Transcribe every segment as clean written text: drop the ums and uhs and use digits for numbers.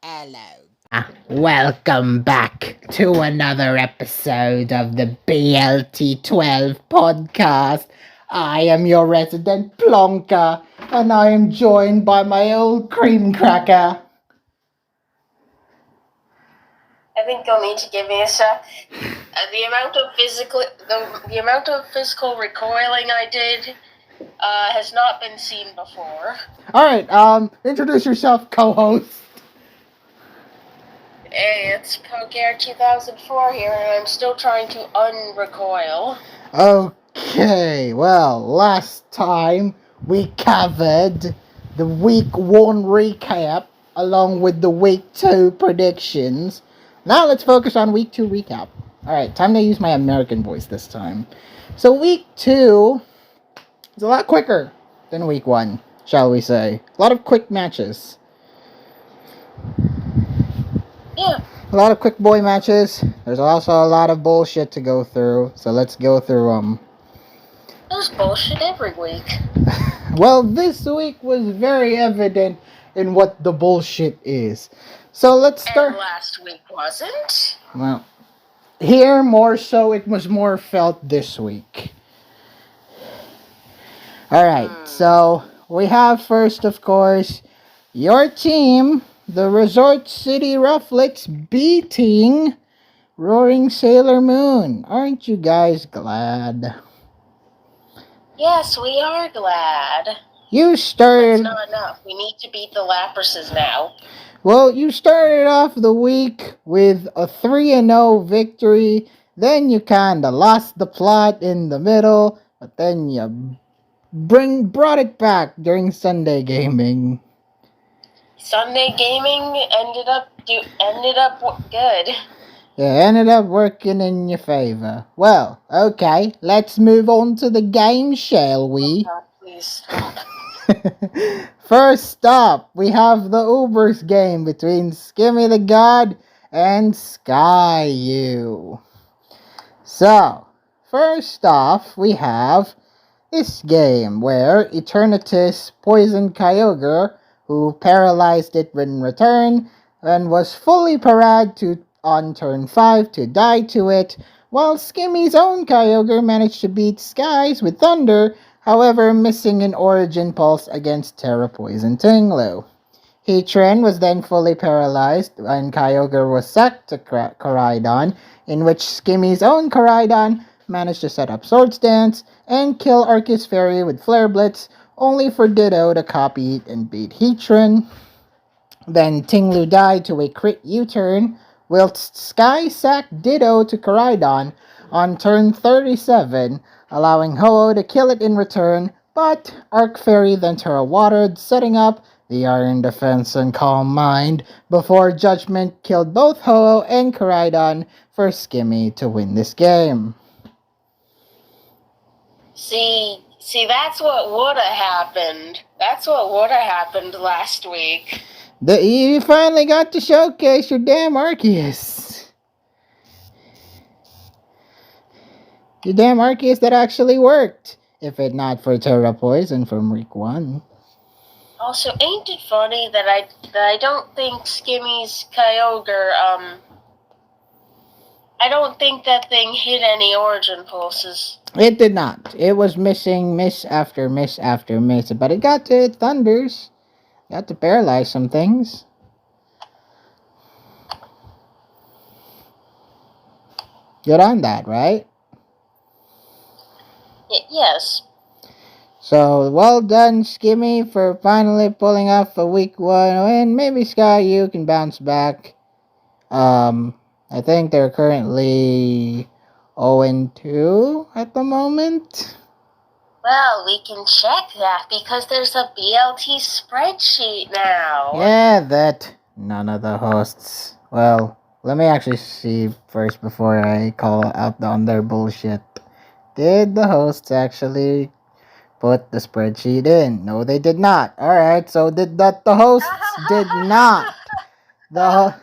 Hello. Welcome back to another episode of the BLT 12 podcast. I am your resident plonker, and I am joined by my old cream cracker. I think you'll need to give me a sec. The amount of physical recoiling I did has not been seen before. Alright, introduce yourself, co-host. Hey, it's Pokeair 2004 here, and I'm still trying to unrecoil. Okay, well, last time we covered the week 1 recap along with the week 2 predictions. Now let's focus on week 2 recap. Alright, time to use my American voice this time. So week 2 is a lot quicker than week 1, shall we say. A lot of quick matches. Yeah. A lot of quick boy matches. There's also a lot of bullshit to go through, so let's go through them. There's bullshit every week. Well, this week was very evident in what the bullshit is. So let's start. And last week wasn't? Well, here more so, it was more felt this week. Alright, so we have first, of course, your team, the Resort City Rufflets, beating Roaring Sailor Moon. Aren't you guys glad? Yes, we are glad. You started... That's not enough. We need to beat the Laprases now. Well, you started off the week with a 3-0 victory. Then you kinda lost the plot in the middle, but then you brought it back during Sunday gaming. Sunday gaming ended up good. It ended up working in your favor. Well, okay, let's move on to the game, shall we? Oh God, please stop. First up, we have the Ubers game between Skimmy the God and Skyu. So, first off, we have this game where Eternatus poisoned Kyogre, who paralyzed it in return, and was fully parad on turn 5 to die to it, while Skimmy's own Kyogre managed to beat Skies with Thunder, however missing an Origin Pulse against Terra Poison Tinglu. Heatran was then fully paralyzed and Kyogre was sacked to Koraidon, in which Skimmy's own Koraidon managed to set up Swords Dance and kill Arceus Fairy with Flare Blitz, only for Ditto to copy it and beat Heatran. Then Tinglu died to a crit U-turn, whilst Sky sacked Ditto to Koraidon on turn 37, allowing Ho-Oh to kill it in return, but Arc Fairy then Terra Watered, setting up the Iron Defense and Calm Mind before Judgment killed both Ho-Oh and Koraidon for Skimmy to win this game. See, that's what would have happened. That's what would have happened last week. You finally got to showcase your damn Arceus. Your damn Arceus that actually worked, if it not for Terra Poison from week 1. Also, ain't it funny that I don't think Skimmy's Kyogre, I don't think that thing hit any Origin Pulses. It did not. It was missing miss after miss after miss, but it got to hit Thunders. Got to paralyze some things. Good on that, right? Yes. So, well done, Skimmy, for finally pulling off a week 1 win. Maybe Sky, you can bounce back. I think they're currently 0-2 at the moment. Well, we can check that because there's a BLT spreadsheet now. Yeah, that none of the hosts. Well, let me actually see first before I call out on their bullshit. Did the hosts actually put the spreadsheet in? No, they did not. Alright, so the hosts did not. The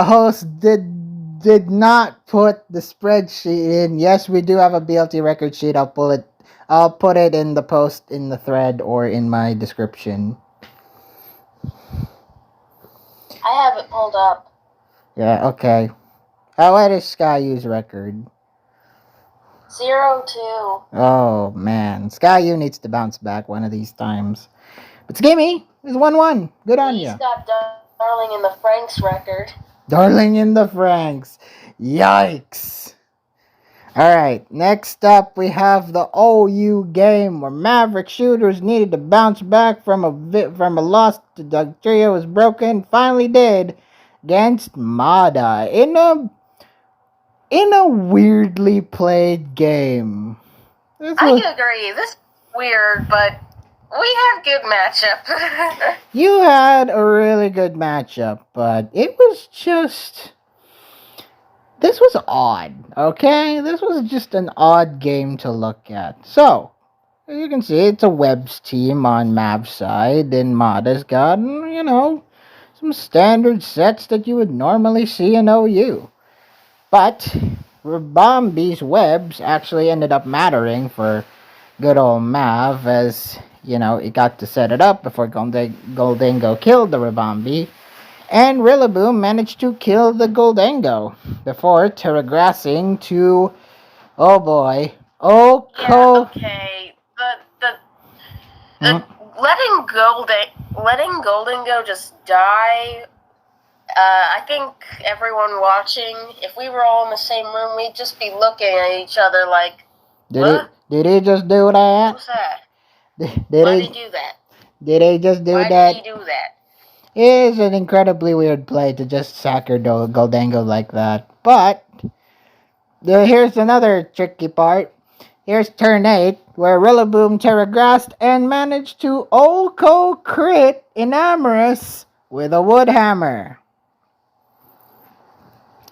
host did not put the spreadsheet in. Yes, we do have a BLT record sheet. I'll put it in the post in the thread or in my description. I have it pulled up. Yeah, okay. What is Skyu's record? 0-2. Oh, man. Skyu needs to bounce back one of these times. But Skimmy is 1-1. Good on He's ya. got Darling in the Franks record. Darling in the Franks. Yikes. Alright, next up we have the OU game where Maverick shooters needed to bounce back from a loss to the trio was broken. Finally did against Mada in a weirdly played game. I agree. This is weird, but we had good matchup. You had a really good matchup, but it was just... This was odd, okay? This was just an odd game to look at. So, as you can see, it's a Webs team on Mav's side, and Mada's got, some standard sets that you would normally see in OU. But, Rabambi's Webs actually ended up mattering for good old Mav, as, he got to set it up before Goldango killed the Rabambi. And Rillaboom managed to kill the Goldango before terragrassing to, oh boy, okay. Hmm? Letting Goldango just die. I think everyone watching, if we were all in the same room, we'd just be looking at each other like, Did he just do that? What was that? Why did he do that? Did he just do that? Why did he do that? It is an incredibly weird play to just sack your Goldango like that. But, here's another tricky part. Here's turn 8, where Rillaboom terragrassed and managed to Oko crit Enamorous with a wood hammer,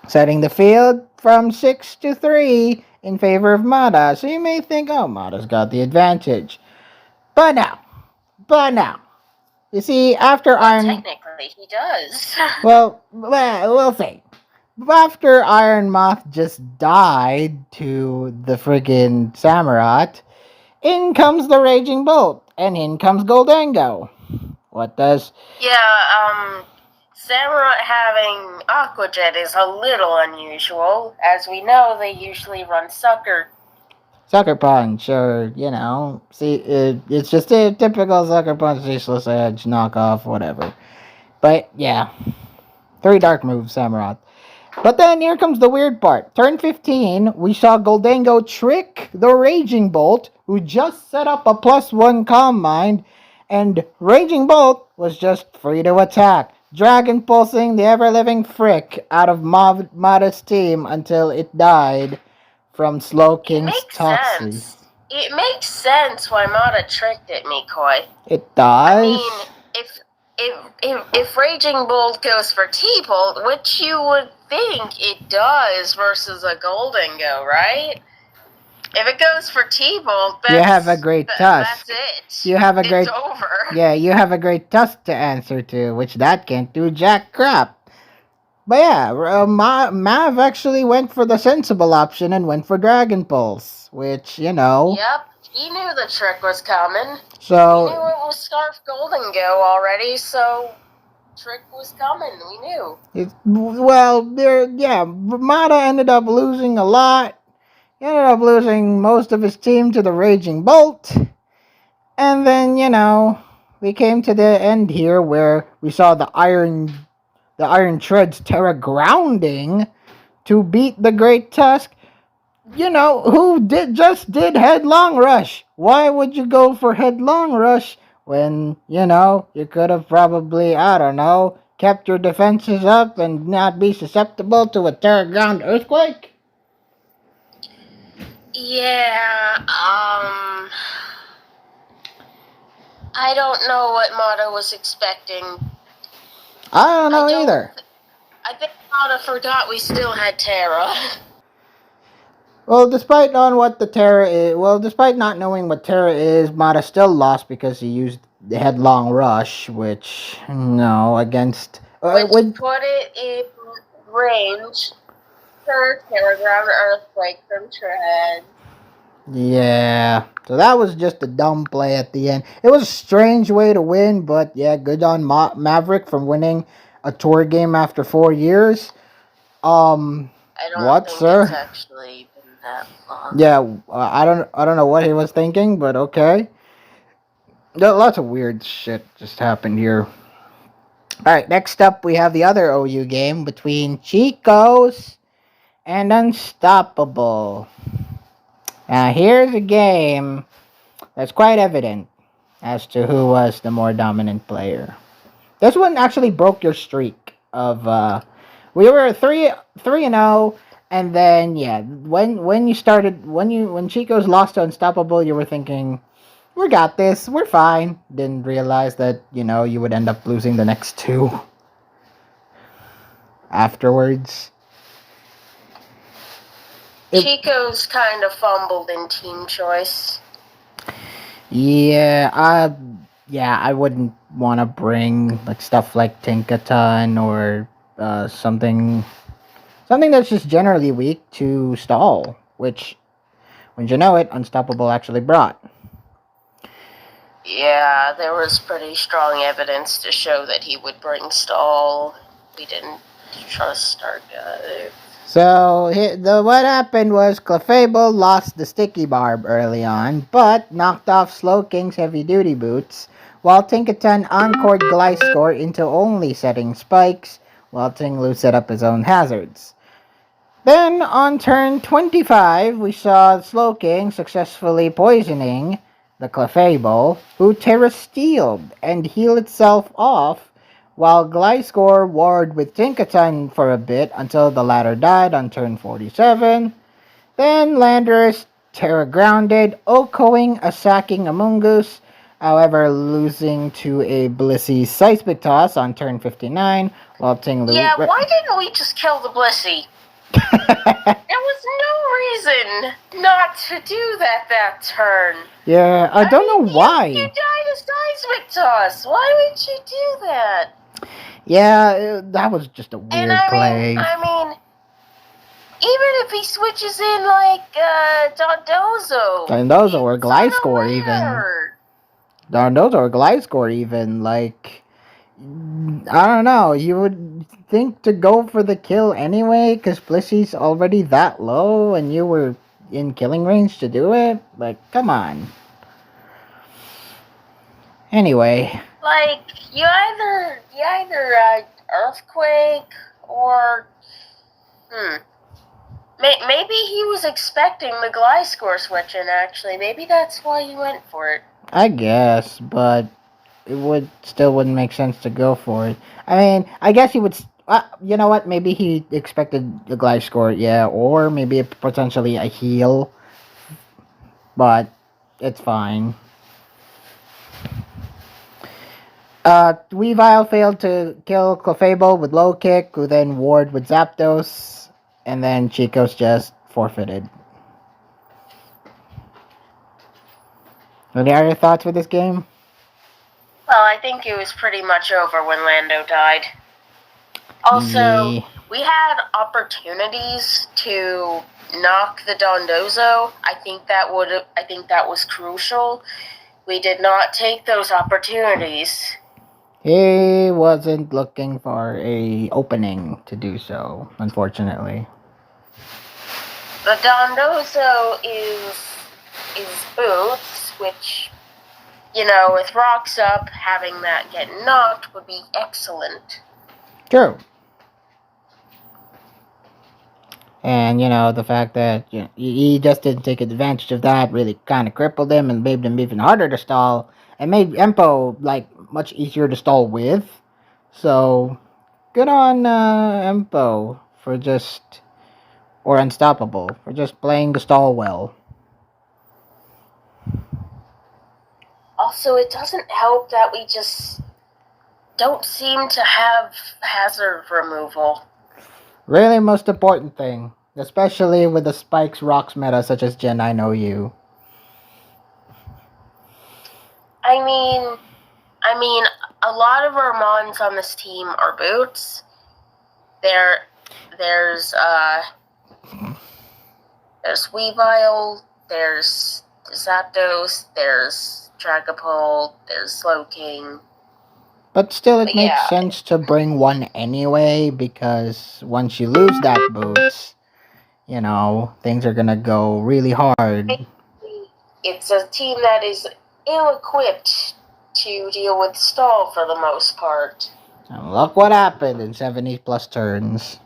setting the field from 6-3 in favor of Mada. So you may think, oh, Mada's got the advantage. But now. You see, after Iron... Technically, he does. Well, we'll see. After Iron Moth just died to the friggin' Samurott, in comes the Raging Bolt, and in comes Goldango. What does... Yeah, Samurott having Aqua Jet is a little unusual. As we know, they usually run Sucker Punch, or, see, it's just a typical Sucker Punch, Ceaseless Edge, knockoff, whatever. But, yeah. 3 dark moves, Samurott. But then here comes the weird part. Turn 15, we saw Goldango trick the Raging Bolt, who just set up a +1 Calm Mind, and Raging Bolt was just free to attack, Dragon Pulsing the ever-living frick out of Mada's team until it died from Slowking's Toxie. It makes sense why Mada tricked it, Mikoi. It does? I mean, if Raging Bolt goes for T-Bolt, which you would think it does versus a Goldango, right? If it goes for T-Bolt, you have a great tusk. That's it. You have a great... It's over. Yeah, you have a great tusk to answer to, which that can't do jack crap. But yeah, Mav actually went for the sensible option and went for Dragon Pulse, which, Yep, he knew the trick was coming. So... He knew it was Scarf Goldango already, so... Trick was coming, we knew. Mada ended up losing a lot. He ended up losing most of his team to the Raging Bolt. And then, we came to the end here where we saw the Iron Treads Terra grounding to beat the Great Tusk. Who did Headlong Rush. Why would you go for Headlong Rush when, you could have probably, I don't know, kept your defenses up and not be susceptible to a Terra Ground Earthquake? Yeah, I don't know what Mada was expecting. I don't know either. I think Mada forgot we still had Terra. Well, despite not knowing what Terra is, Mada still lost because he used the Headlong Rush, which, against... which put it in range for Terra Ground Earthquake from Tread. Yeah, so that was just a dumb play at the end. It was a strange way to win, but yeah, good on Maverick from winning a tour game after 4 years. I don't What, think sir? it's actually been that long. Yeah, I don't know what he was thinking, but okay. Lots of weird shit just happened here. Alright, next up we have the other OU game between Chicos and Unstoppable. Now here's a game that's quite evident as to who was the more dominant player. This one actually broke your streak of we were 3-0, and then yeah, when Chicos lost to Unstoppable, you were thinking, we got this, we're fine. Didn't realize that, you would end up losing the next two afterwards. Chico's kind of fumbled in team choice. Yeah, I wouldn't want to bring like stuff like Tinkaton or something that's just generally weak to stall, which, when you know it, Unstoppable actually brought. Yeah, there was pretty strong evidence to show that he would bring stall. We didn't trust our guy. So what happened was Clefable lost the Sticky Barb early on, but knocked off Slowking's Heavy Duty Boots, while Tinkaton encored Gliscor into only setting spikes, while Tinglu set up his own hazards. Then, on turn 25, we saw Slowking successfully poisoning the Clefable, who Terra-steeled and healed itself off, while Gliscor warred with Tinkaton for a bit until the latter died on turn 47. Then Landorus Terra-grounded, Okoing a sacking Amoonguss, however losing to a Blissey Seismic Toss on turn 59, while Tinglu... Yeah, why didn't we just kill the Blissey? There was no reason not to do that turn. Yeah, I don't know why. You died a Seismic Toss. Why would you do that? Yeah, that was just a weird play. I mean, even if he switches in like Dondozo or Gliscor even. Dondozo or Gliscor even, like, I don't know, you would think to go for the kill anyway, because Blissey's already that low, and you were in killing range to do it? Like, come on. Anyway. Like, you either Earthquake or... Maybe he was expecting the Gliscor switch in, actually. Maybe that's why he went for it. I guess, but it wouldn't make sense to go for it. I mean, I guess he would... you know what? Maybe he expected the Gliscor, yeah, or maybe potentially a heal. But it's fine. Weavile failed to kill Clefable with low kick, who then warred with Zapdos, and then Chicos just forfeited. Any other thoughts with this game? Well, I think it was pretty much over when Lando died. Also, we had opportunities to knock the Dondozo. I think that was crucial. We did not take those opportunities. He wasn't looking for a opening to do so, unfortunately. The Dondozo is Boots, which, with rocks up, having that get knocked would be excellent. True. And, the fact that he just didn't take advantage of that really kind of crippled him and made him even harder to stall, and made Empo, much easier to stall with. So, good on Empo for or Unstoppable, for just playing the stall well. Also, it doesn't help that we just don't seem to have hazard removal. Really most important thing, especially with the Spikes Rocks meta such as Gen 9 OU. I mean, a lot of our mons on this team are Boots. There's Weavile, there's Zapdos, there's Dragapult, there's Slowking. But still, it makes Yeah. sense to bring one anyway, because once you lose that boots, you know, things are gonna go really hard. It's a team that is ill-equipped to deal with stall for the most part. And look what happened in 70 plus turns.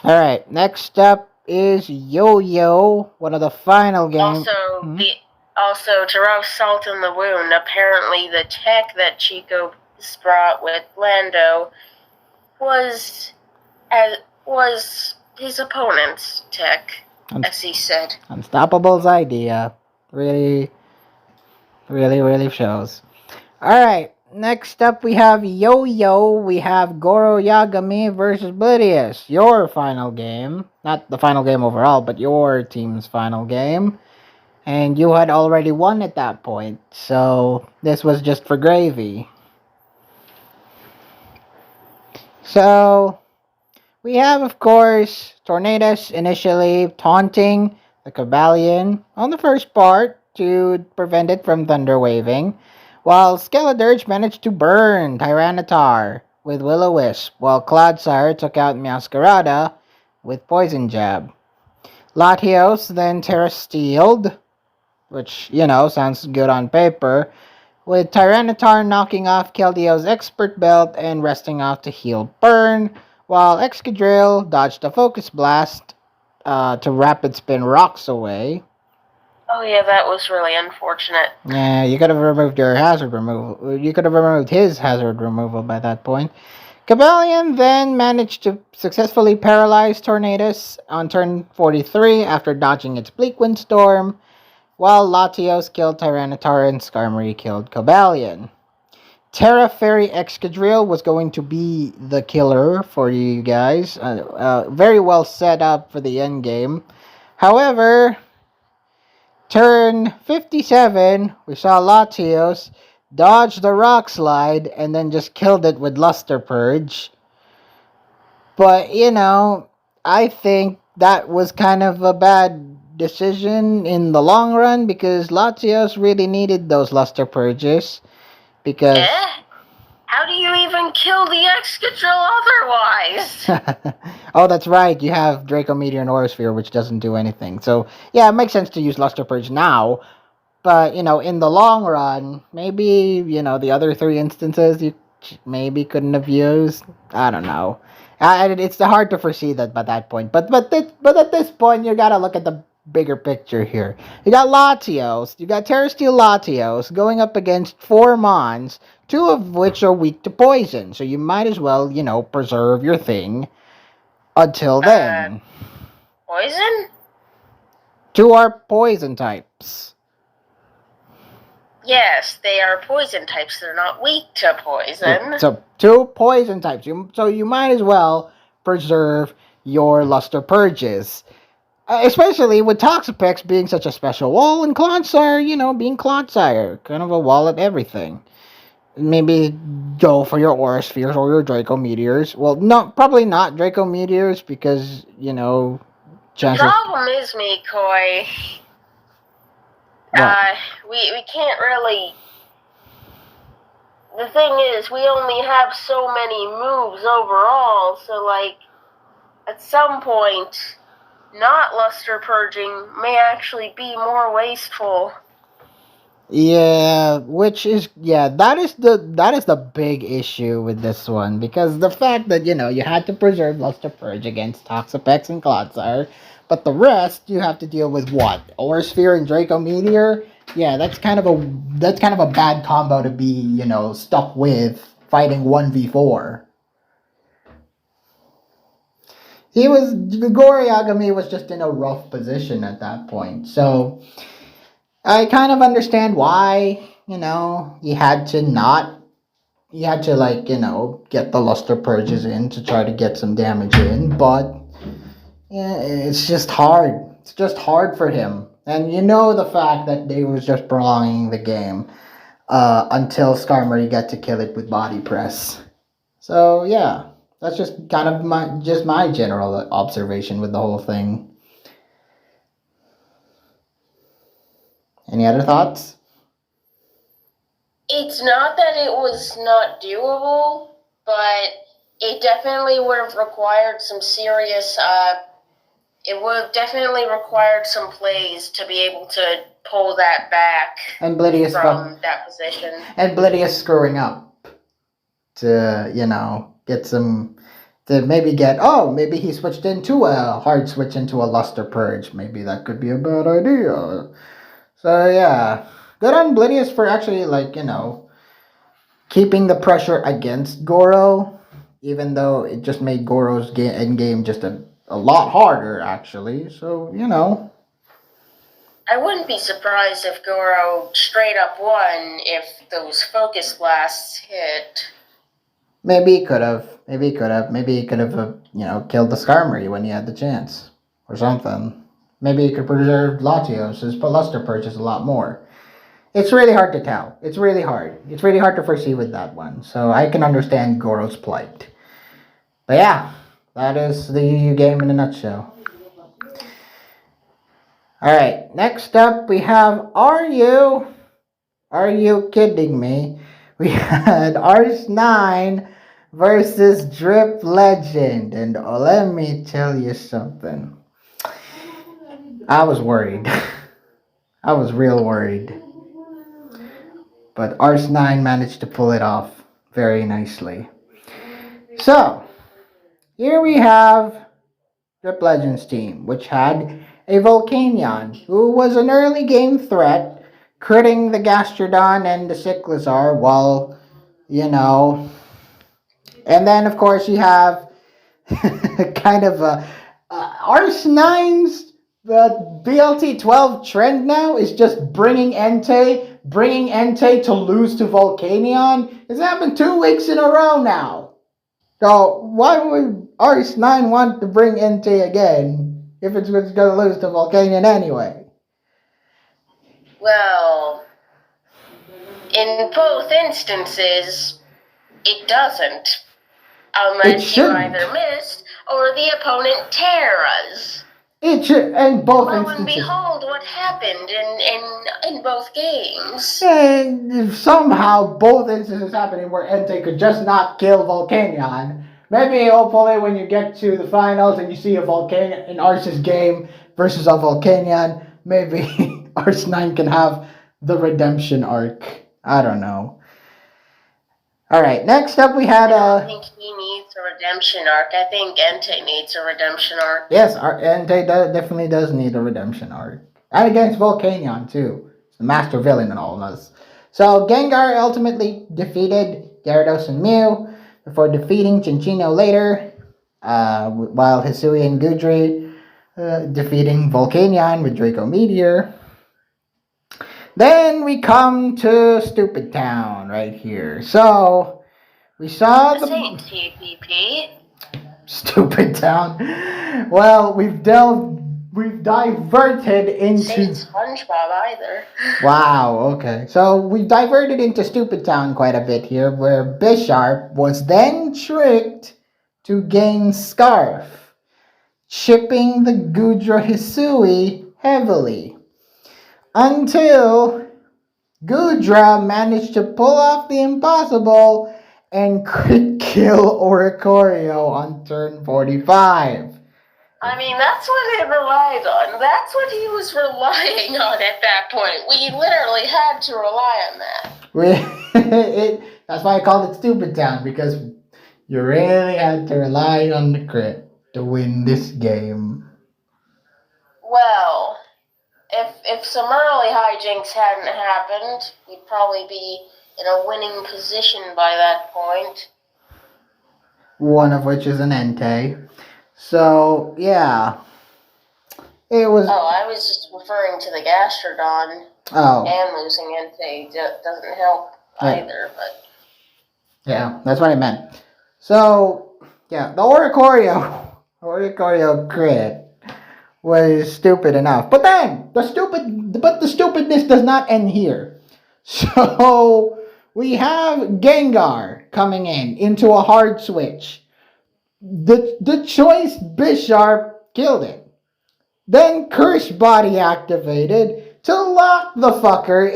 Alright, next up is Yo-Yo, one of the final games. Also, to rub salt in the wound, apparently the tech that Chico brought with Lando was his opponent's tech, as he said. Unstoppable's idea. Really shows. Alright, next up we have Yo-Yo. We have Goro Yagami versus Blidius. Your final game. Not the final game overall, but your team's final game. And you had already won at that point, so this was just for gravy. So, we have, of course, Tornadus initially taunting the Cobalion on the first part to prevent it from thunder waving, while Skeledirge managed to burn Tyranitar with Will-O-Wisp, while Clodsire took out Meowscarada with Poison Jab. Latios then Terra-Steeled, which, you know, sounds good on paper, with Tyranitar knocking off Keldeo's Expert Belt and resting off to heal Burn, while Excadrill dodged a Focus Blast to Rapid Spin Rocks away. Oh yeah, that was really unfortunate. Yeah, you could have removed your hazard removal. You could have removed his hazard removal by that point. Cobalion then managed to successfully paralyze Tornadus on turn 43 after dodging its Bleak Windstorm, while Latios killed Tyranitar and Skarmory killed Cobalion. Terra Fairy Excadrill was going to be the killer for you guys. Very well set up for the end game. However, turn 57, we saw Latios dodge the Rock Slide and then just killed it with Luster Purge. But, you know, I think that was kind of a bad decision in the long run, because Latios really needed those Luster Purges. Because... How do you even kill the Excadrill otherwise? Oh, that's right. You have Draco Meteor and Aerosphere, which doesn't do anything. So, yeah, it makes sense to use Luster Purge now. But, you know, in the long run, maybe, you know, the other 3 instances you maybe couldn't have used. I don't know. It's hard to foresee that by that point. But at this point, you gotta look at the bigger picture here. You got Latios, you got Terrasteel Latios going up against 4 Mons, 2 of which are weak to poison. So you might as well, you know, preserve your thing until then. Poison? 2 are poison types. Yes, they are poison types. They're not weak to poison. So 2 poison types. So you might as well preserve your Luster Purges. Especially with Toxapex being such a special wall, and Clodsire, you know, being Clodsire. Kind of a wall at everything. Maybe go for your Aura Spheres or your Draco Meteors. Well, no, probably not Draco Meteors, because, you know, chances... The problem is, Mikoi, we can't really... The thing is, we only have so many moves overall, so, like, at some point, not Luster Purging may actually be more wasteful. Yeah, that is the big issue with this one, because the fact that, you know, you had to preserve Luster Purge against Toxapex and Clodsire, but the rest you have to deal with what? Aura Sphere and Draco Meteor? Yeah, that's kind of a bad combo to be, you know, stuck with fighting 1v4. Goro Yagami was just in a rough position at that point, so I kind of understand why, you know, he had to, like, you know, get the Luster Purges in to try to get some damage in, but yeah, it's just hard. It's just hard for him. And you know the fact that they was just prolonging the game until Skarmory got to kill it with Body Press. So, yeah, that's just kind of my general observation with the whole thing. Any other thoughts? It's not that it was not doable, but it definitely would have required some serious, it would have definitely required some plays to be able to pull that back And Blidius from that position. And Blidius screwing up to, get some, to maybe maybe he switched into a hard switch into a Luster Purge. Maybe that could be a bad idea. So yeah, good on Blidius for actually, keeping the pressure against Goro, even though it just made Goro's endgame just a lot harder, actually. So, I wouldn't be surprised if Goro straight up won if those focus blasts hit. Maybe he could have. Maybe he could have, killed the Skarmory when he had the chance. Or something. Maybe he could preserve Latios, his Luster Purchase a lot more. It's really hard to tell. It's really hard. It's really hard to foresee with that one. So I can understand Goro's plight. But yeah, that is the UU game in a nutshell. Alright, next up we have Are You Kidding Me? We had Ars9 versus Drip Legend. And let me tell you something. I was worried. I was real worried. But Ars9 managed to pull it off very nicely. So, here we have Drip Legends team, which had a Volcanion, who was an early game threat, critting the Gastrodon and the Cyclizar while, And then, of course, you have kind of Ars9's BLT 12 trend now is just bringing Entei to lose to Volcanion. It's happened 2 weeks in a row now. So why would Ars9 want to bring Entei again if it's going to lose to Volcanion anyway? Well, in both instances, it doesn't. Unless you either missed or the opponent terras. It should, and both Lo instances. And behold, what happened in both games. And somehow both instances happening where Entei could just not kill Volcanion. Maybe hopefully when you get to the finals and you see a Volcanion in Ars's game versus a Volcanion, maybe Ars9 can have the redemption arc. I don't know. Alright, next up we had I don't think he needs a redemption arc. I think Entei needs a redemption arc. Yes, Entei definitely does need a redemption arc. And against Volcanion, too. It's the master villain in all of us. So, Gengar ultimately defeated Gyarados and Mew before defeating Cinccino later, while Hisui and Gudry defeating Volcanion with Draco Meteor. Then we come to Stupid Town right here. So, we saw the same TPP. Stupid Town. Well, we've diverted into SpongeBob either. Wow, okay. So we've diverted into Stupid Town quite a bit here, where Bisharp was then tricked to gain Scarf, chipping the Gudra Hisui heavily. Until Gudra managed to pull off the impossible and crit kill Oricorio on turn 45. I mean, that's what it relied on. That's what he was relying on at that point. We literally had to rely on that. That's why I called it Stupid Town, because you really had to rely on the crit to win this game. Well, if some early hijinks hadn't happened, we'd probably be in a winning position by that point. One of which is an Entei. So, yeah. It was... Oh, I was just referring to the Gastrodon. Oh. And losing Entei doesn't help either, but... Yeah, that's what I meant. So, yeah, the Oricorio crit was stupid enough. But then, the stupidness does not end here. So, we have Gengar coming into a hard switch. The choice Bisharp killed it. Then Curse Body activated to lock the fucker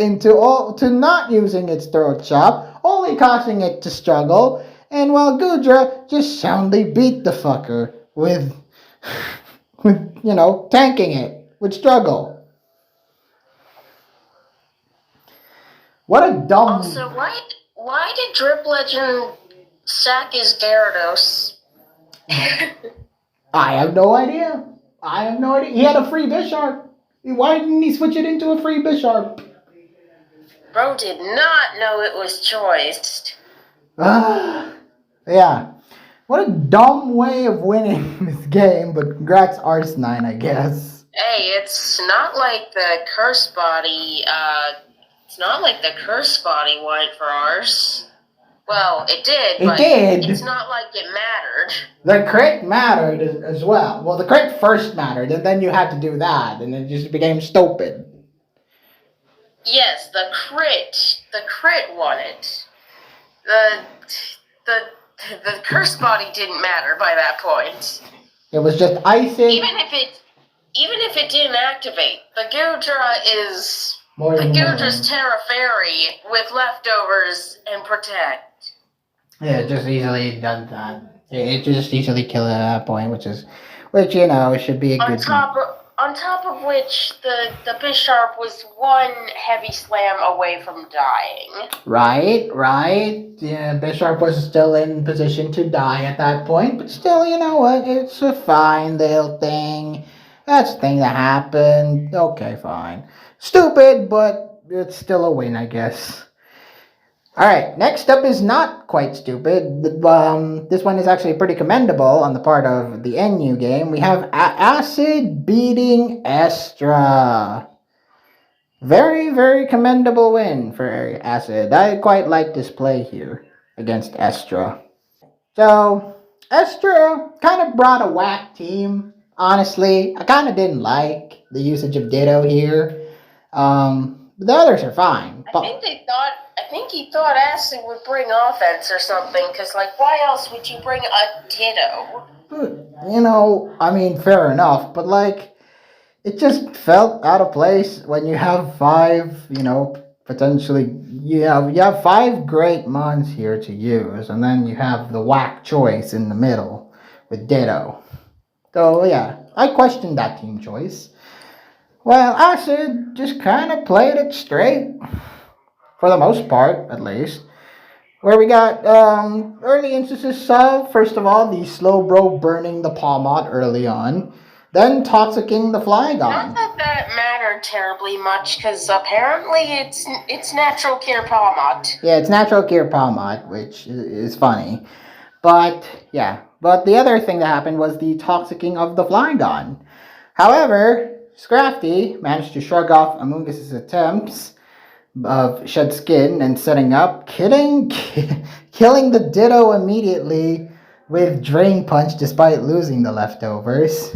to not using its throat chop, only causing it to struggle, and while Gudra just soundly beat the fucker with tanking it with struggle. What a dumb. Also, why did Drip Legend sack his Gyarados? I have no idea. He had a free Bisharp. Why didn't he switch it into a free Bisharp? Bro did not know it was choiced. Yeah. What a dumb way of winning this game, but congrats Arsenine, I guess. Hey, it's not like the curse body, went for ours. Well, it did, but it's not like it mattered. The crit mattered as well. Well, the crit first mattered, and then you had to do that, and it just became stupid. Yes, the crit won it. The curse body didn't matter by that point. It was just icing. Even if it didn't activate, the Gudra is Gudra's Terra Fairy with leftovers and protect. Yeah, it just easily does that. It just easily killed it at that point, which should be a good thing. On top of which, the Bisharp was one heavy slam away from dying. Right. Yeah, Bisharp was still in position to die at that point, but still, you know what? It's a fine little thing. That's the thing that happened. Okay, fine. Stupid, but it's still a win, I guess. Alright, next up is not quite stupid. This one is actually pretty commendable on the part of the NU game. We have Acid beating Estra. Very, very commendable win for Acid. I quite like this play here against Estra. So, Estra kind of brought a whack team. Honestly, I kind of didn't like the usage of Ditto here. The others are fine. I think he thought Acid would bring offense or something, because, why else would you bring a Ditto? Fair enough, but, it just felt out of place when you have five, potentially, you have five great mons here to use, and then you have the whack choice in the middle with Ditto. So, yeah, I questioned that team choice. Well, Acid just kind of played it straight. For the most part, at least. Where we got early instances of, first of all, the Slowbro burning the Pawmot early on. Then Toxicking the Flygon. Not that mattered terribly much, because apparently it's Natural Cure Pawmot. Yeah, it's Natural Cure Pawmot, which is funny. But the other thing that happened was the Toxicking of the Flygon. However, Scrafty managed to shrug off Amoonguss's attempts of Shed Skin and setting up, killing the Ditto immediately with Drain Punch despite losing the leftovers.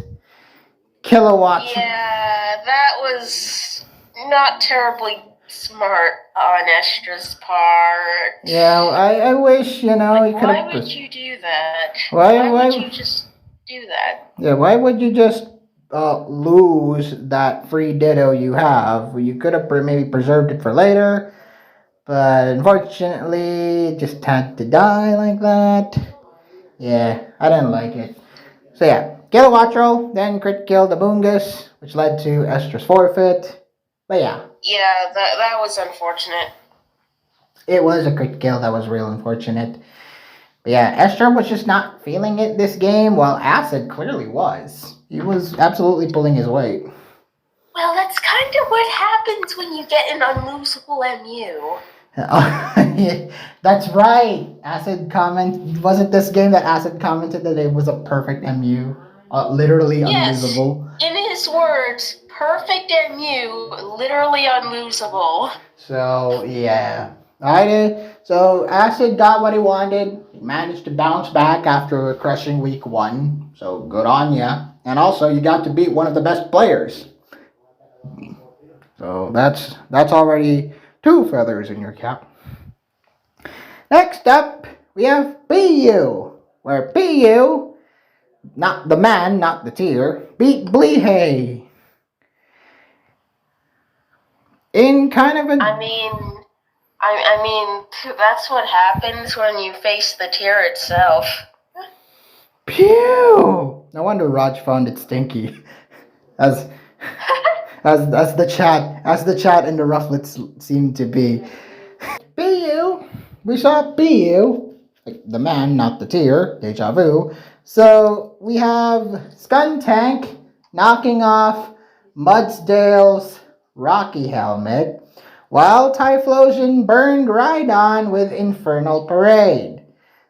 Kilowatt. Yeah, that was not terribly smart on Estra's part. Yeah, I wish, he could have... Why would you do that? Why would you just do that? Yeah, why would you just lose that free Ditto you have? You could have maybe preserved it for later, but unfortunately, it just had to die like that. Yeah, I didn't like it. So yeah, Kilowattrel, then crit kill the Bungus, which led to Estra's forfeit. But yeah. Yeah, that was unfortunate. It was a crit kill that was real unfortunate. But yeah, Estra was just not feeling it this game, while Acid clearly was. He was absolutely pulling his weight. Well, that's kind of what happens when you get an unlosable MU. That's right. Wasn't this game that Acid commented that it was a perfect MU? Literally unlosable. In his words, perfect MU, literally unlosable. So, yeah. So, Acid got what he wanted. He managed to bounce back after a crushing week 1. So, good on ya. And also, you got to beat one of the best players. So, that's already 2 feathers in your cap. Next up, we have PU. Where PU, not the man, not the tier, beat Bleehay. In kind of a... I mean, that's what happens when you face the tier itself. Pew! No wonder Raj found it stinky. As the chat and the Rufflets seem to be. Pew! We saw Pew. Like the man, not the tier. Deja vu. So we have Skuntank knocking off Mudsdale's Rocky Helmet, while Typhlosion burned Rhydon with Infernal Parade.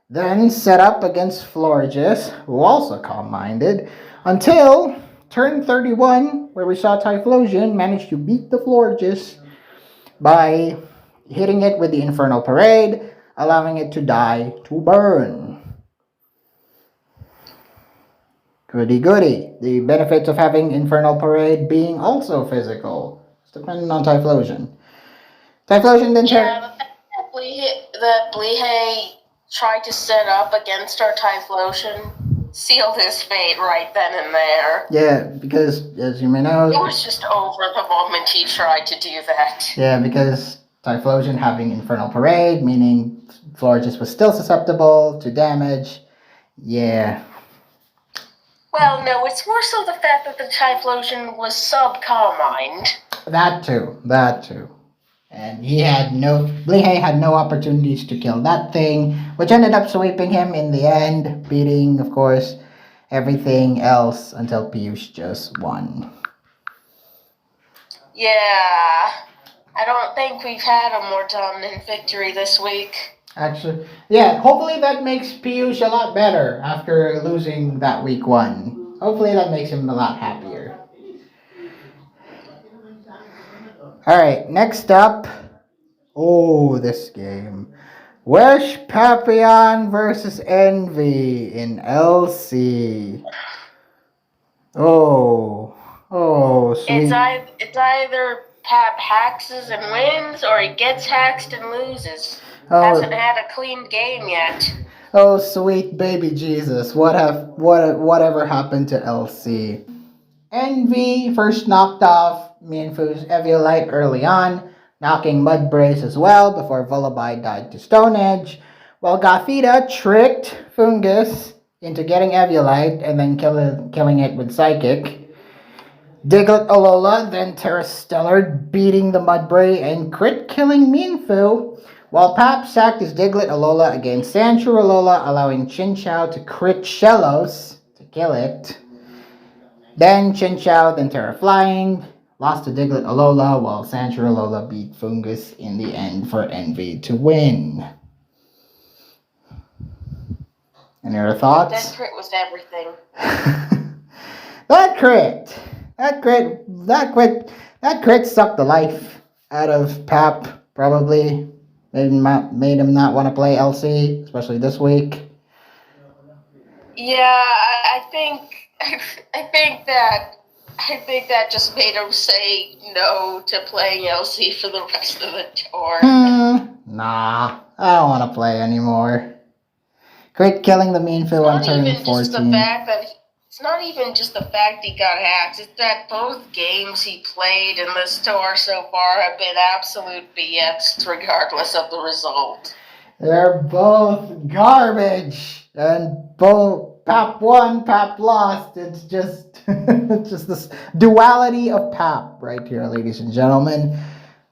Then set up against Florges, who also calm-minded, until turn 31, where we saw Typhlosion manage to beat the Florges by hitting it with the Infernal Parade, allowing it to die to burn. Goody goody. The benefits of having Infernal Parade being also physical. It's dependent on Typhlosion. Typhlosion then that Blehay tried to set up against our Typhlosion sealed his fate right then and there. Yeah, because as you may know, it was just over the moment he tried to do that. Yeah, because Typhlosion having Infernal Parade, meaning Florges was still susceptible to damage. Yeah. Well, no, it's more so the fact that the Typhlosion was sub-Calm Mind. That too. And Blehay had no opportunities to kill that thing, which ended up sweeping him in the end, beating, of course, everything else until Piyush just won. Yeah, I don't think we've had a more dominant victory this week. Actually, yeah, hopefully that makes Piyush a lot better after losing that week 1. Hopefully that makes him a lot happier. Alright, next up. Oh, this game. Wesh Papillon versus Envy in LC. Oh, sweet. It's either Pap haxes and wins, or he gets haxed and loses. Oh. Hasn't had a clean game yet. Oh, sweet baby Jesus. Whatever happened to LC? Envy first knocked off Mienfu's Eviolite early on, knocking Mudbrace as well before Vullaby died to Stone Edge, while Gothita tricked Fungus into getting Eviolite and then killing it with Psychic. Diglett Alola then Terrastellar, beating the Mudbray and crit killing Mienfu, while Pap sacked his Diglett Alola against Sandshrew Alola, allowing Chinchou to crit Shellos to kill it. Then Chinchou, then Terra Flying, lost to Diglett Alola, while Sandshrew Alola beat Fungus in the end for Envy to win. Any other thoughts? That crit was everything. That crit sucked the life out of Pap, probably. Made him not want to play LC, especially this week. Yeah, I think that just made him say no to playing LC for the rest of the tour. Nah, I don't want to play anymore. Crit killing the Mienfu on turn 14. It's not even just the fact he got hacked, it's that both games he played in this tour so far have been absolute BS regardless of the result. They're both garbage, and both Pap won, Pap lost. It's just this duality of Pap right here, ladies and gentlemen.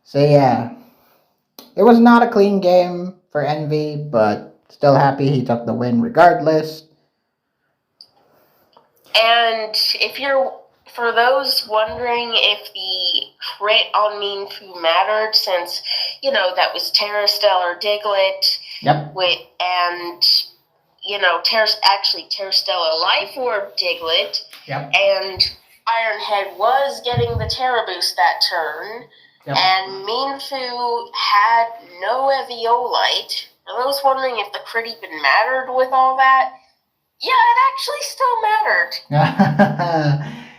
So yeah, it was not a clean game for Envy, but still happy he took the win regardless. And for those wondering if the crit on Mienfu mattered, since, that was Terrastellar Diglett. Yep. And, Terrastellar Life Orb Diglett. Yep. And Ironhead was getting the Terra Boost that turn. Yep. And Mienfu had no Eviolite. For those wondering if the crit even mattered with all that, yeah, it actually still mattered.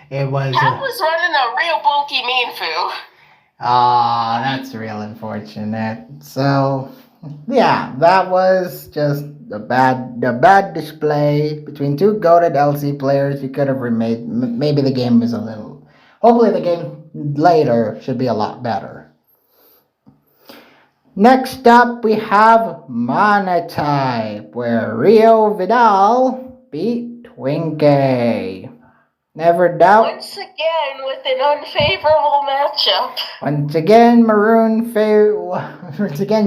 It was. Pap was running a real bulky Mienfu. That's real unfortunate. So, yeah, that was just a bad display between two goated LC players. You could have remade. Maybe the game was a little. Hopefully, the game later should be a lot better. Next up, we have Monotype, where Rio Vidal beat Twinkay. Never doubt. Once again, with an unfavorable matchup. Once again,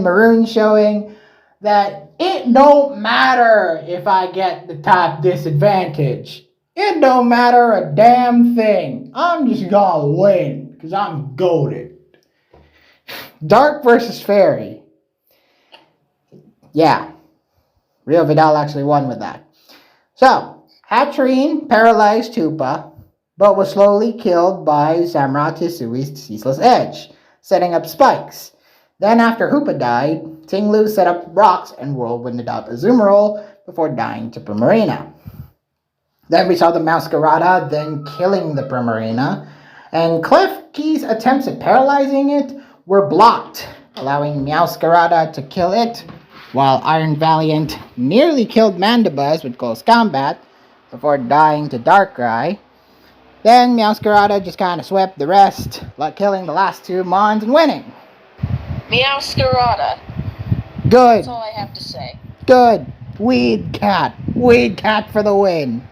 Maroon showing that it don't matter if I get the top disadvantage. It don't matter a damn thing. I'm just gonna win, because I'm goated. Dark versus Fairy. Yeah. Rio Vidal actually won with that. So, Hatterene paralyzed Tupa, but was slowly killed by Samurott Hisui's Ceaseless Edge, setting up spikes. Then after Hoopa died, Tinglu set up rocks and whirlwinded out Azumarill before dying to Primarina. Then we saw the Masquerada then killing the Primarina, and Klefki's attempts at paralyzing it were blocked, allowing Meowscarada to kill it, while Iron Valiant nearly killed Mandibuzz with Close Combat before dying to Darkrai. Then Meowscarada just kind of swept the rest, killing the last two Mons and winning. Meowscarada. Good. That's all I have to say. Good. Weed Cat for the win.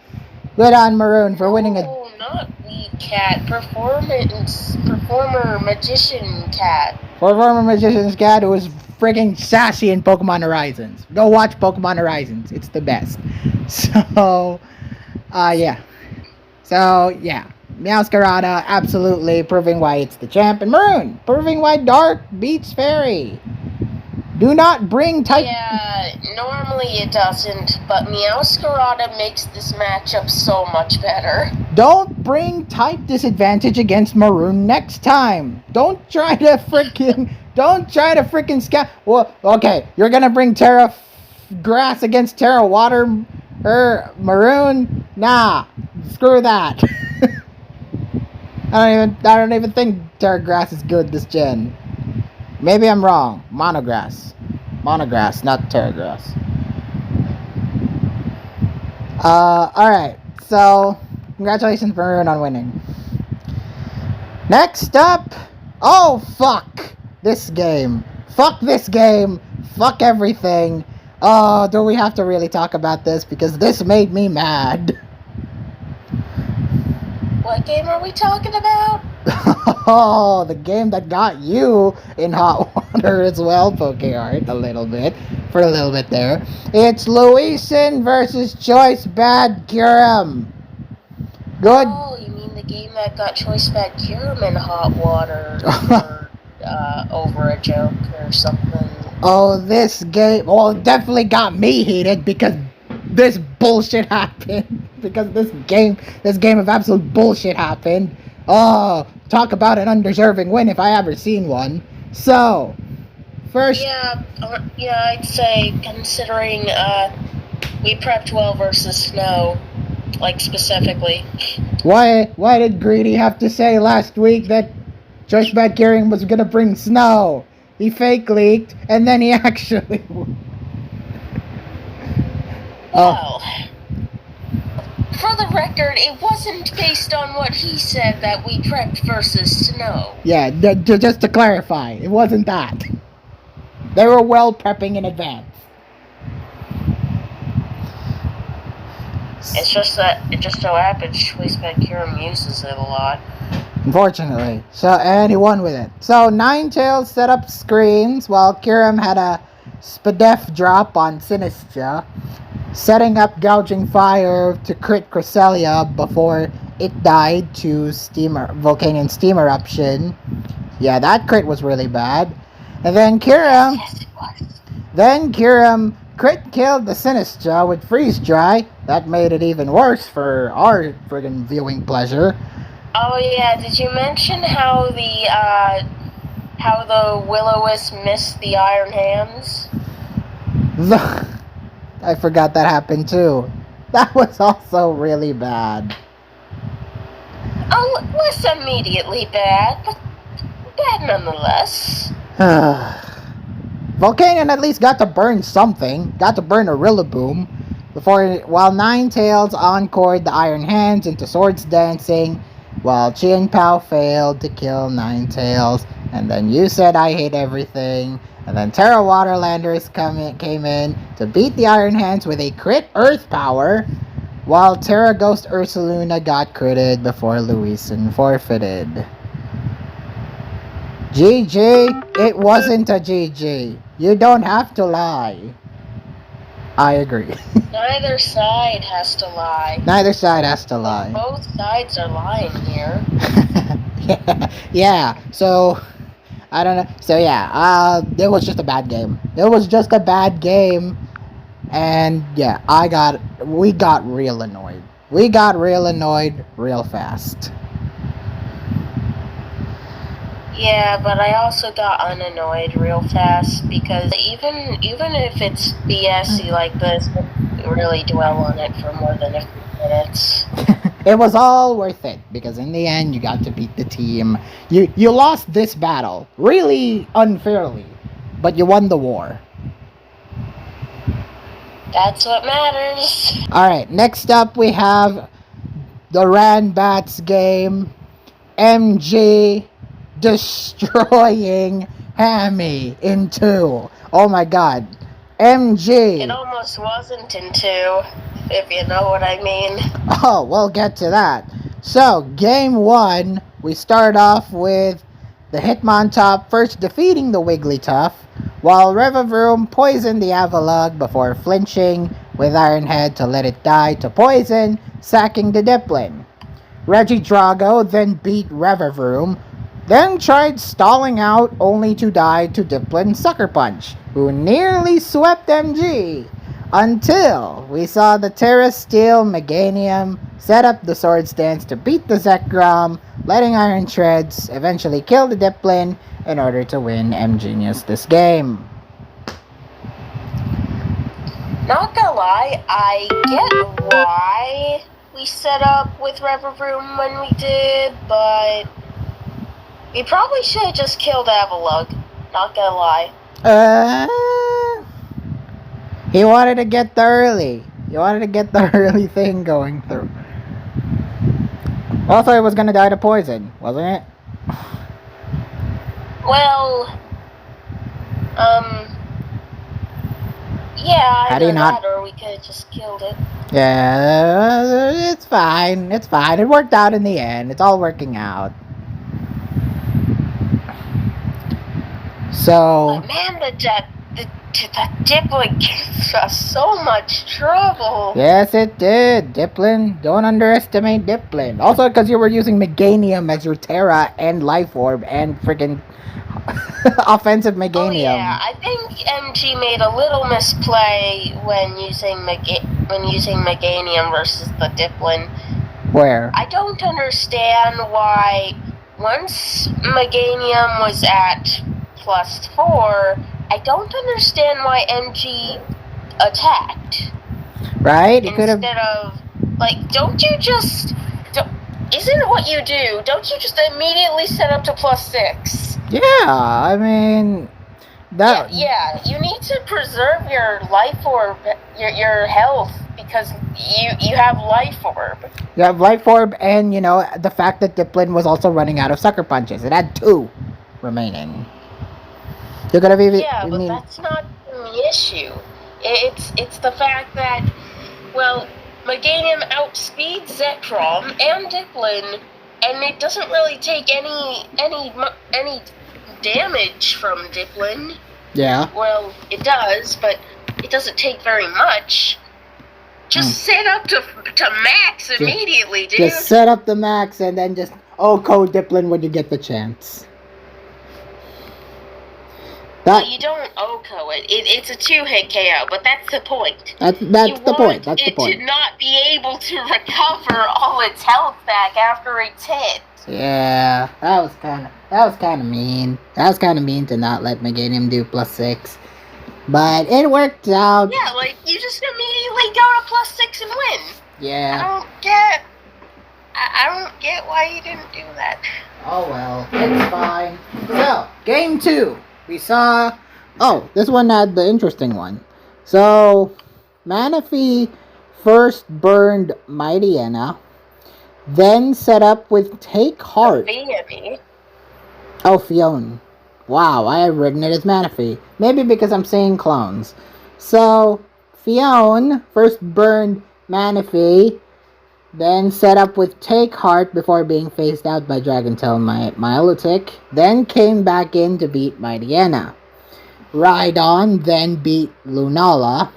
Good on Maroon for winning a... Oh, not Weed Cat. Performer Magician Cat. Performer Magician's Cat who was friggin' sassy in Pokemon Horizons. Go watch Pokemon Horizons. It's the best. So, yeah. Meowscarada absolutely proving why it's the champ. And Maroon proving why Dark beats Fairy. Do not bring type... Yeah, normally it doesn't, but Meowscarada makes this matchup so much better. Don't bring type disadvantage against Maroon next time. Don't try to frickin' scout... Well, okay, you're gonna bring Terra Grass against Terra Water Maroon? Nah, screw that. I don't even think Terra Grass is good this gen. Maybe I'm wrong. Monograss, not Terragrass. Alright. So, congratulations Maroon on winning. Next up... Oh, fuck! This game. Fuck this game. Fuck everything. Oh, do we have to really talk about this? Because this made me mad. What game are we talking about? Oh, the game that got you in hot water as well, PokeArt, for a little bit there. It's Louisin versus Choice Bad Kyurem. Good. Oh, you mean the game that got Choice Bad Kyurem in hot water over a joke or something? Oh, this game, well, it definitely got me heated because this bullshit happened. Because this game of absolute bullshit happened. Oh, talk about an undeserving win if I ever seen one. So, first... Yeah, I'd say, considering, we prepped well versus Snow, like, specifically. Why did Greedy have to say last week that Choice Bad Kyurem was gonna bring Snow? He fake leaked, and then he actually... Well... For the record, it wasn't based on what he said that we prepped versus Snow. Yeah, just to clarify, it wasn't that. They were well prepping in advance. It's just that it just so happens Choice Bad Kyurem uses it a lot. Unfortunately. And he won with it. So Ninetales set up screens while Kyurem had a Spadef drop on Sinistra, setting up Gouging Fire to crit Cresselia before it died to Volcanion Steam Eruption. Yeah, that crit was really bad. And then Kyurem... Yes, it was. Then Kyurem crit killed the Sinistra with Freeze Dry. That made it even worse for our friggin' viewing pleasure. Oh yeah, did you mention how the Will-O-Wisp missed the Iron Hands? I forgot that happened too. That was also really bad. Oh, less immediately bad, but bad nonetheless. Volcanion at least got to burn something. Got to burn a Rillaboom. While Ninetales encored the Iron Hands into Swords Dancing, while Chien-Pao failed to kill Ninetales. And then you said I hate everything. And then Terra Waterlanders came in to beat the Iron Hands with a crit Earth Power, while Terra Ghost Ursaluna got critted before Luisan forfeited. GG? It wasn't a GG. You don't have to lie. I agree. Neither side has to lie. Neither side has to lie. Both sides are lying here. Yeah, so I don't know. So yeah, it was just a bad game. It was just a bad game. And yeah, we got real annoyed. We got real annoyed real fast. Yeah, but I also got unannoyed real fast because even if it's BSy like this, I really dwell on it for more than a few minutes. It was all worth it because in the end you got to beat the team. You lost this battle really unfairly, but you won the war. That's what matters. Alright, next up we have the Ranbats game. MG destroying Hammy in 2. Oh my god. MG. It almost wasn't in 2, if you know what I mean. Oh, we'll get to that. So, game 1, we start off with the Hitmontop first defeating the Wigglytuff, while Revavroom poisoned the Avalugg before flinching with Ironhead to let it die to poison, sacking the Dipplin. Regidrago then beat Revavroom, then tried stalling out only to die to Dipplin Sucker Punch, who nearly swept MG, until we saw the Terra Steel Meganium set up the Swords Dance to beat the Zekrom, letting Iron Shreds eventually kill the Dipplin in order to win M-Genius this game. Not gonna lie, I get why we set up with Revavroom when we did, but we probably should have just killed Avalugg. Not gonna lie. He wanted to get the early. He wanted to get the early thing going through. Also, he was gonna die to poison, wasn't it? Well, yeah, How do you not? that, or we could have just killed it. Yeah, it's fine. It's fine. It worked out in the end. It's all working out. So. But man, the Dipplin gave us so much trouble. Yes, it did. Dipplin. Don't underestimate Dipplin. Also, because you were using Meganium as your Terra and Life Orb and freaking offensive Meganium. Oh yeah, I think MG made a little misplay when using Meganium versus the Dipplin. Where? I don't understand why once Meganium was at +4, I don't understand why MG attacked. Right? Instead of, like, isn't it what you do? Don't you just immediately set up to +6? Yeah, I mean, that. Yeah, you need to preserve your life orb, your health, because you have life orb. You have life orb, and, you know, the fact that Dipplin was also running out of Sucker Punches. It had 2 remaining. You're gonna be. Yeah, but that's not the issue. It's the fact that, well, Meganium outspeeds Zekrom and Dipplin, and it doesn't really take any damage from Dipplin. Yeah. Well, it does, but it doesn't take very much. Just set up to max immediately, dude. Just set up the max and then just code Dipplin when you get the chance. Well, you don't OHKO it. It's a 2-hit KO, but that's the point. That's the point. That's the point. It to not be able to recover all its health back after it's hit. Yeah, that was kind of mean. That was kind of mean to not let Meganium do +6, but it worked out. Yeah, like you just immediately go to +6 and win. Yeah. I don't get why you didn't do that. Oh well, it's fine. So, game 2. We saw... Oh, this one had the interesting one. So, Manaphy first burned Mightyena, then set up with Take Heart. Fione. Oh, Fione. Wow, I have written it as Manaphy. Maybe because I'm saying clones. So, Fionn first burned Manaphy, then set up with Take Heart before being phased out by Dragontail Milotic, then came back in to beat Mightyena. Rhydon then beat Lunala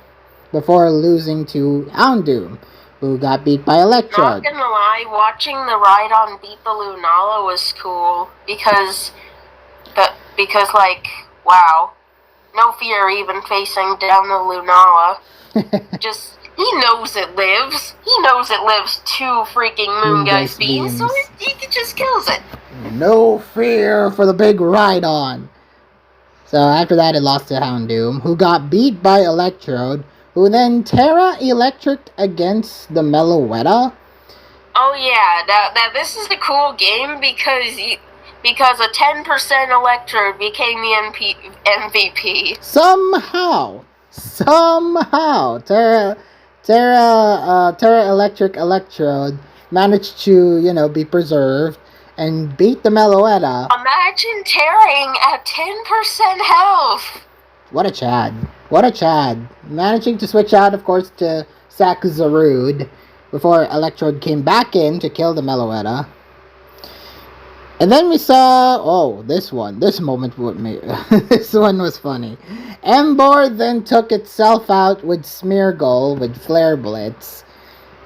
before losing to Houndoom, who got beat by Electrode. Not gonna lie, watching the Rhydon beat the Lunala was cool because like, wow, no fear even facing down the Lunala. Just, he knows it lives. He knows it lives 2 freaking Moongeist beams, so he just kills it. No fear for the big Rhydon. So after that, it lost to Houndoom, who got beat by Electrode, who then Terra Electric against the Meloetta. Oh yeah, that this is a cool game because a 10% Electrode became the MVP. Somehow, Terra Electric Electrode managed to, be preserved and beat the Meloetta. Imagine Terraing at 10% health. What a Chad. Managing to switch out, of course, to sack Zarude before Electrode came back in to kill the Meloetta. And then we saw, this moment with me, this one was funny. Emboar then took itself out with Smeargle with Flare Blitz,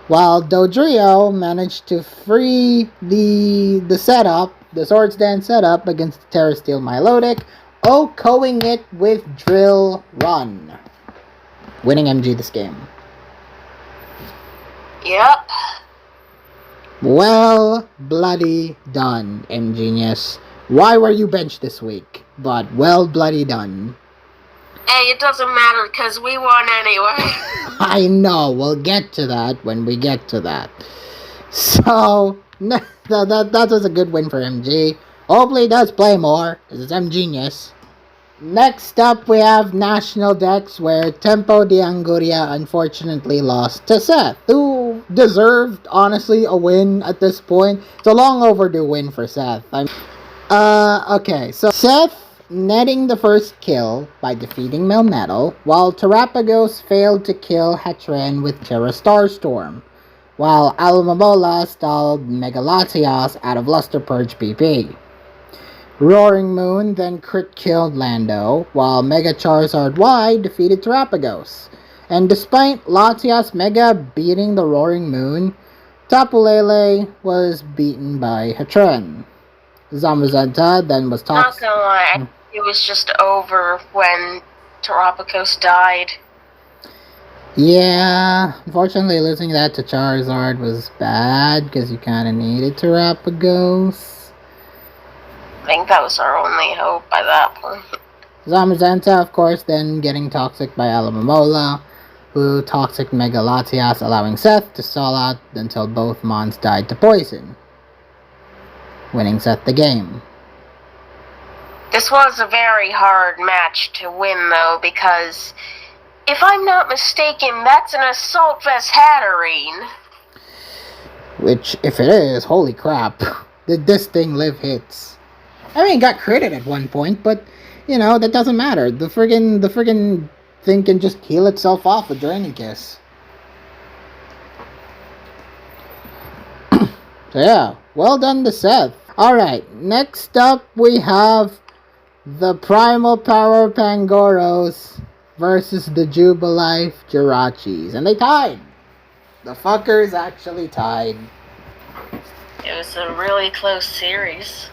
while Dodrio managed to free the setup, the Swords Dance setup against the Terra Steel Milotic, OHKOing it with Drill Run, winning MG this game. Yep. Well bloody done, MGenius. Why were you benched this week? But well bloody done. Hey, it doesn't matter because we won anyway. I know, we'll get to that when we get to that. So, that was a good win for MG. Hopefully he does play more, because it's MGenius. Next up, we have National Dex, where Tempo de Anguria unfortunately lost to Seth, who deserved, honestly, a win at this point. It's a long overdue win for Seth. Okay, so Seth netting the first kill by defeating Melmetal, while Terrapagos failed to kill Heatran with Terra Starstorm, while Alomomola stalled Megalatias out of Luster Purge PP. Roaring Moon then crit killed Lando, while Mega Charizard Y defeated Terrapagos. And despite Latias Mega beating the Roaring Moon, Tapu Lele was beaten by Heatran. Zamazenta then was toxic. Not gonna lie, it was just over when Terrapagos died. Yeah, unfortunately losing that to Charizard was bad, because you kinda needed Terrapagos. I think that was our only hope by that point. Zamazenta, of course, then getting toxic by Alomomola, who toxic Mega Latias, allowing Seth to stall out until both Mons died to poison, winning Seth the game. This was a very hard match to win, though, because if I'm not mistaken, that's an Assault Vest Hatterene. Which, if it is, holy crap, did this thing live hits? I mean, it got critted at one point, but, that doesn't matter. The friggin' thing can just heal itself off with Draining Kiss. So yeah, well done to Seth. Alright, next up we have the Primal Power Pangoros versus the Jubilife Jirachis. And they tied. The fuckers actually tied. It was a really close series.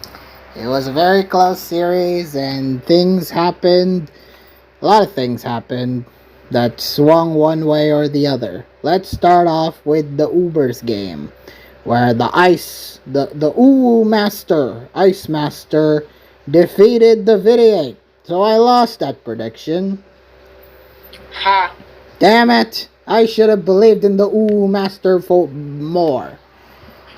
It was a very close series, and things happened. A lot of things happened that swung one way or the other. Let's start off with the Ubers game, where the Ice Master defeated the Vitiate. So I lost that prediction. Huh. Damn it! I should have believed in the Master more.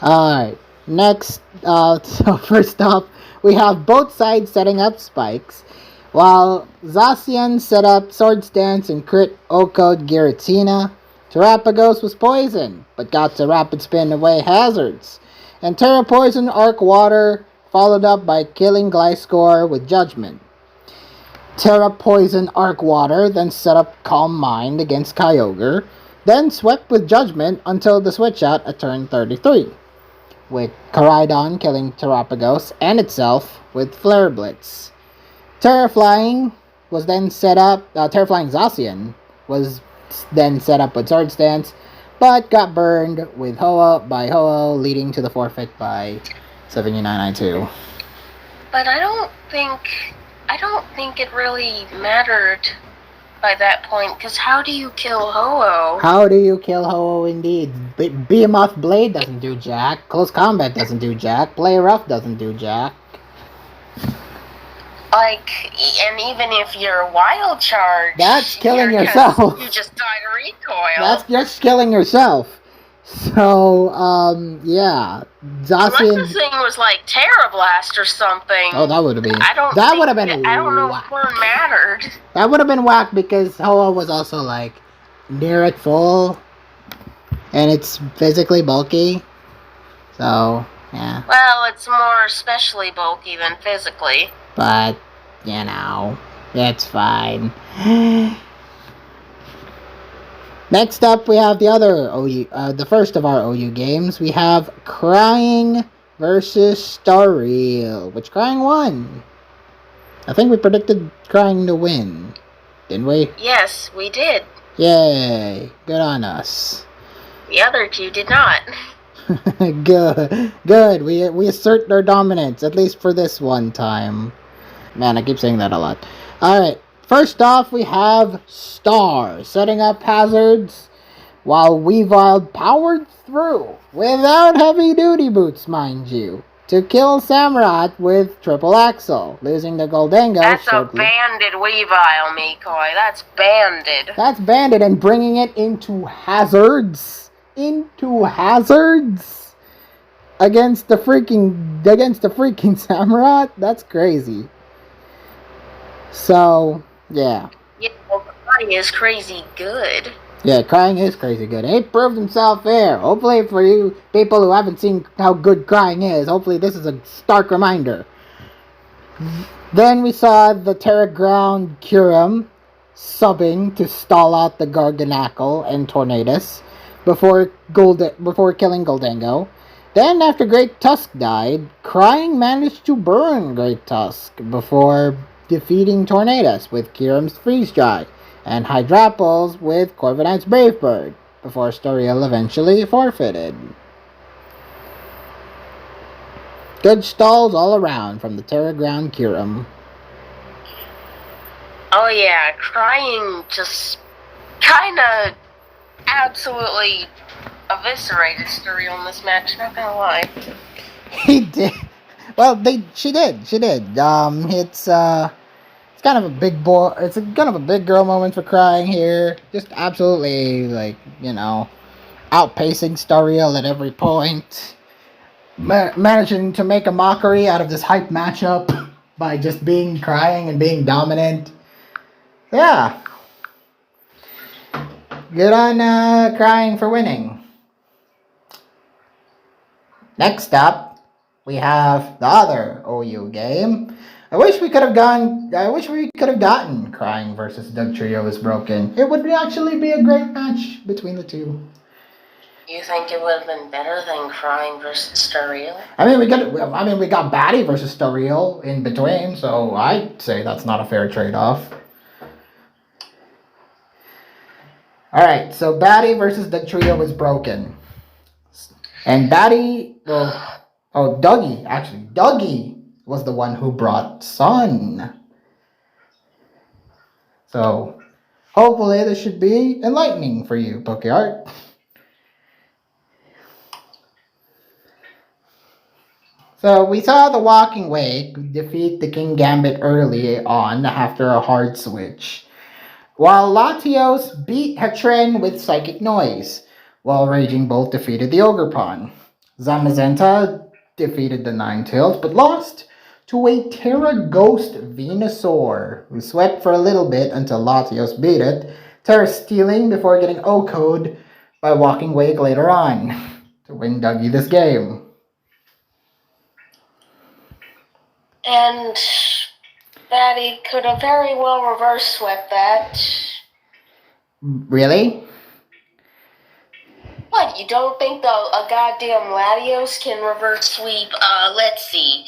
Alright, next, so first up, we have both sides setting up spikes, while Zacian set up Swords Dance and crit OHKO'd Giratina. Terrapagos was poisoned, but got to Rapid Spin away hazards. And Terra Poison Arc Water followed up by killing Gliscor with Judgment. Terra poisoned Arcwater, then set up Calm Mind against Kyogre, then swept with Judgment until the switch out at turn 33, with Koraidon killing Terrapagos and itself with Flare Blitz. Terraflying was then set up, Terraflying Zacian was then set up with Sword Stance, but got burned with Ho-Oh, leading to the forfeit by 7992. But I don't think it really mattered by that point, because how do you kill Ho-Oh? How do you kill Ho-Oh indeed? Behemoth Blade doesn't do jack, Close Combat doesn't do jack, Play Rough doesn't do jack. Like, and even if you're Wild Charge... That's killing yourself. You just died a recoil. That's just killing yourself. So, yeah. Zacian... Unless this thing was like Terra Blast or something. Oh, that would have been... That would have been I don't know if one mattered. That would have been whack because Ho-Oh was also, like, near at full. And it's physically bulky. So, yeah. Well, it's more especially bulky than physically. But, you know, it's fine. Next up, we have the other OU, the first of our OU games. We have Crying versus Starreal, which Crying won. I think we predicted Crying to win, didn't we? Yes, we did. Yay, good on us. The other two did not. Good. We assert our dominance, at least for this one time. Man, I keep saying that a lot. Alright, first off, we have Star, setting up hazards, while Weavile powered through, without heavy-duty boots, mind you, to kill Samurott with Triple Axle, losing to Goldengo. That's shortly. A banded Weavile, Mikoy. That's banded. That's banded, and bringing it into hazards. Against the freaking Samurott. That's crazy. So, yeah. Yeah, well, Crying is crazy good. Yeah, Crying is crazy good. He proved himself there. Hopefully for you people who haven't seen how good Crying is, hopefully this is a stark reminder. Then we saw the Terra Ground Kyurem subbing to stall out the Garganacl and Tornadus before killing Goldengo. Then, after Great Tusk died, Crying managed to burn Great Tusk before defeating Tornadus with Kyurem's Freeze Dry, and Hydraples with Corviknight's Brave Bird, before Starreal eventually forfeited. Good stalls all around from the Terra Ground Kyurem. Oh yeah, Crying just kinda absolutely eviscerated Starreal in this match, not gonna lie. He did. Well, she did. It's kind of a big boy. It's kind of a big girl moment for Crying here. Just absolutely, like, you know, outpacing Starreal at every point. Managing to make a mockery out of this hype matchup by just being Crying and being dominant. Yeah. Good on Crying for winning. Next up, we have the other OU game. I wish we could have gotten Crying versus Dugtrio is Broken. It would actually be a great match between the two. You think it would have been better than Crying versus Starreal? I mean, we got Batty versus Starreal in between, so I'd say that's not a fair trade-off. Alright, so Batty versus Dugtrio is Broken. And Batty, Dougie was the one who brought Sun. So, hopefully this should be enlightening for you, PokeArt. So, we saw the Walking Wake defeat the King Gambit early on after a hard switch, while Latios beat Heatran with Psychic Noise, while Raging Bolt defeated the Ogerpon. Zamazenta defeated the Ninetales, but lost to a Terra Ghost Venusaur, who swept for a little bit until Latios beat it, Terra stealing before getting O-code by Walking Wake later on, to win Dougie this game. And Batty could have very well reverse swept that. Really? What, you don't think a goddamn Latios can reverse sweep? Let's see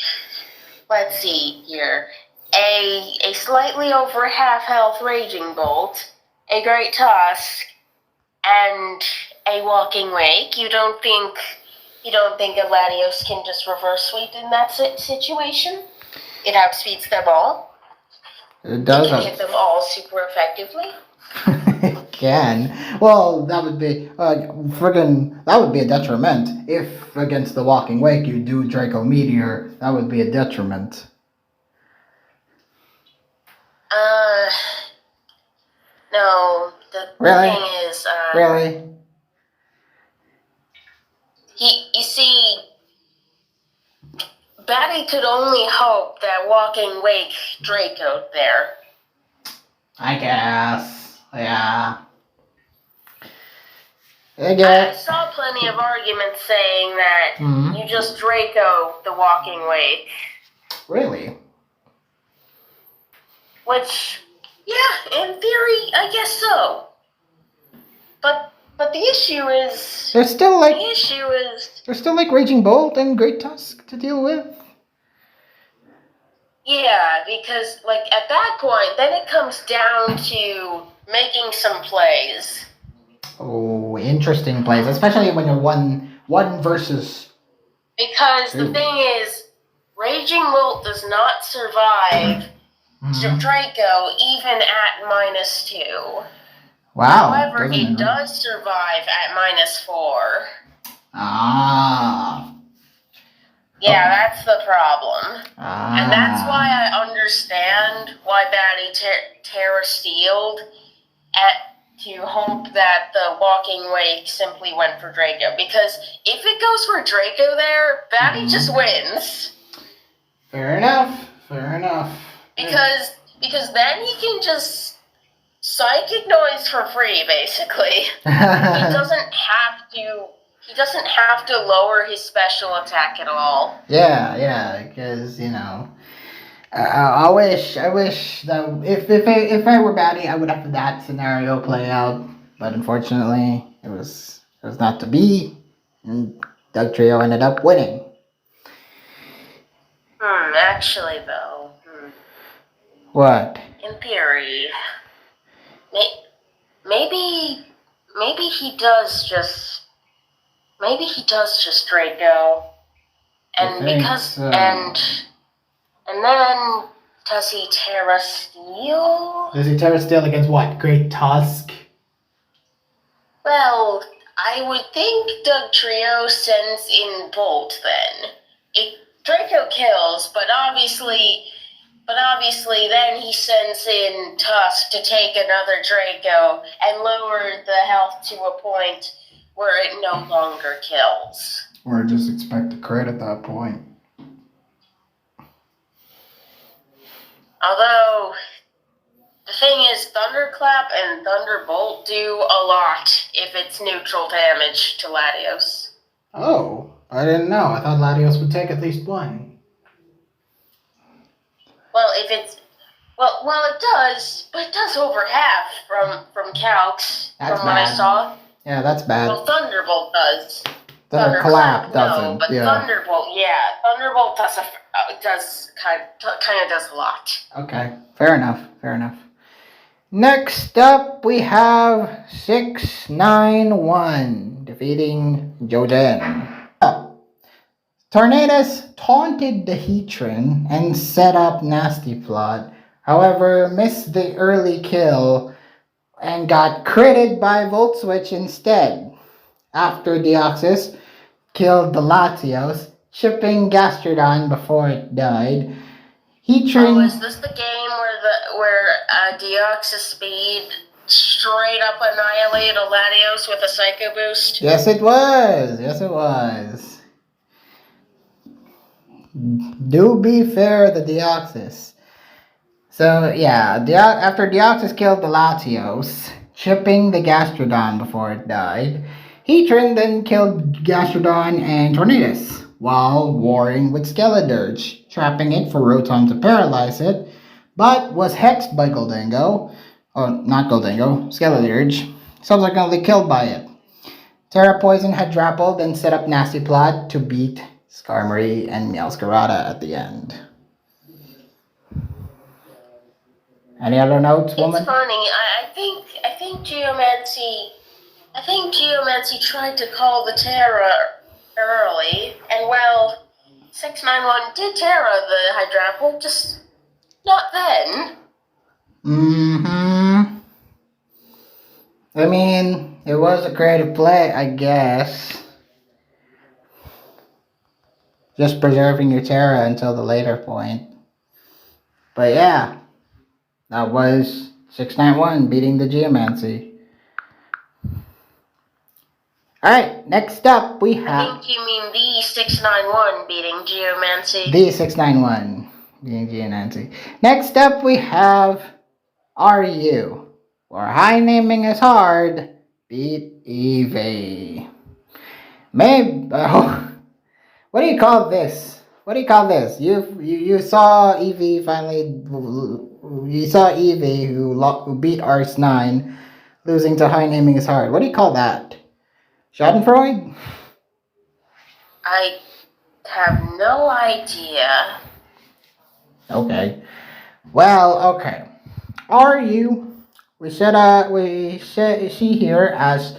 here. A slightly over half health Raging Bolt, a Great Tusk, and a Walking Wake. You don't think a Latios can just reverse sweep in that situation? It outspeeds them all. It does. It can hit them all super effectively. It can. Well, that would be that would be a detriment. If against the Walking Wake you do Draco Meteor, that would be a detriment. No. The Really? thing is, Really? You see, Batty could only hope that Walking Wake Draco'd there. I guess. Yeah. I saw plenty of arguments saying that you just Draco the Walking Wake. Really? Which, yeah, in theory, I guess so. But the issue is... There's still like Raging Bolt and Great Tusk to deal with. Yeah, because, like, at that point, then it comes down to making some plays. Oh, interesting plays, especially when you're one versus... Because the thing is, Raging Bolt does not survive Draco even at -2. Wow. However, it does survive at -4. Ah. Yeah, that's the problem. And that's why I understand why Batty Terra Steeled to hope that the Walking Wake simply went for Draco. Because if it goes for Draco there, Batty just wins. Fair enough. Fair enough. Because then he can just psychic noise for free, basically. He doesn't have to lower his special attack at all. Yeah, because I wish that if I were Batty, I would have that scenario play out, but unfortunately, it was not to be, and Doug Trio ended up winning. Actually, though. What? In theory, maybe he does just Draco, and and then does he Terra Steel? Does he Terra Steel against what? Great Tusk? Well, I would think Doug Trio sends in Bolt then. Draco kills, but obviously then he sends in Tusk to take another Draco and lower the health to a point where it no longer kills. Or just expect a crit at that point. Although, the thing is, Thunderclap and Thunderbolt do a lot if it's neutral damage to Latios. Oh, I didn't know. I thought Latios would take at least one. Well, it does, but it does over half from Calx, That's from what I saw. Yeah, that's bad. Well, Thunderbolt does. Thunderclap doesn't. No, but yeah. Thunderbolt kind of does a lot. Okay, fair enough. Next up, we have 691 defeating Jojen. Tornadus taunted the Heatran and set up Nasty Plot. However, missed the early kill and got critted by Volt Switch instead. After Deoxys killed the Latios, chipping Gastrodon before it died. Heatran... is this the game where Deoxys Speed straight up annihilated a Latios with a Psycho Boost? Yes, it was. Do be fair to Deoxys. So, yeah, after Deoxys killed the Latios, chipping the Gastrodon before it died, Heatran then killed Gastrodon and Tornadus while warring with Skeledirge, trapping it for Rotom to paralyze it, but was hexed by Gholdengo. Oh, not Gholdengo, Skeledirge, subsequently killed by it. Terra Poison had Drappled and set up Nasty Plot to beat Skarmory and Meowscarada at the end. Any other notes, woman? It's funny. I think Geomancy tried to call the Terra early, and well, 691 did Terra the Hydrapple, just not then. I mean, it was a creative play, I guess. Just preserving your Terra until the later point. But yeah, that was 691 beating the Geomancy. Alright, next up we have... I think you mean the 691 beating Geomancy. The 691 beating Geomancy. Next up we have RU, or High Naming is Hard, beat Eevee. What do you call this? What do you call this? You saw Eevee finally... You saw Eevee who beat Arts9, losing to High Naming is Hard. What do you call that? Schadenfreude? I have no idea. Okay. Well, okay. We see here as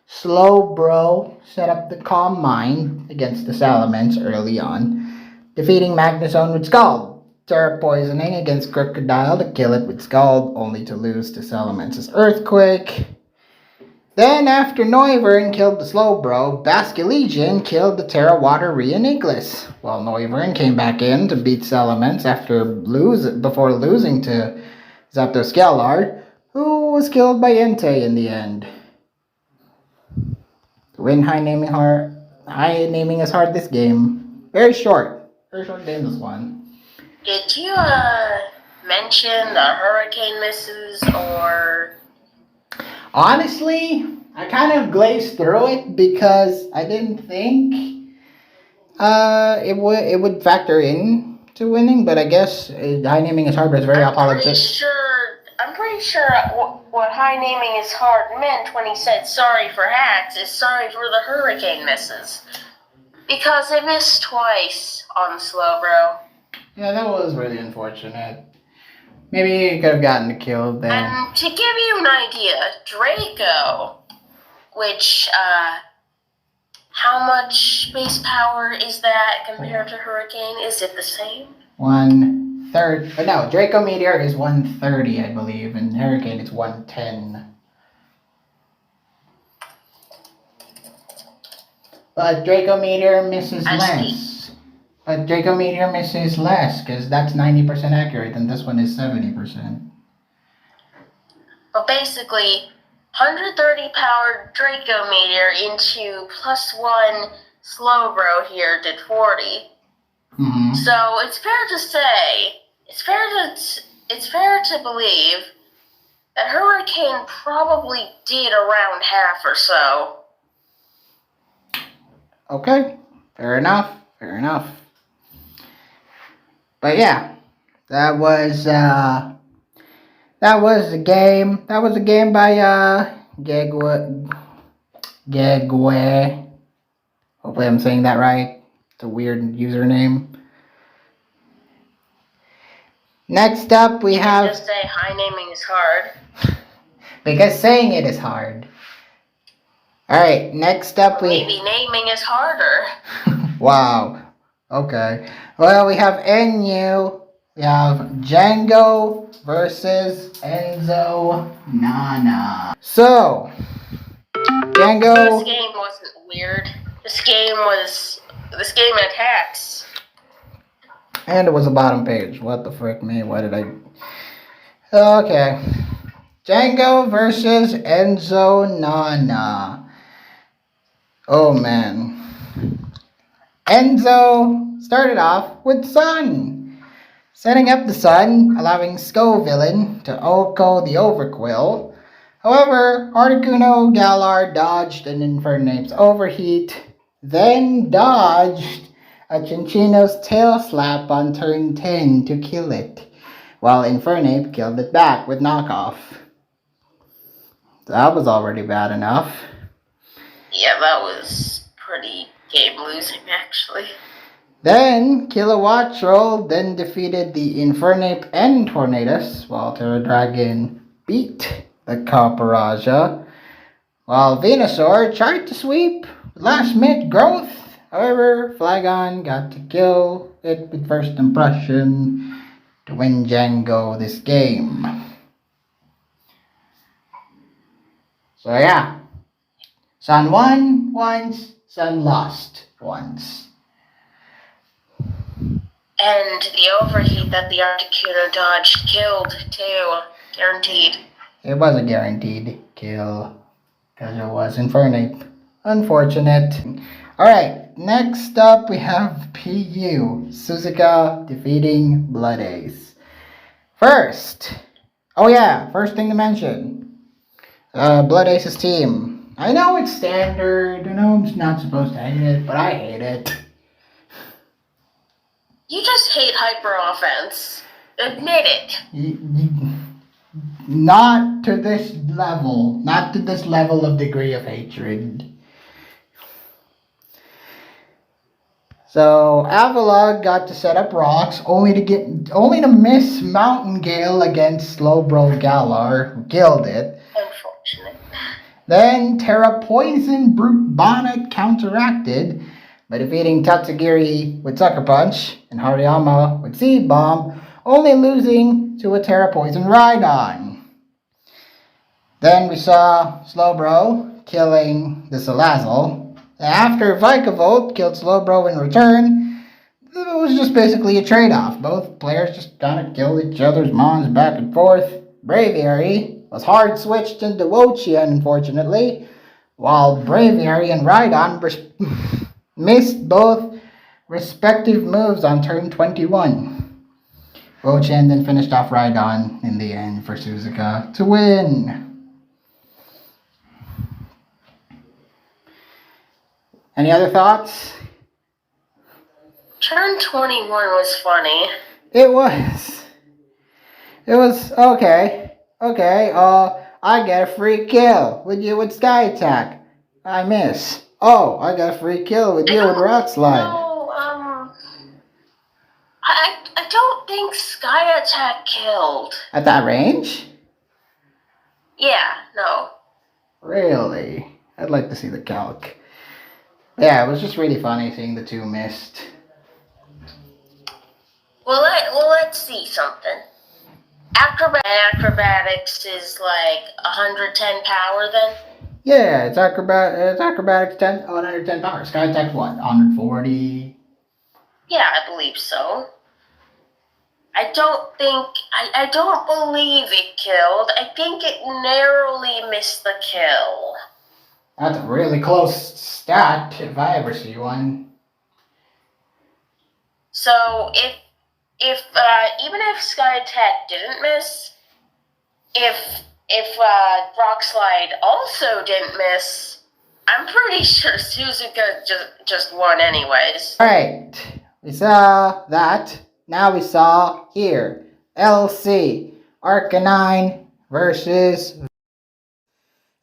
Slowbro set up the Calm Mind against the Salamence early on, defeating Magnezone with Scald, Terra Poisoning against Crocodile to kill it with Scald, only to lose to Salamence's Earthquake. Then, after Noivern killed the Slowbro, Basculegion killed the Terra Water Rheaniclus, while Noivern came back in to beat Salamence before losing to Zapdoscalar, who was killed by Entei in the end. To win High Naming is Hard this game. Very short game this one. Did you mention the hurricane misses or... Honestly, I kind of glazed through it because I didn't think it would factor in to winning, but I guess High Naming is Hard was very apologetic. I'm pretty sure what High Naming is Hard meant when he said sorry for hacks is sorry for the hurricane misses. Because it missed twice on Slowbro. Yeah, that was really unfortunate. Maybe you could have gotten the kill then. And to give you an idea, Draco, which, how much base power is that compared to Hurricane? Is it the same? 1/3. No, Draco Meteor is 130, I believe, and Hurricane is 110. But Draco Meteor misses less. But Draco Meteor misses less, because that's 90% accurate, and this one is 70%. But basically, 130 powered Draco Meteor into +1 Slowbro here did 40. Mm-hmm. So it's fair to say, it's fair to believe that Hurricane probably did around half or so. Okay, fair enough. But yeah, that was the game. That was a game by Gegwe. Hopefully I'm saying that right. It's a weird username. Next up we have... Just say High Naming is Hard. Because saying it is hard. Alright, next up Maybe naming is harder. Wow. Okay. Well, we have NU. We have Django versus Enzo Nana. So, Django... This game wasn't weird. This game had hacks. And it was a bottom page. What the frick, me? Why did I... Okay. Django versus Enzo Nana. Oh, man. Enzo started off with Sun. Setting up the Sun, allowing Scovillain to OHKO the Overquill. However, Articuno Galar dodged an Infernape's Overheat, then dodged a Chinchino's tail slap on turn 10 to kill it, while Infernape killed it back with knockoff. That was already bad enough. Yeah, that was pretty game-losing, actually. Then, Kilowattrel then defeated the Infernape and Tornadus, while Terra Dragon beat the Caparajah, while Venusaur tried to sweep last-minute growth. However, Flygon got to kill it with first impression to win Django this game. So yeah, Sun won once, Sun lost once. And the overheat that the Articuno dodged killed, too. Guaranteed. It was a guaranteed kill, because it was Infernape. Unfortunate. Alright, next up we have PU. Suzuka defeating Blood Ace. First thing to mention. Blood Ace's team. I know it's standard, I know I'm not supposed to hate it, but I hate it. You just hate hyper offense. Admit it. Not to this level. Not to this level of degree of hatred. So Avalon got to set up rocks, only to miss Mountain Gale against Slowbro Galar, who killed it. Unfortunate. Then Terra Poison Brute Bonnet counteracted by defeating Tatsugiri with Sucker Punch and Hariyama with Seed Bomb, only losing to a Terra Poison Rhydon. Then we saw Slowbro killing the Salazzle. After Vikavolt killed Slowbro in return, it was just basically a trade-off. Both players just kind of killed each other's mons back and forth. Braviary was hard switched into Wochien, unfortunately, while Braviary and Rhydon missed both respective moves on turn 21. Wochien then finished off Rhydon in the end for Suzuka to win. Any other thoughts? Turn 21 was funny. It was okay. I get a free kill with you with Sky Attack. I miss. Oh, I got a free kill with you with Rock Slide. No, I don't think Sky Attack killed. At that range? Yeah, no. Really? I'd like to see the calc. Yeah, it was just really funny seeing the two missed. Well, let's see something. Acrobatics is like 110 power then? Yeah, it's acrobatics 110 power. Sky Attack's what? 140? Yeah, I believe so. I don't believe it killed. I think it narrowly missed the kill. That's a really close stat, if I ever see one. So, even if Sky Attack didn't miss, if Rock Slide also didn't miss, I'm pretty sure Suzuka just won anyways. Alright, we saw that. Now we saw here. LC, Arcanine versus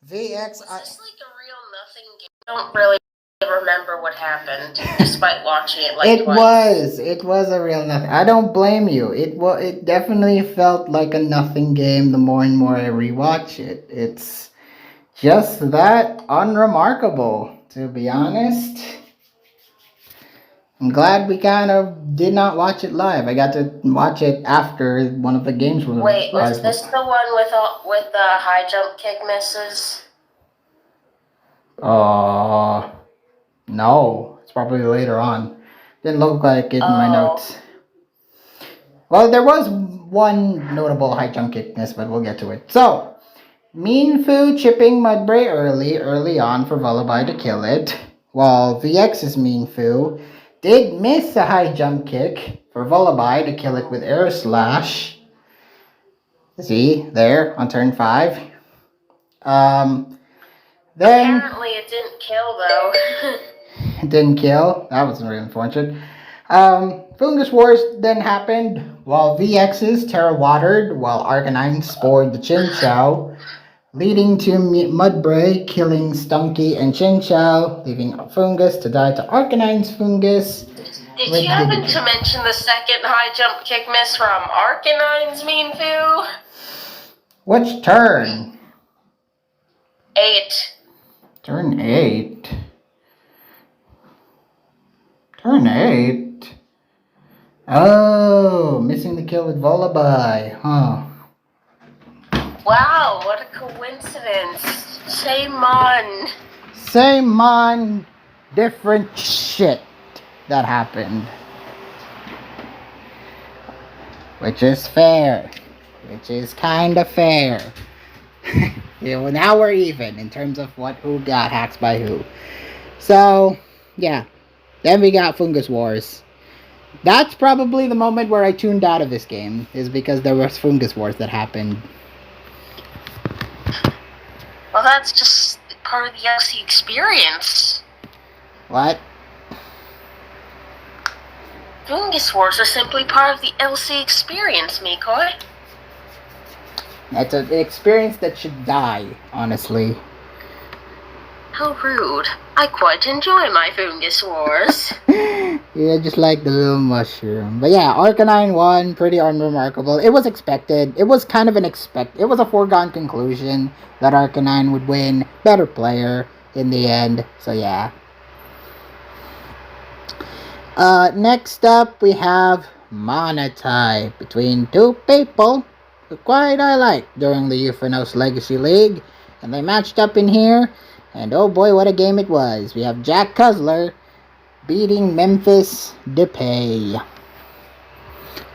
VX. Is this like a real nothing game? I don't really remember what happened, despite watching it like twice. It was a real nothing. I don't blame you. It definitely felt like a nothing game the more and more I rewatch it. It's just that unremarkable, to be honest. I'm glad we kind of did not watch it live. I got to watch it after one of the games was. Wait, was this the one with the high jump kick misses? No. It's probably later on. Didn't look like it in my notes. Well, there was one notable high jump kick miss, but we'll get to it. So, Meanfu chipping Mudbray early on for Vullaby to kill it, while VX's Meanfu did miss a high jump kick for Vullaby to kill it with Air Slash. See, there, on turn 5. Then... Apparently it didn't kill, though. It didn't kill. That was really unfortunate. Fungus Wars then happened while VX's Terra watered, while Arcanine spored the Chinchou, leading to Mudbray killing Stunky and Chinchou, leaving Fungus to die to Arcanine's Fungus. Did you happen to mention the second high jump kick miss from Arcanine's Mean Foo? Which turn? 8. Turn 8? Turn 8? Oh, missing the kill with Volibye, huh? Wow, what a coincidence. Same mon. Same mon, different shit that happened. Which is fair. Which is kinda fair. Yeah, well, now we're even in terms of who got hacked by who. So, yeah. Then we got Fungus Wars. That's probably the moment where I tuned out of this game, is because there was Fungus Wars that happened. Well, that's just part of the LC experience. What? Fungus Wars are simply part of the LC experience, Mikoi. That's an experience that should die, honestly. How rude. I quite enjoy my Fungus Wars. Yeah, just like the little mushroom. But yeah, Arcanine won, pretty unremarkable. It was expected. It was kind of it was a foregone conclusion that Arcanine would win. Better player in the end. So yeah. Next up, we have Monotype between two people who quite I liked during the Fidoughs Legacy League. And they matched up in here. And oh boy, what a game it was. We have Jack Cuzler beating Memphis Depay.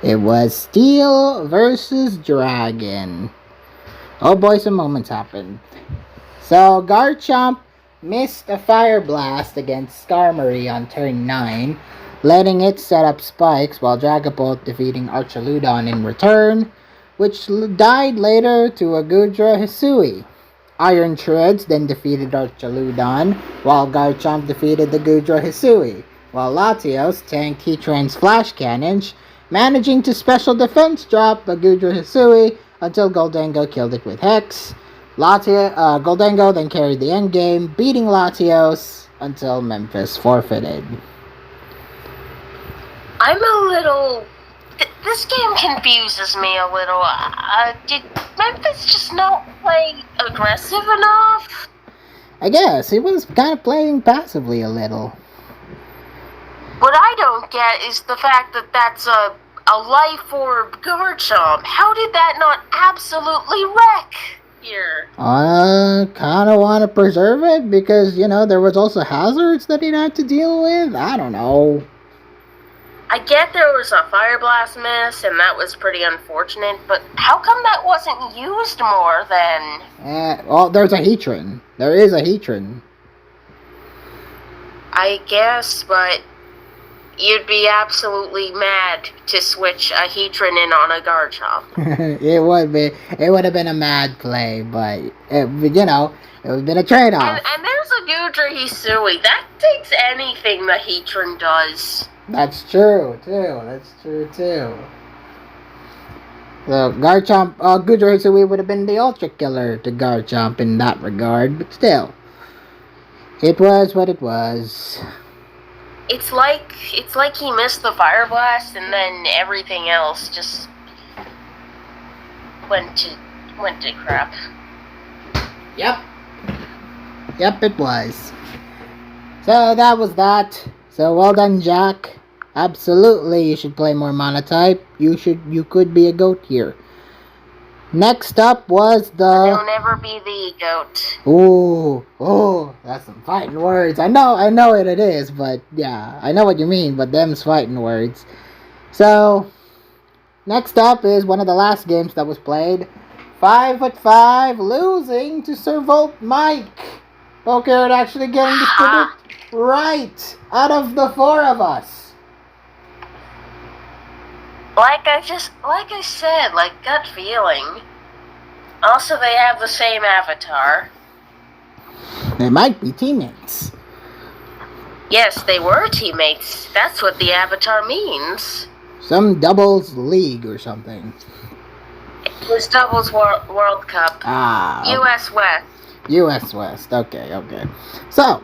It was Steel versus Dragon. Oh boy, some moments happened. So Garchomp missed a Fire Blast against Skarmory on turn 9, letting it set up spikes while Dragapult defeating Archaludon in return, which died later to a Gudra Hisui. Iron Shreds then defeated Archaludon, while Garchomp defeated the Gudra Hisui, while Latios tanked Heatran's Flash Cannon, managing to special defense drop a Gudra Hisui until Goldengo killed it with Hex. Goldengo then carried the endgame, beating Latios until Memphis forfeited. I'm a little... This game confuses me a little. Did Memphis just not play aggressive enough? I guess he was kind of playing passively a little. What I don't get is the fact that that's a life orb Garchomp. How did that not absolutely wreck here? I kind of want to preserve it because, there was also hazards that he'd have to deal with. I don't know. I get there was a Fire Blast miss, and that was pretty unfortunate, but how come that wasn't used more then? Well, there's a Heatran. There is a Heatran. I guess, but you'd be absolutely mad to switch a Heatran in on a Garchomp. It would have been a mad play, but, it would have been a trade-off. And there's a Gudra Hisui. That takes anything the Heatran does. That's true, too. So, Garchomp, Gudra Hisui would have been the Ultra Killer to Garchomp in that regard, but still. It was what it was. It's like he missed the Fire Blast and then everything else just went to crap. Yep, it was. So that was that. So well done, Jack. Absolutely, you should play more Monotype. You could be a goat here. Next up was the... He'll never be the goat. Ooh, that's some fighting words. I know it is, but yeah, I know what you mean, but them's fighting words. So, next up is one of the last games that was played. 5-5, losing to Servolt Mike. Poker actually getting this predict right out of the four of us. Like I said, gut feeling. Also, they have the same avatar. They might be teammates. Yes, they were teammates. That's what the avatar means. Some doubles league or something. It was Doubles World Cup. Ah. Okay. US West. US West. Okay. So,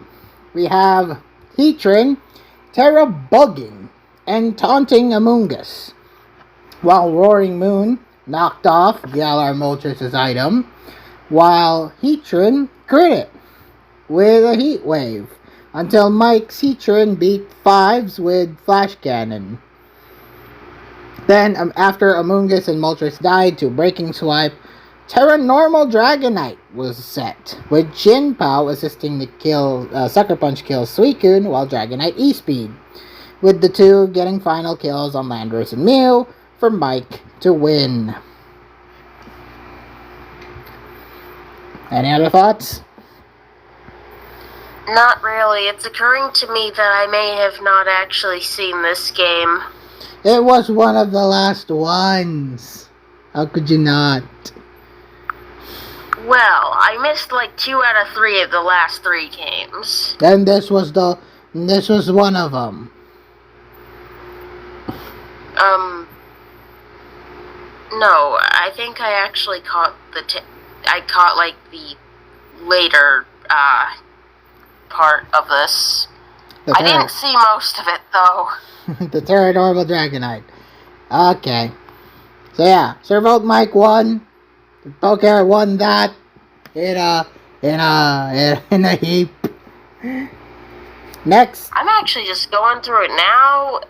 we have Heatran, Terra bugging and taunting Among Us, while Roaring Moon knocked off Galar Moltres' item, while Heatran crit it with a Heat Wave, until Mike's Heatran beat 5s with Flash Cannon. Then, after Among Us and Moltres died to Breaking Swipe, Terra Normal Dragonite was set, with Jin Pao assisting the Sucker Punch kill Suicune while Dragonite E-Speed, with the two getting final kills on Landorus and Mew for Mike to win. Any other thoughts? Not really. It's occurring to me that I may have not actually seen this game. It was one of the last ones. How could you not? Well, I missed like 2 out of 3 of the last 3 games. And this was one of them. No, I think I actually caught like the later part of this. I didn't see most of it though. The Terra Normal Dragonite. Okay. So yeah, Servolt Mike won. Poker won that in a heap. Next. I'm actually just going through it now,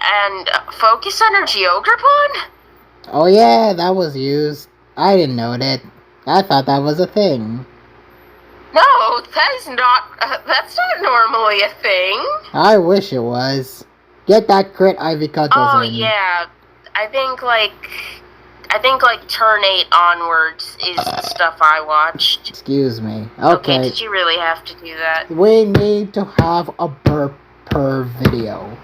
and Focus Energy Ogrepon? Oh yeah, that was used. I didn't know that. I thought that was a thing. No, that's not normally a thing. I wish it was. Get that crit Ivy Cudgels in. Oh yeah, I think like turn 8 onwards is the stuff I watched. Excuse me. Okay. Did you really have to do that? We need to have a burp per video.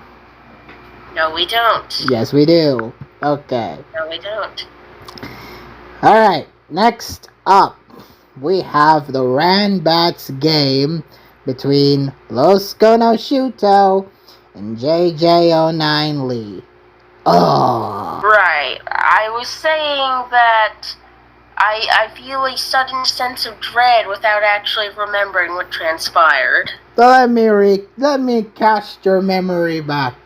No, we don't. Yes, we do. Okay. No, we don't. Alright, next up, we have the Ranbats game between Los Konoshuto and JJ09 Lee. Oh. Right. I was saying that I feel a sudden sense of dread without actually remembering what transpired. So let me cast your memory back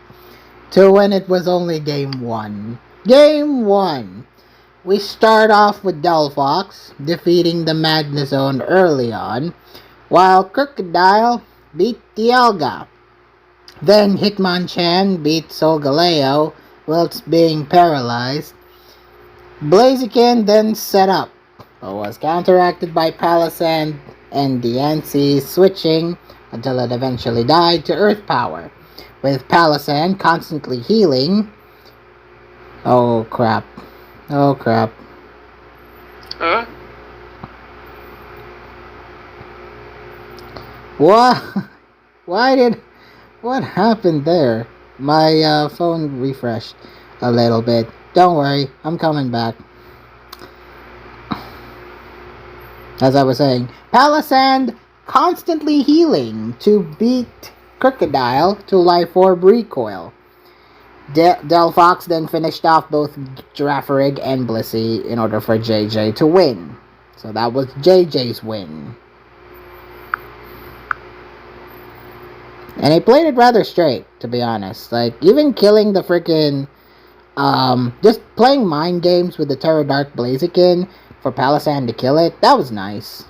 to when it was only Game 1. Game 1. We start off with Delphox defeating the Magnezone early on, while Crocodile beat Dialga. Then Hitmonchan beat Solgaleo whilst being paralyzed. Blaziken then set up, but was counteracted by Palisand and Diancie switching until it eventually died to Earth Power, with Palisand constantly healing. Oh crap. Huh? What? What happened there? My phone refreshed a little bit. Don't worry, I'm coming back. As I was saying, Palisand constantly healing to beat Crocodile to Life Orb Recoil. Delphox then finished off both Girafarig and Blissey in order for JJ to win. So that was JJ's win. And he played it rather straight, to be honest. Like, even killing the freaking... just playing mind games with the Terra Dark Blaziken for Palisand to kill it, that was nice.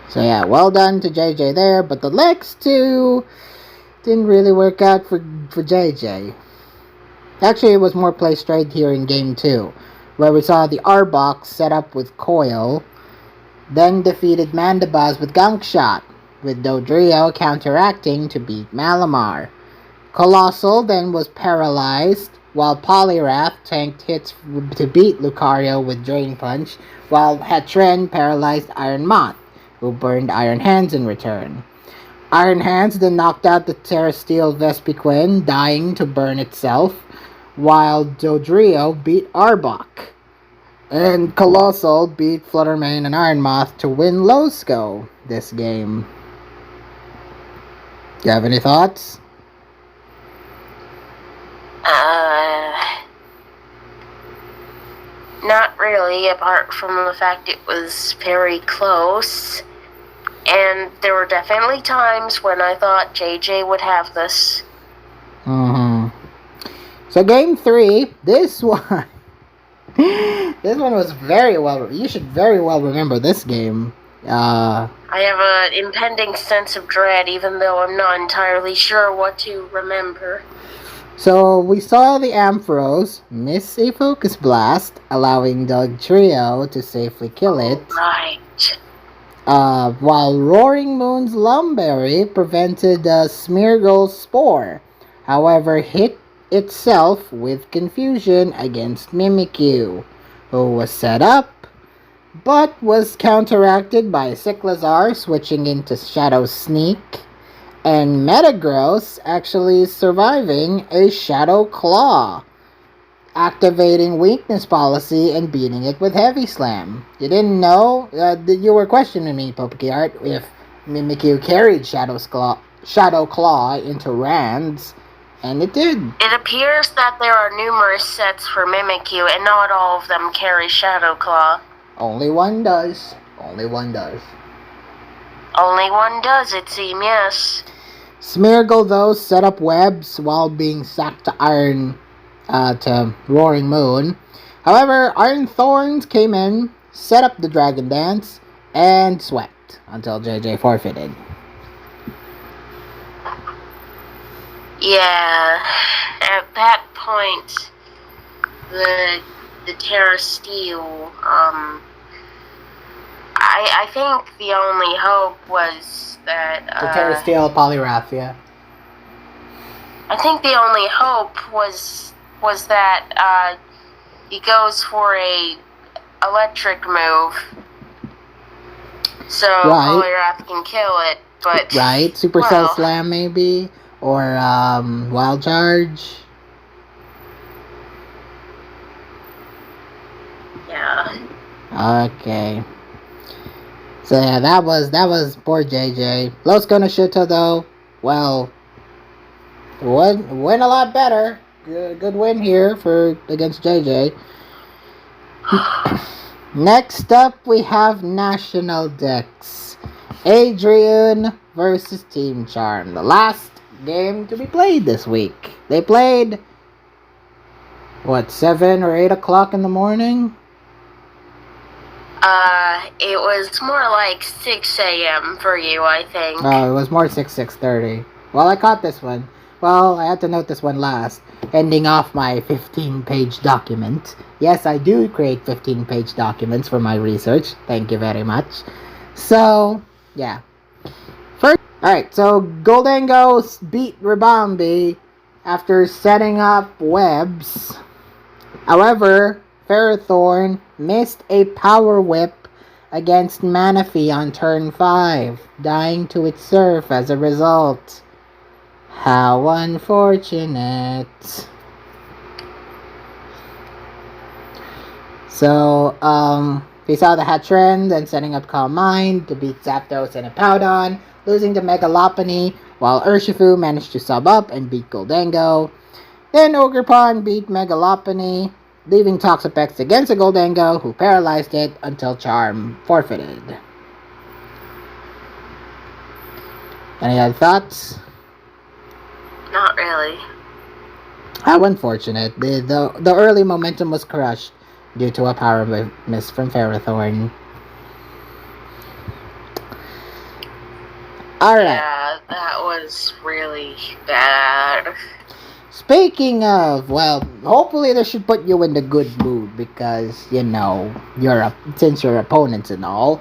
So yeah, well done to JJ there, but the next two didn't really work out for JJ. Actually, it was more play straight here in Game 2, where we saw the Arbok set up with Coil, then defeated Mandibuzz with Gunk Shot, with Dodrio counteracting to beat Malamar. Colossal then was paralyzed, while Poliwrath tanked hits to beat Lucario with Drain Punch, while Heatran paralyzed Iron Moth, who burned Iron Hands in return. Iron Hands then knocked out the Terrasteel Vespiquen, dying to burn itself, while Dodrio beat Arbok. And Colossal beat Fluttermane and Iron Moth to win Losco, this game? Do you have any thoughts? Not really, apart from the fact it was very close. And there were definitely times when I thought JJ would have this. So game 3, this one... this one was very well... You should very well remember this game. I have an impending sense of dread, even though I'm not entirely sure what to remember. So, we saw the Ampharos miss a Focus Blast, allowing the trio to safely kill it. Right. While Roaring Moon's Lumberry prevented the Smeargle's Spore. However, hit itself with confusion against Mimikyu, who was set up, but was counteracted by Cyclizar switching into Shadow Sneak, and Metagross actually surviving a Shadow Claw, activating Weakness Policy and beating it with Heavy Slam. You didn't know? You were questioning me, Pokeart, if Mimikyu carried Shadow Claw into Rands, and it did. It appears that there are numerous sets for Mimikyu, and not all of them carry Shadow Claw. Only one does. Only one does. Only one does, it seems, yes. Smeargle, though, set up webs while being sacked to Roaring Moon. However, Iron Thorns came in, set up the Dragon Dance, and swept until JJ forfeited. Yeah, at that point, the Terra Steel, I think the only hope was that, The Terra Steel Poliwrath. I think the only hope was that, he goes for a electric move, so Poliwrath can kill it, but... Right, Supercell Slam maybe, or, Wild Charge. Yeah. Okay. So yeah, that was poor JJ. Los Konoshita though, well, win a lot better. Good win here against JJ. Next up, we have National Dex. Adrian versus Team Charm. The last game to be played this week. They played, 7 or 8 o'clock in the morning? It was more like 6 a.m. for you, I think. Oh, it was more 6:30. Well, I caught this one. Well, I had to note this one last. Ending off my 15-page document. Yes, I do create 15-page documents for my research. Thank you very much. So, yeah. Alright, so Goldango beat Ribombee after setting up webs. However, Ferrothorn missed a Power Whip against Manaphy on turn 5, dying to its Surf as a result. How unfortunate. So, we saw the Hattrend and setting up Calm Mind to beat Zapdos and Hippowdon, losing to Megalopony, while Urshifu managed to sub up and beat Goldango. Then Ogerpon beat Megalopony, leaving Toxapex against a Goldango, who paralyzed it until Charm forfeited. Any other thoughts? Not really. How unfortunate. The early momentum was crushed due to a power miss from Ferrothorn. Alright. Yeah, that was really bad. Speaking of, well, hopefully this should put you in the good mood because, since you're opponents and all.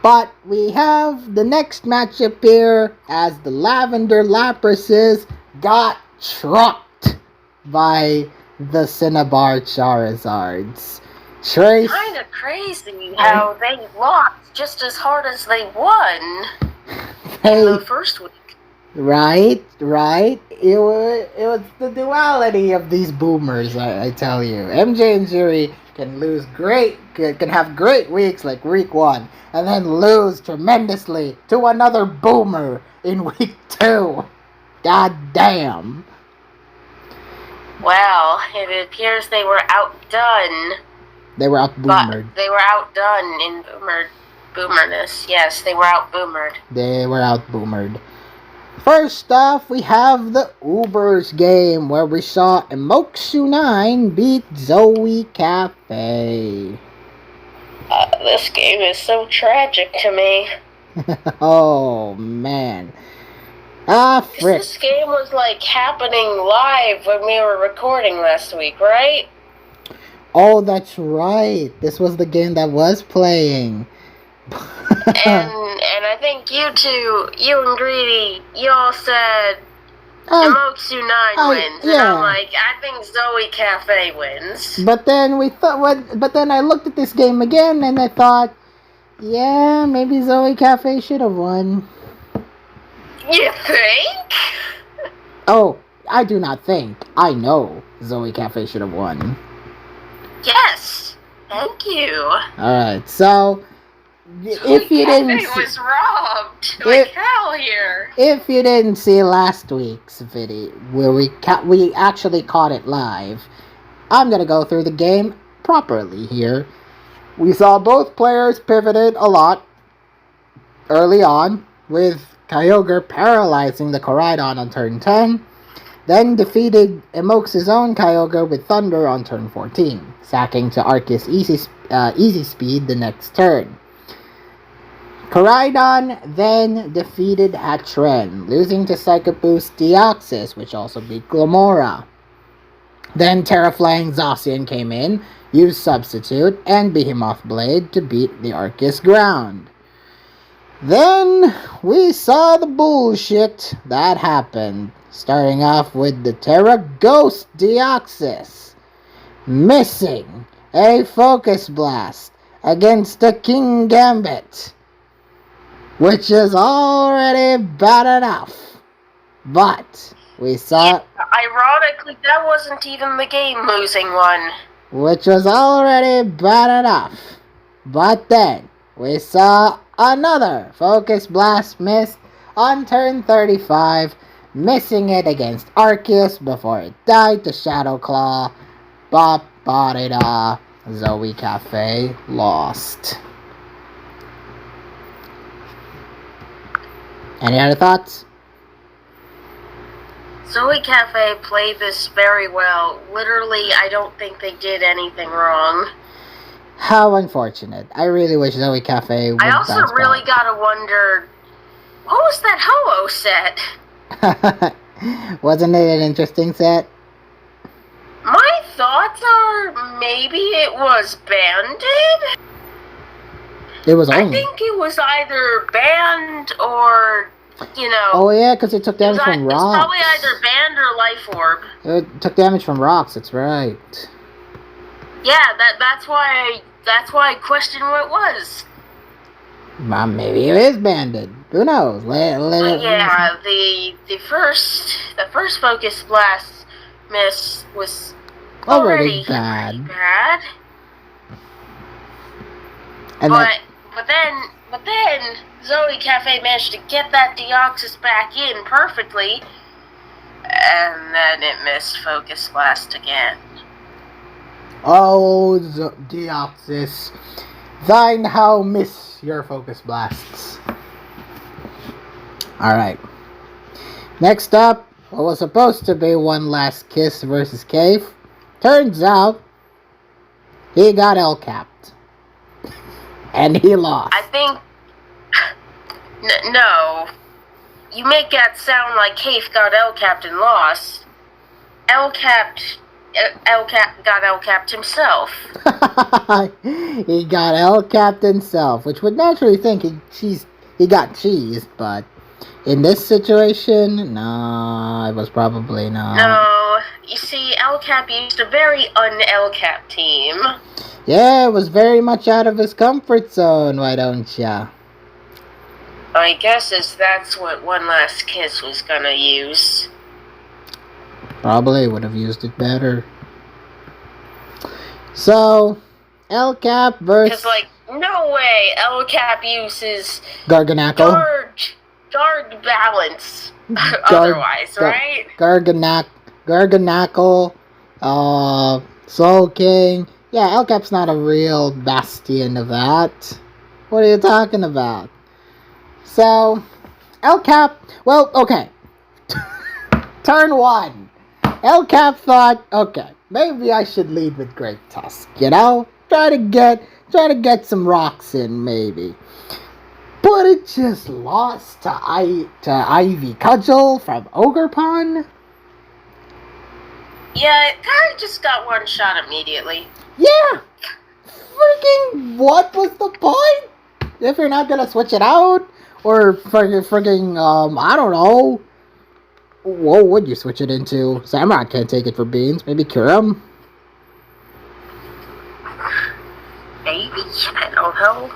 But we have the next matchup here as the Lavender Laprases got trucked by the Cinnabar Charizards. Trace... Kind of crazy how they lost just as hard as they won in the first week. Right? It was the duality of these boomers, I tell you. MJ and Jiri can have great weeks like week 1, and then lose tremendously to another boomer in week 2. God damn. Well, it appears they were outdone. They were out-boomered. They were outdone in boomerness. Yes, they were out-boomered. They were out-boomered. First off, we have the Ubers game, where we saw Emoxu 9 beat Zoe Cafe. This game is so tragic to me. Oh, man. Frick. This game was happening live when we were recording last week, right? Oh, that's right. This was the game that was playing. and I think you and Greedy, you all said Emoxu 9 wins. And I'm like, I think Zoe Cafe wins. But then I looked at this game again and I thought, yeah, maybe Zoe Cafe should have won. You think? Oh, I do not think. I know Zoe Cafe should have won. Yes. Thank you. Alright, so if you didn't see, was robbed like hell here. If you didn't see last week's video where we actually caught it live, I'm gonna go through the game properly here. We saw both players pivoted a lot early on, with Kyogre paralyzing the Koraidon on turn 10, then defeated Emox's own Kyogre with Thunder on turn 14, sacking to Arceus Easy Speed the next turn. Koraidon then defeated Hatren, losing to Psycho Boost Deoxys, which also beat Glomora. Then Terraflying Zacian came in, used Substitute and Behemoth Blade to beat the Arceus Ground. Then we saw the bullshit that happened, starting off with the Terra Ghost Deoxys missing a Focus Blast against the King Gambit, which is already bad enough. But we saw... Ironically, that wasn't even the game-losing one. Which was already bad enough. But then we saw another Focus Blast missed on turn 35, missing it against Arceus before it died to Shadow Claw. Ba-ba-da-da. Zoe Cafe lost. Any other thoughts? Zoe Cafe played this very well. Literally, I don't think they did anything wrong. How unfortunate. I really wish Zoe Cafe would bounce back. I also really gotta wonder, what was that Ho-Oh set? Wasn't it an interesting set? My thoughts are maybe it was banded? It was only... I think it was either banned or, Oh yeah, because it took damage from rocks. It's probably either banned or Life Orb. It took damage from rocks, that's right. Yeah, that's why I questioned what it was. Maybe it is banded. Who knows? Yeah, the first Focus Blast miss was already bad. And but then Zoe Cafe managed to get that Deoxys back in perfectly, and then it missed Focus Blast again. Oh, Deoxys, thine how miss your Focus Blasts. Alright. Next up, what was supposed to be One Last Kiss versus Cave, turns out he got L-capped. And he lost. I think... No. You make that sound like Cave got L-capped and lost. L-capped got L-capped himself. He got L-capped himself, which would naturally think he got cheesed, but in this situation, no, it was probably not. No, you see, L-cap used a very un-L-cap team. Yeah, it was very much out of his comfort zone, why don't ya? My guess is that's what One Last Kiss was gonna use. Probably would have used it better. So, El Cap versus... Because, like, no way El Cap uses Garganackle. guard balance otherwise, right? Garganackle, Soul King. Yeah, El Cap's not a real bastion of that. What are you talking about? So, El Cap, well, okay. Turn 1. El Cap thought, okay, maybe I should lead with Great Tusk, you know? Try to get some rocks in, maybe. But it just lost to Ivy Cudgel from Ogerpon. Yeah, it kind of just got one shot immediately. Yeah! Freaking, what was the point? If you're not gonna switch it out? Or freaking, I don't know. What would you switch it into? Samurai can't take it for beans. Maybe Kyurem? Maybe, I don't know.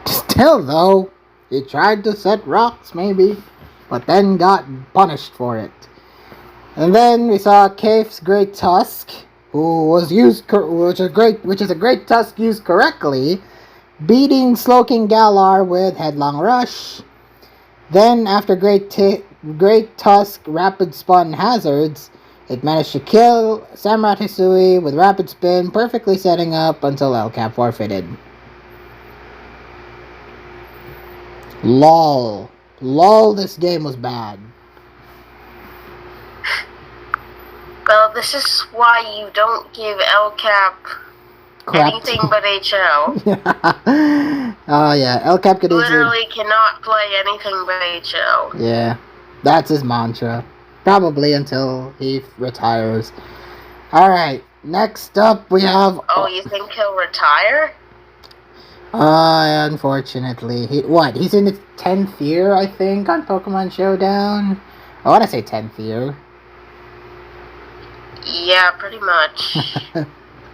Still, though, he tried to set rocks, maybe, but then got punished for it. And then we saw Kaif's Great Tusk, who was used, which is a Great Tusk used correctly, beating Slowking Galar with Headlong Rush. Then, after Great Tusk Rapid Spun Hazards, it managed to kill Samurott Hisui with Rapid Spin, perfectly setting up until El Cap forfeited. LOL, this game was bad. Well, this is why you don't give El Cap anything but HO. Oh yeah, El Cap could literally cannot play anything but HO. Yeah, that's his mantra. Probably until he retires. Alright, next up we have... Oh, you think he'll retire? Unfortunately. He's in his 10th year, I think, on Pokemon Showdown? I want to say 10th year. Yeah, pretty much.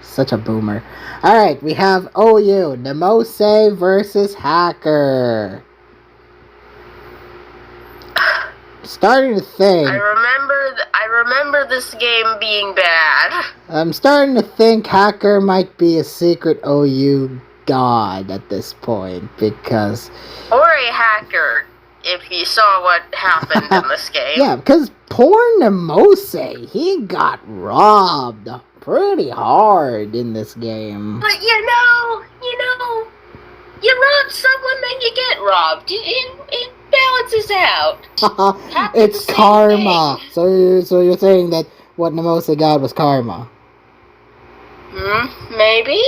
Such a boomer. Alright, we have OU, Nemose versus Hacker. Starting to think... I remember this game being bad. I'm starting to think Hacker might be a secret OU god at this point, because... Or a hacker, if you saw what happened in this game. Yeah, because poor Nemose, he got robbed pretty hard in this game. But you know, you rob someone, then you get robbed. It balances out. It's karma. So you're saying that what Nemose got was karma? Maybe.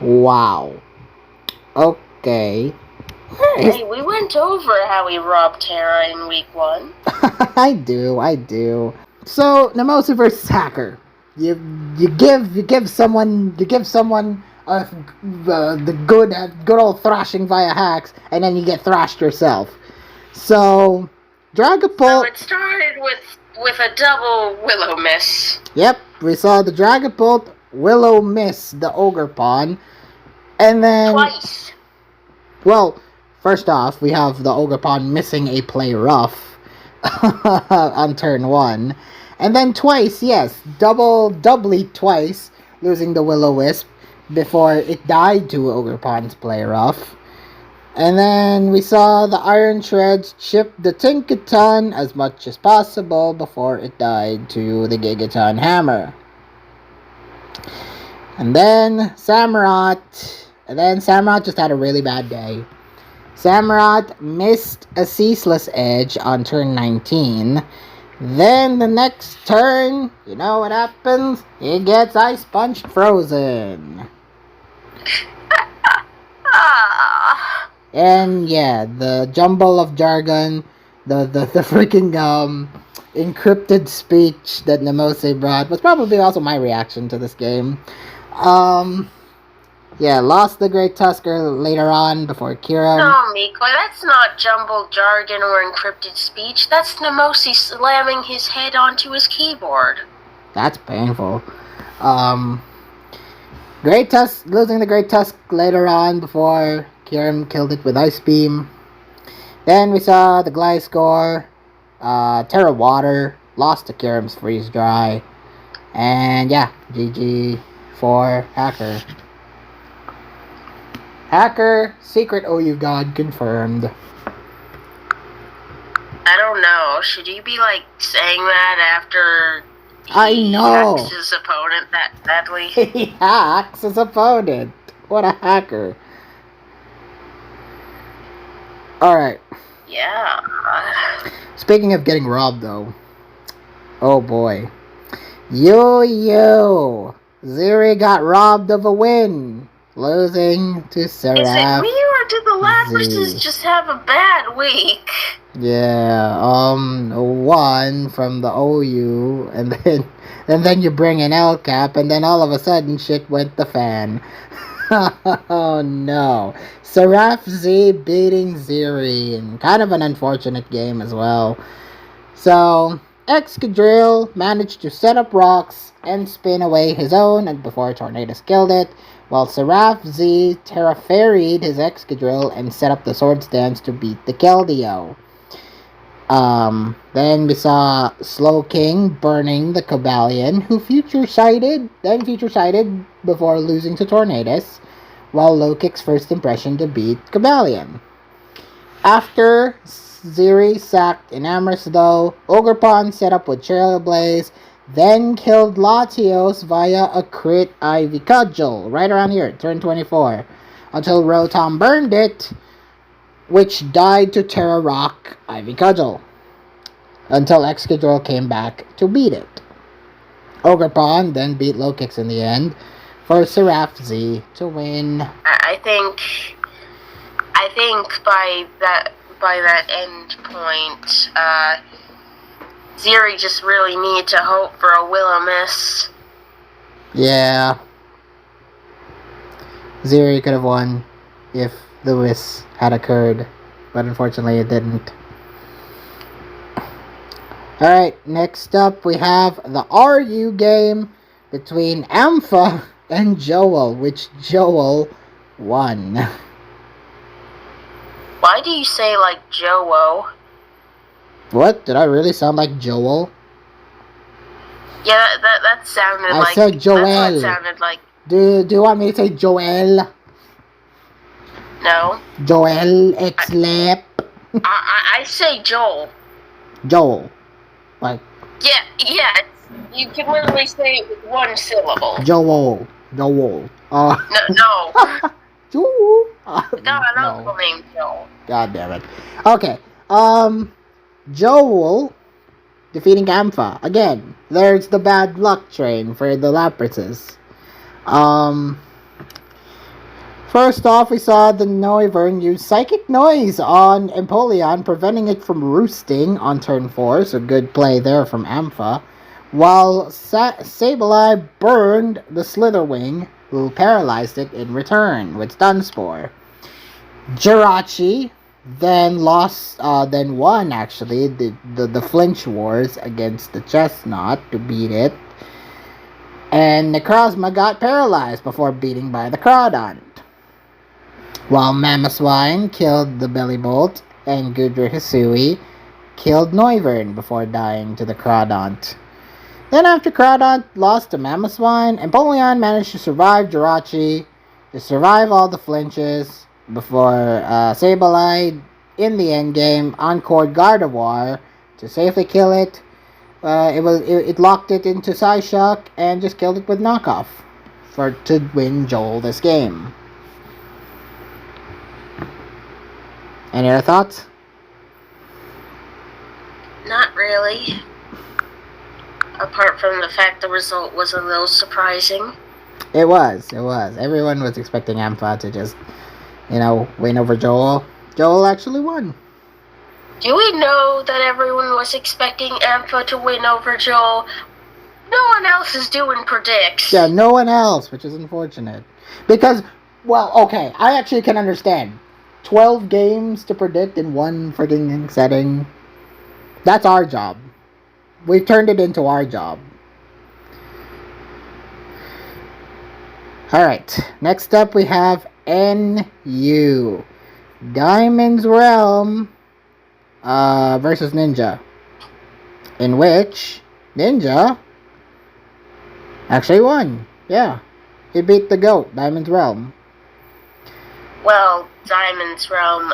Wow. Okay. Hey, we went over how he robbed Terra in week 1. I do. So Nemose versus Hacker. You give someone the good old thrashing via hacks, and then you get thrashed yourself. So Dragapult. So it started with a double Willow Miss. Yep, we saw the Dragapult Willow Miss the Ogerpon, and then twice. Well, first off, we have the Ogerpon missing a play rough on turn 1. And then twice, yes, doubly twice, losing the Will-O-Wisp before it died to Ogerpon's play rough. And then we saw the Iron Shreds chip the Tinkaton as much as possible before it died to the Gigaton Hammer. And then Samurott just had a really bad day. Samurott missed a Ceaseless Edge on turn 19. Then the next turn, you know what happens? He gets Ice Punched Frozen. And yeah, the jumble of jargon, the freaking encrypted speech that Nemose brought was probably also my reaction to this game. Yeah, lost the Great Tusker later on before Kira. No, Miko, that's not jumbled jargon or encrypted speech. That's Nemose slamming his head onto his keyboard. That's painful. Great Tusk, losing the Great Tusk later on before Kieran killed it with Ice Beam. Then we saw the Gliscor, Terra Water, lost to Kieran's Freeze Dry. And yeah, GG for Hacker. Hacker, secret OU God confirmed. I don't know. Should you be like saying that after I know. hacks his opponent that badly? He hacks his opponent. What a hacker. Alright. Yeah. Speaking of getting robbed though. Oh boy. Yo. Ziri got robbed of a win. Losing to Seraph. Is it me or did the Laprases just have a bad week? Yeah, one from the OU, and then you bring in El Cap, and then all of a sudden shit went the fan. Oh no. Seraph Z beating Ziri, and kind of an unfortunate game as well. So, Excadrill managed to set up rocks and spin away his own and before Tornadus killed it, while Seraph Z Terra-Fairied his Excadrill and set up the Swords Dance to beat the Keldeo. Then we saw Slowking burning the Cobalion, who future sighted before losing to Tornadus, while Low-Kick's first impression to beat Cobalion. After Ziri sacked Enamorous though, Ogerpon set up with Trailblaze, then killed Latios via a crit Ivy Cudgel, right around here, turn 24, until Rotom burned it, which died to Terra Rock Ivy Cudgel, until Excadrill came back to beat it. Ogerpon then beat Low-Kicks in the end, for Seraph Z to win. I think by that end point, Ziri just really needed to hope for a Will-O-Miss. Yeah. Ziri could have won if the Wiss had occurred, but unfortunately it didn't. Alright, next up we have the RU game between Ampha and Joel, which Joel won. Why do you say like Joe-O? What? Did I really sound like Joel? Yeah, that sounded like... I said Joel. That's what it sounded like. Do you want me to say Joel? No. Joel X-Lap? I say Joel. Joel. Like... Yeah. You can literally say it with one syllable. Joel. No. Joel. Got an uncle named Joel. God damn it. Okay. Joel defeating Ampha. Again, there's the bad luck train for the Laprases. First off, we saw the Noivern use Psychic Noise on Empoleon, preventing it from roosting on turn 4, so good play there from Ampha. While Sableye burned the Slitherwing, who paralyzed it in return with Stun Spore. Jirachis then won actually the Flinch Wars against the Chestnut to beat it. And Necrozma got paralyzed before beating by the Crawdont. While Mamoswine killed the Bellybolt and Gudra Hisui killed Noivern before dying to the Crawdont. Then after Crawdont lost to Mamoswine, Empoleon managed to survive Jirachis, to survive all the flinches, before Sableye, in the endgame, encored Gardevoir to safely kill it. It locked it into Psyshock and just killed it with Knockoff to win Joel this game. Any other thoughts? Not really. Apart from the fact the result was a little surprising. It was. Everyone was expecting Ampha to just, win over Joel. Joel actually won. Do we know that everyone was expecting Ampha to win over Joel? No one else is doing predicts. Yeah, no one else, which is unfortunate. Because, okay, I actually can understand. 12 games to predict in one freaking setting. That's our job. We've turned it into our job. Alright, next up we have NU. Diamond's Realm versus Ninja. In which Ninja actually won. Yeah. He beat the GOAT, Diamond's Realm. Well, Diamond's Realm,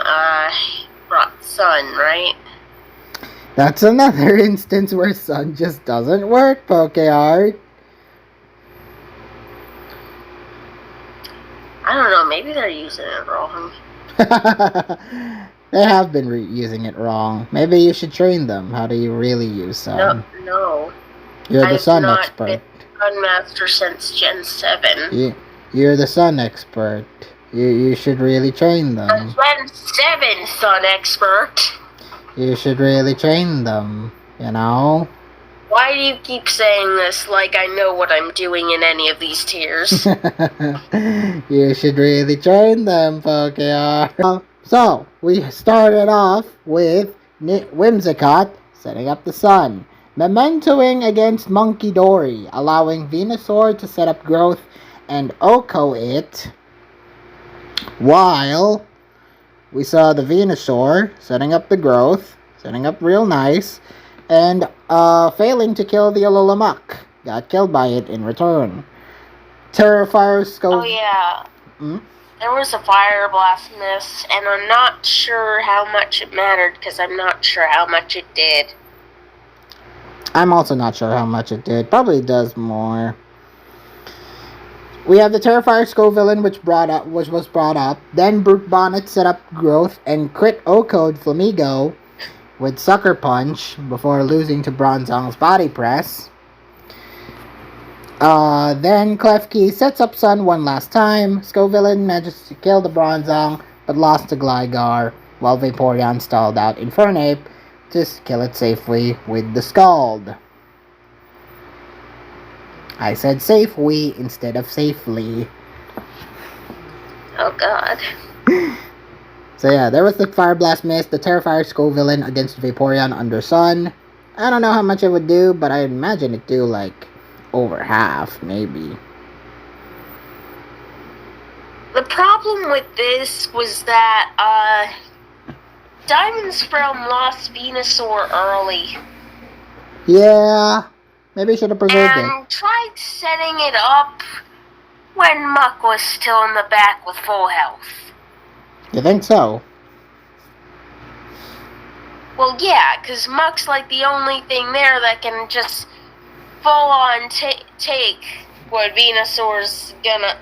brought Sun, right? That's another instance where Sun just doesn't work, PokeArt. I don't know, maybe they're using it wrong. They have been using it wrong. Maybe you should train them. How do you really use Sun? No. You're the Sun expert. I've not been Sun Master since Gen 7. You're the Sun expert. You should really train them. I'm Gen 7 Sun expert. You should really train them, you know? Why do you keep saying this like I know what I'm doing in any of these tiers? You should really train them, PokeArt. So, we started off with Whimsicott setting up the Sun. Mementoing against Monkey Dory, allowing Venusaur to set up growth and Oko it. While we saw the Venusaur setting up the growth, setting up real nice, and failing to kill the Alolamuk. Got killed by it in return. Terrifier Scope. Oh yeah. There was a Fire Blast miss, and I'm not sure how much it mattered, because I'm not sure how much it did. I'm also not sure how much it did. Probably does more. We have the Terrifier Scovillain, which was brought up. Then Brute Bonnet set up growth and crit O-code Flamigo with Sucker Punch before losing to Bronzong's Body Press. Then Klefki sets up Sun one last time. Scovillain manages to kill the Bronzong, but lost to Gligar, while Vaporeon stalled out Infernape to kill it safely with the Scald. I said safely instead of safely. Oh god. So yeah, there was the Fire Blast miss, the Terrifier Scovillain against Vaporeon under Sun. I don't know how much it would do, but I imagine it'd do like over half, maybe. The problem with this was that, Diamond's Realm lost Venusaur early. Yeah, maybe I should have preserved it. And tried setting it up when Muck was still in the back with full health. You think so? Well, yeah, because Muck's like the only thing there that can just full-on take what Venusaur's gonna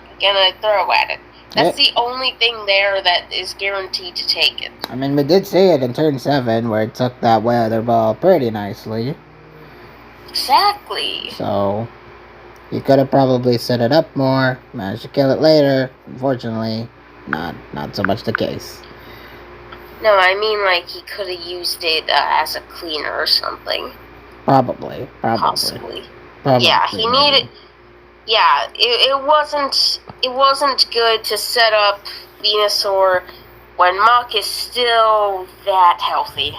throw at it. That's the only thing there that is guaranteed to take it. I mean, we did see it in turn 7, where it took that weather ball pretty nicely. Exactly. So, you could have probably set it up more, managed to kill it later. Unfortunately, not so much the case. No, I mean, like, he could have used it as a cleaner or something. Possibly. Possibly. Yeah, he needed... Yeah, it wasn't good to set up Venusaur when Muck is still that healthy.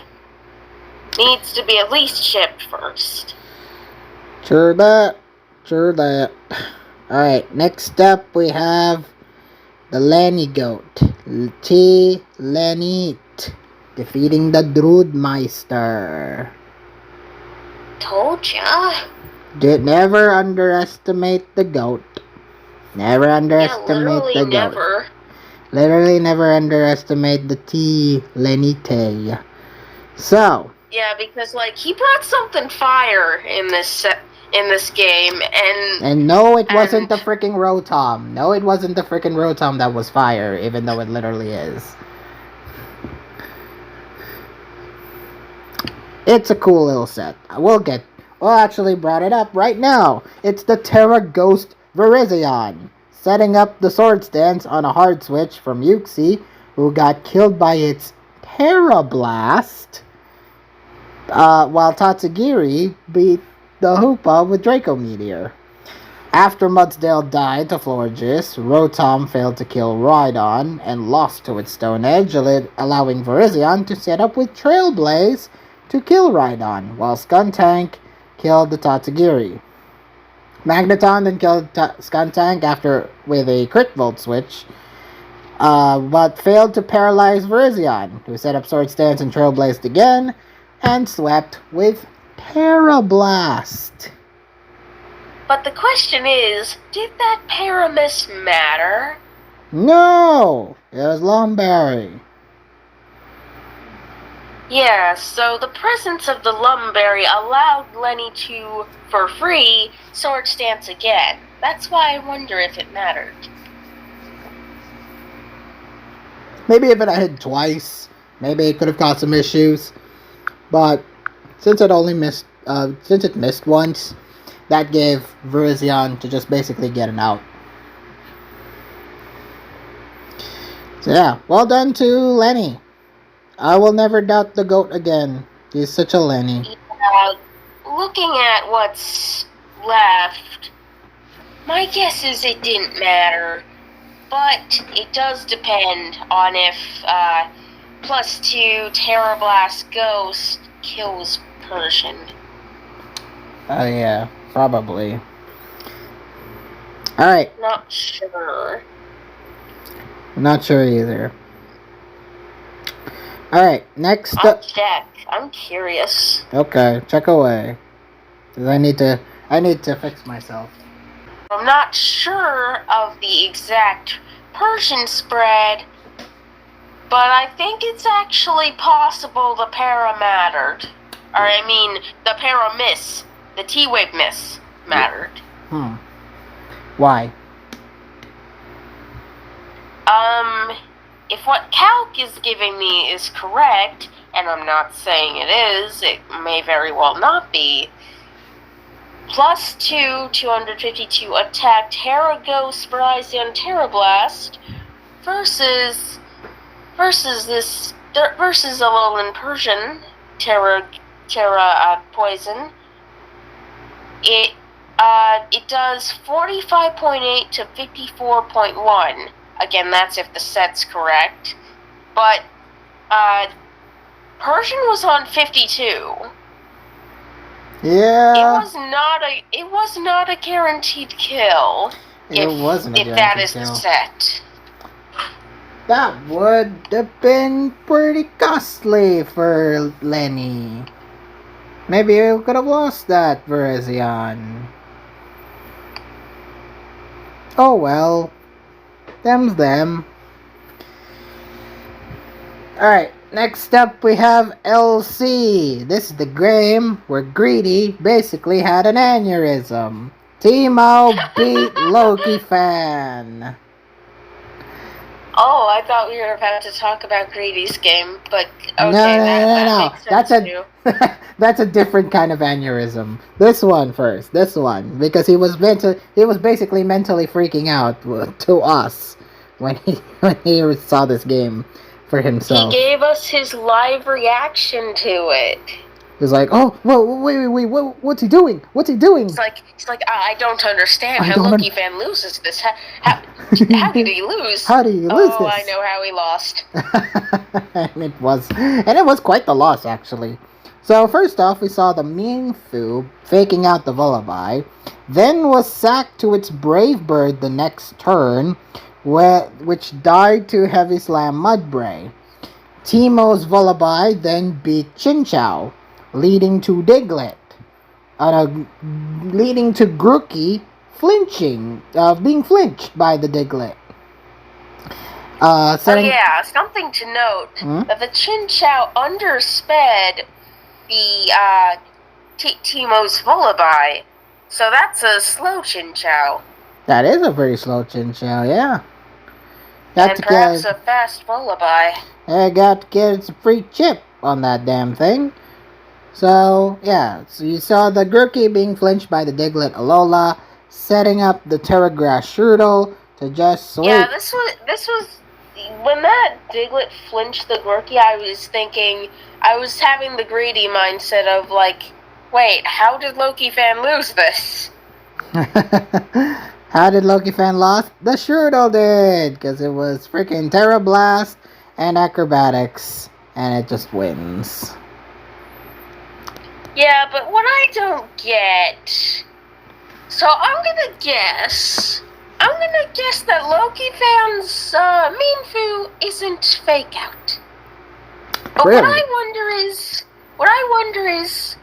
Needs to be at least shipped first. Sure that. Alright, next up we have the Lenny Goat. T. Lenit defeating the Droodmeister. Told ya. Never underestimate the goat. Never underestimate the goat. Never. Literally never underestimate the T. Lenite. So. Yeah, because like he brought something fire in this game, and no, it wasn't the freaking Rotom. No, it wasn't the freaking Rotom that was fire, even though it literally is. It's a cool little set. Well, actually brought it up right now. It's the Terra Ghost Virizion, setting up the Sword Stance on a hard switch from Uxie, who got killed by its Terra Blast, while Tatsugiri beat the Hoopa with Draco Meteor. After Mudsdale died to Florges, Rotom failed to kill Rhydon and lost to its Stone Edge, allowing Virizion to set up with Trailblaze to kill Rhydon, while Skuntank killed the Tatsugiri. Magneton then killed Skuntank with a crit volt switch, but failed to paralyze Virizion, who set up Sword Stance and Trailblazed again, and swept with Parablast. But the question is, did that Paramiss matter? No! It was Lumberry. Yeah, so the presence of the Lumberry allowed Lenny to, for free, Sword Stance again. That's why I wonder if it mattered. Maybe if it had hit twice, maybe it could have caused some issues. But since it missed once, that gave Virizion to just basically get an out. So yeah, well done to Lenny. I will never doubt the GOAT again. He's such a Lenny. Yeah, looking at what's left, my guess is it didn't matter. But it does depend on if +2 Terra Blast Ghost kills Persian. Oh yeah, probably. Alright. Not sure. Not sure either. Alright, next I'll check. I'm curious. Okay, check away. 'Cause I need to fix myself. I'm not sure of the exact Persian spread, but I think it's actually possible the para mattered. Or I mean, the para miss, the T-wave miss mattered. Why? If what Calc is giving me is correct, and I'm not saying it is, it may very well not be, +2, 252 attack Terra Ghost Bryzion Terra Blast versus Alolan Persian Terra Poison. It does 45.8 to 54.1. Again, that's if the set's correct. But Persian was on 52. Yeah. It was not a guaranteed kill. It wasn't a if that is guaranteed the kill. set. That would have been pretty costly for Lenny. Maybe you could have lost that, Virizion. Oh well. Them's them. Alright, next up we have LC. This is the game where Greedy basically had an aneurysm. Teemo beat Loki Fan. Oh, I thought we were about to talk about Greedy's game, but okay, No. That makes sense too. That's a different kind of aneurysm. This one first. This one, because he was basically mentally freaking out to us when he saw this game for himself. He gave us his live reaction to it. He was like, "Oh, wait, what's he doing? What's he doing?" He's like, I don't understand how Loki Fan loses this. How did he lose? How did he lose this? Oh, I know how he lost. and it was quite the loss, actually. So first off, we saw the mean Foo faking out the Vullaby, then was sacked to its Brave Bird the next turn, which died to Heavy Slam Mudbray. Teemo's Vullaby then beat Chinchou, leading to Diglett, leading to Grookey being flinched by the Diglett. Something to note, that the Chinchou undersped the Teemo's Vullaby, so that's a slow Chinchou. That is a very slow Chinchou, yeah. And perhaps a fast Vullaby. I got to get a free chip on that damn thing. So, yeah. So you saw the Grookey being flinched by the Diglett Alola, setting up the Terragrass Shroodle to just sweep. Yeah, this was when that Diglett flinched the Grookey, I was having the greedy mindset of like, wait, how did Loki Fan lose this? How did Loki Fan lose? The Shroodle did, because it was freaking Terra Blast and Acrobatics, and it just wins. Yeah, but what I don't get So I'm gonna guess that Loki fans' mean foo isn't fake out. But Really? what I wonder is,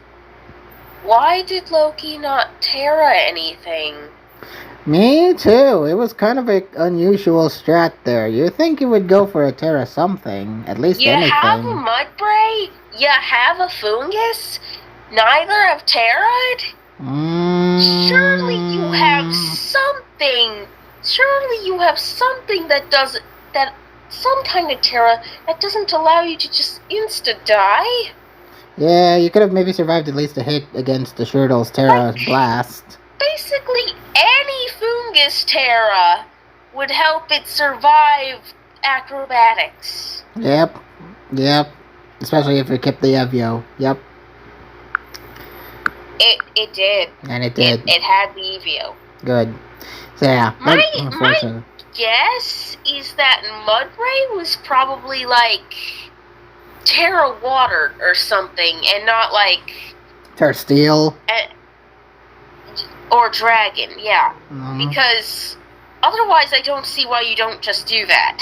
why did Loki not Terra anything? Me too. It was kind of an unusual strat there. You think you would go for a Terra something, at least You anything. have a Mudbray, you have a Fungus, neither have Terra'd? Surely you have something. Surely you have something that some kind of Terra that doesn't allow you to just insta-die? Yeah, you could have maybe survived at least a hit against the Shurdle's Terra Blast. Basically, any Fungus Terra would help it survive acrobatics. Yep. Especially if it kept the Evio. Yep. It did. And it did. It had the Evio. Good. So yeah. My guess is that Mudbray was probably like Terra Water or something, and not like Terra Steel. Or Dragon, yeah. Because otherwise I don't see why you don't just do that.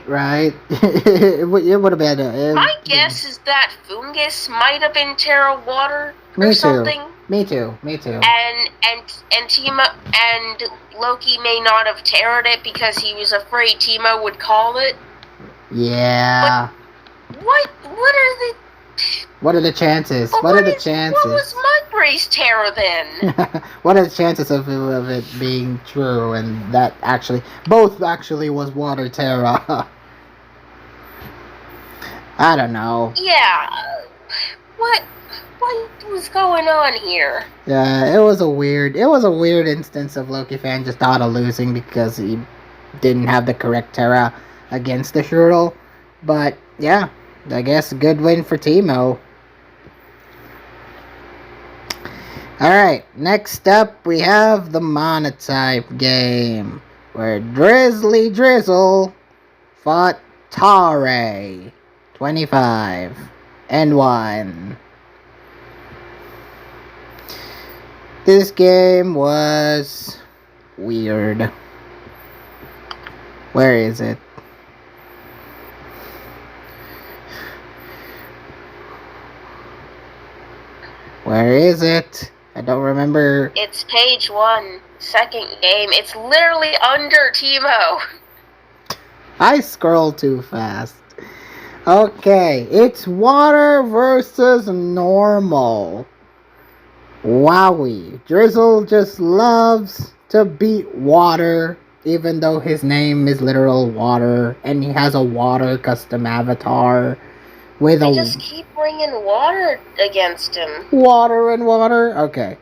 Right. It would have been... My guess is that Fungus might have been Terra Water or something. Me too. And Loki may not have Terra'd it because he was afraid Teemo would call it. Yeah. But what are the chances? What are the chances? What was Mudbray's Terra then? What are the chances of it being true and that both actually was Water Terra? I don't know. Yeah. What was going on here? Yeah, it was a weird instance of Loki fan just auto losing because he didn't have the correct Terra against the Shurdle. But yeah, I guess a good win for Teemo. Alright, next up we have the Monotype game, where Drizzly Drizzle fought Tare 25-1. This game was weird. Where is it? Where is it? I don't remember. It's page 1, second game. It's literally under Teemo. I scroll too fast. Okay, it's water versus normal. Wowie. Drizzle just loves to beat water, even though his name is literal water, and he has a water custom avatar. They just keep bringing water against him. Water and water? Okay.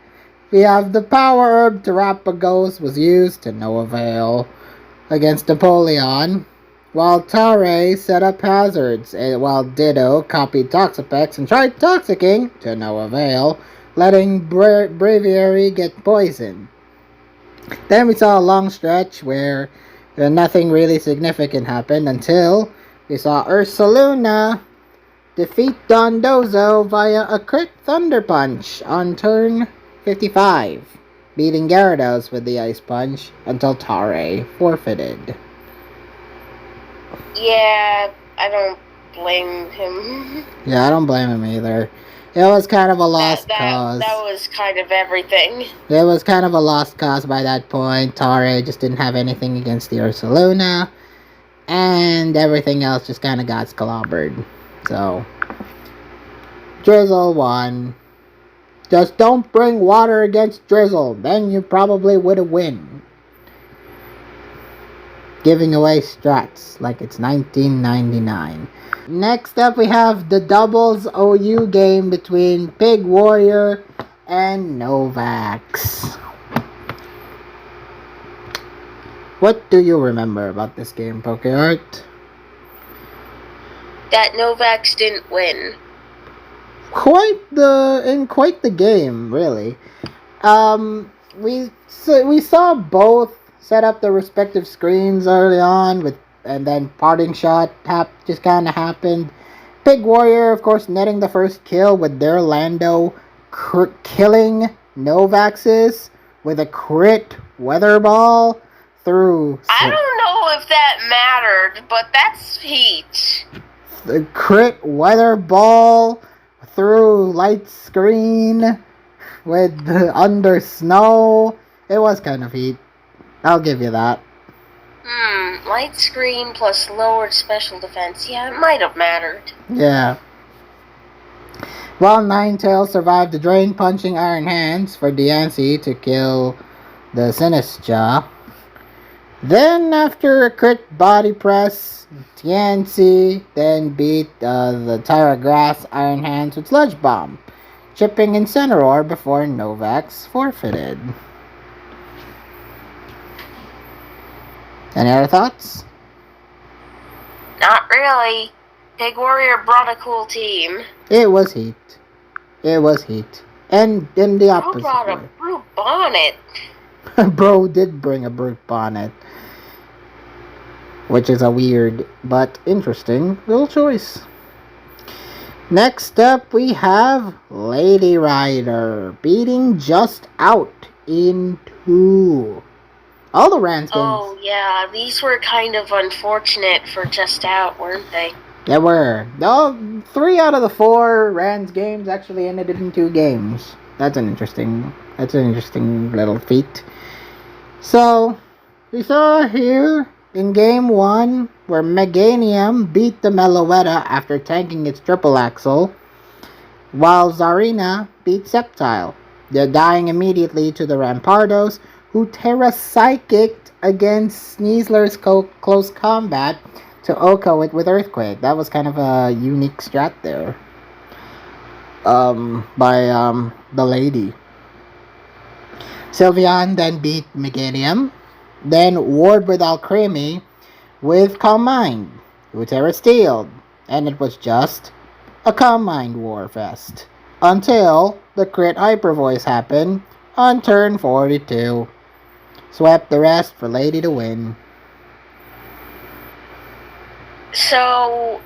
We have the power herb Terapagos was used to no avail against Napoleon, while Tare set up hazards, and while Ditto copied Toxapex and tried Toxicking to no avail, letting Braviary get poisoned. Then we saw a long stretch where nothing really significant happened until we saw Ursaluna defeat Dondozo via a crit Thunder Punch on turn 55, beating Gyarados with the Ice Punch until Tare forfeited. Yeah, I don't blame him. Yeah, I don't blame him either. It was kind of a lost cause. That was kind of everything. It was kind of a lost cause by that point. Tare just didn't have anything against the Ursaluna, and everything else just kind of got clobbered. So, Drizzle won. Just don't bring water against Drizzle, then you probably would have win. Giving away strats like it's 1999. Next up we have the doubles OU game between Pig Warrior and Novax. What do you remember about this game, PokeArt? That Novax didn't win. Quite the game, really. We saw both set up their respective screens early on, and then parting shot just kind of happened. Pig Warrior, of course, netting the first kill with their Lando killing Novax's, with a crit weather ball through... I don't know if that mattered, but that's heat. The crit weather ball through light screen with under snow. It was kind of heat. I'll give you that. Light screen plus lowered special defense. Yeah, it might have mattered. Yeah. While Ninetales survived the drain punching Iron Hands for Diancie to kill the Sinistcha. Then, after a crit body press, Diancie then beat the Tyra Grass Iron Hands with Sludge Bomb, chipping Incineroar before Novax forfeited. Any other thoughts? Not really. Big Warrior brought a cool team. It was heat. It was heat. And in the opposite Bro brought a Brute Bonnet. Bro did bring a Brute Bonnet. Which is a weird but interesting little choice. Next up we have Lady Rider beating Just Out in 2. All the Rans games. Oh yeah, these were kind of unfortunate for Just Out, weren't they? They were. No, 3 out of the 4 Rans games actually ended in 2 games. That's an interesting little feat. So, we saw here in game 1 where Meganium beat the Meloetta after tanking its triple axle, while Zarina beat Sceptile. They're dying immediately to the Rampardos, who Terra Psychicked against Sneasler's close combat to Oko it with Earthquake. That was kind of a unique strat there. By the lady. Sylveon then beat Meganium. Then Ward with Alcremie with Calm Mind, who Terra Steeled. And it was just a Calm Mind Warfest. Until the crit Hyper Voice happened on turn 42. Swept the rest for Lady to win. So,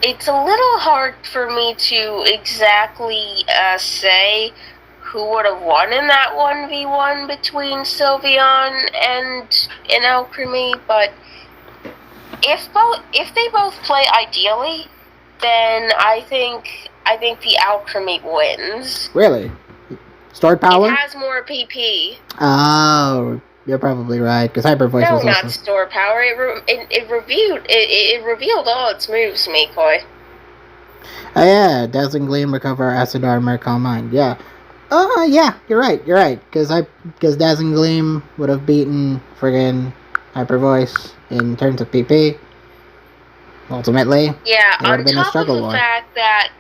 it's a little hard for me to exactly say who would have won in that 1v1 between Sylveon and Alcremie, but if they both play ideally, then I think the Alcremie wins. Really? Stored power? It has more PP. Oh, you're probably right, because Hyper Voice was also... not store power. It revealed all its moves, Mikoi. Oh yeah, Dazzling Gleam, Recover, Acid Armor, Calm Mind, yeah. Yeah, you're right, because Dazzling Gleam would have beaten friggin' Hyper Voice in terms of PP. Ultimately, yeah, it would have been a struggle war. Fact that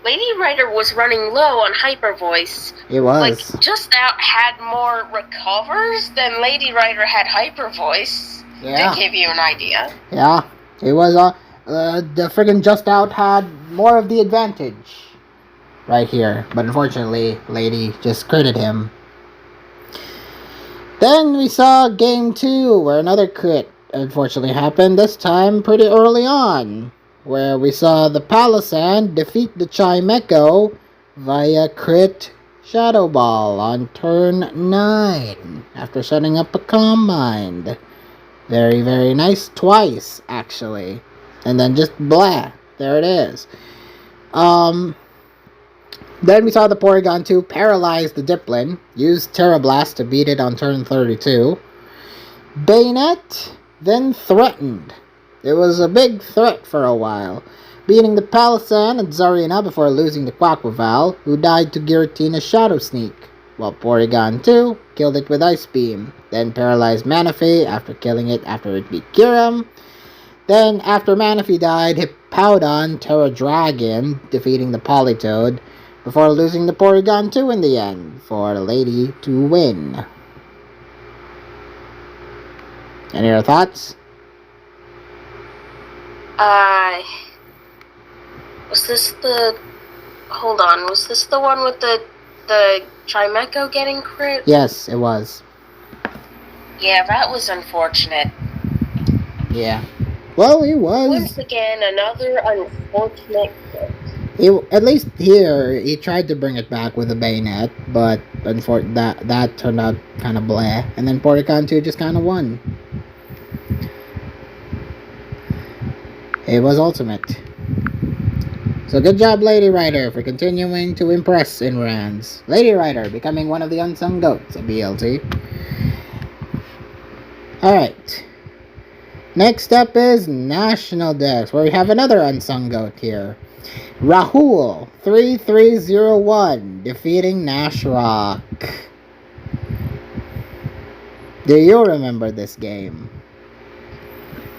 Lady Rider was running low on Hyper Voice. It was. Like, Just Out had more recovers than Lady Rider had Hyper Voice. Yeah. To give you an idea. Yeah, it was, the friggin' Just Out had more of the advantage right here. But unfortunately, Lady just critted him. Then we saw game 2, where another crit unfortunately happened, this time pretty early on, where we saw the Palisand defeat the Chimecho via crit Shadow Ball on turn 9, after setting up a Calm Mind. Very, very nice, twice, actually. And then just blah, there it is. Then we saw the Porygon 2 paralyze the Diplin, use Terra Blast to beat it on turn 32. Bayonet then threatened. It was a big threat for a while, beating the Palisand and Zarina before losing to Quaquaval, who died to Giratina's Shadow Sneak, while Porygon 2 killed it with Ice Beam, then paralyzed Manaphy after killing it after it beat Kyurem. Then, after Manaphy died, Hippowdon Terra Dragon, defeating the Politoed, before losing to Porygon 2 in the end, for Lady to win. Any other thoughts? Was this the... Hold on, was this the one with the Chimecho getting crit? Yes, it was. Yeah, that was unfortunate. Yeah. Well, it was. Once again, another unfortunate crit. At least here, he tried to bring it back with a bayonet, but that turned out kind of bleh. And then Porticon 2 just kind of won. It was ultimate. So good job, Lady Rider, for continuing to impress in Rans. Lady Rider becoming one of the unsung goats of BLT. Alright. Next up is National Dex, where we have another unsung goat here. Rahul 3301 defeating Nashrock. Do you remember this game?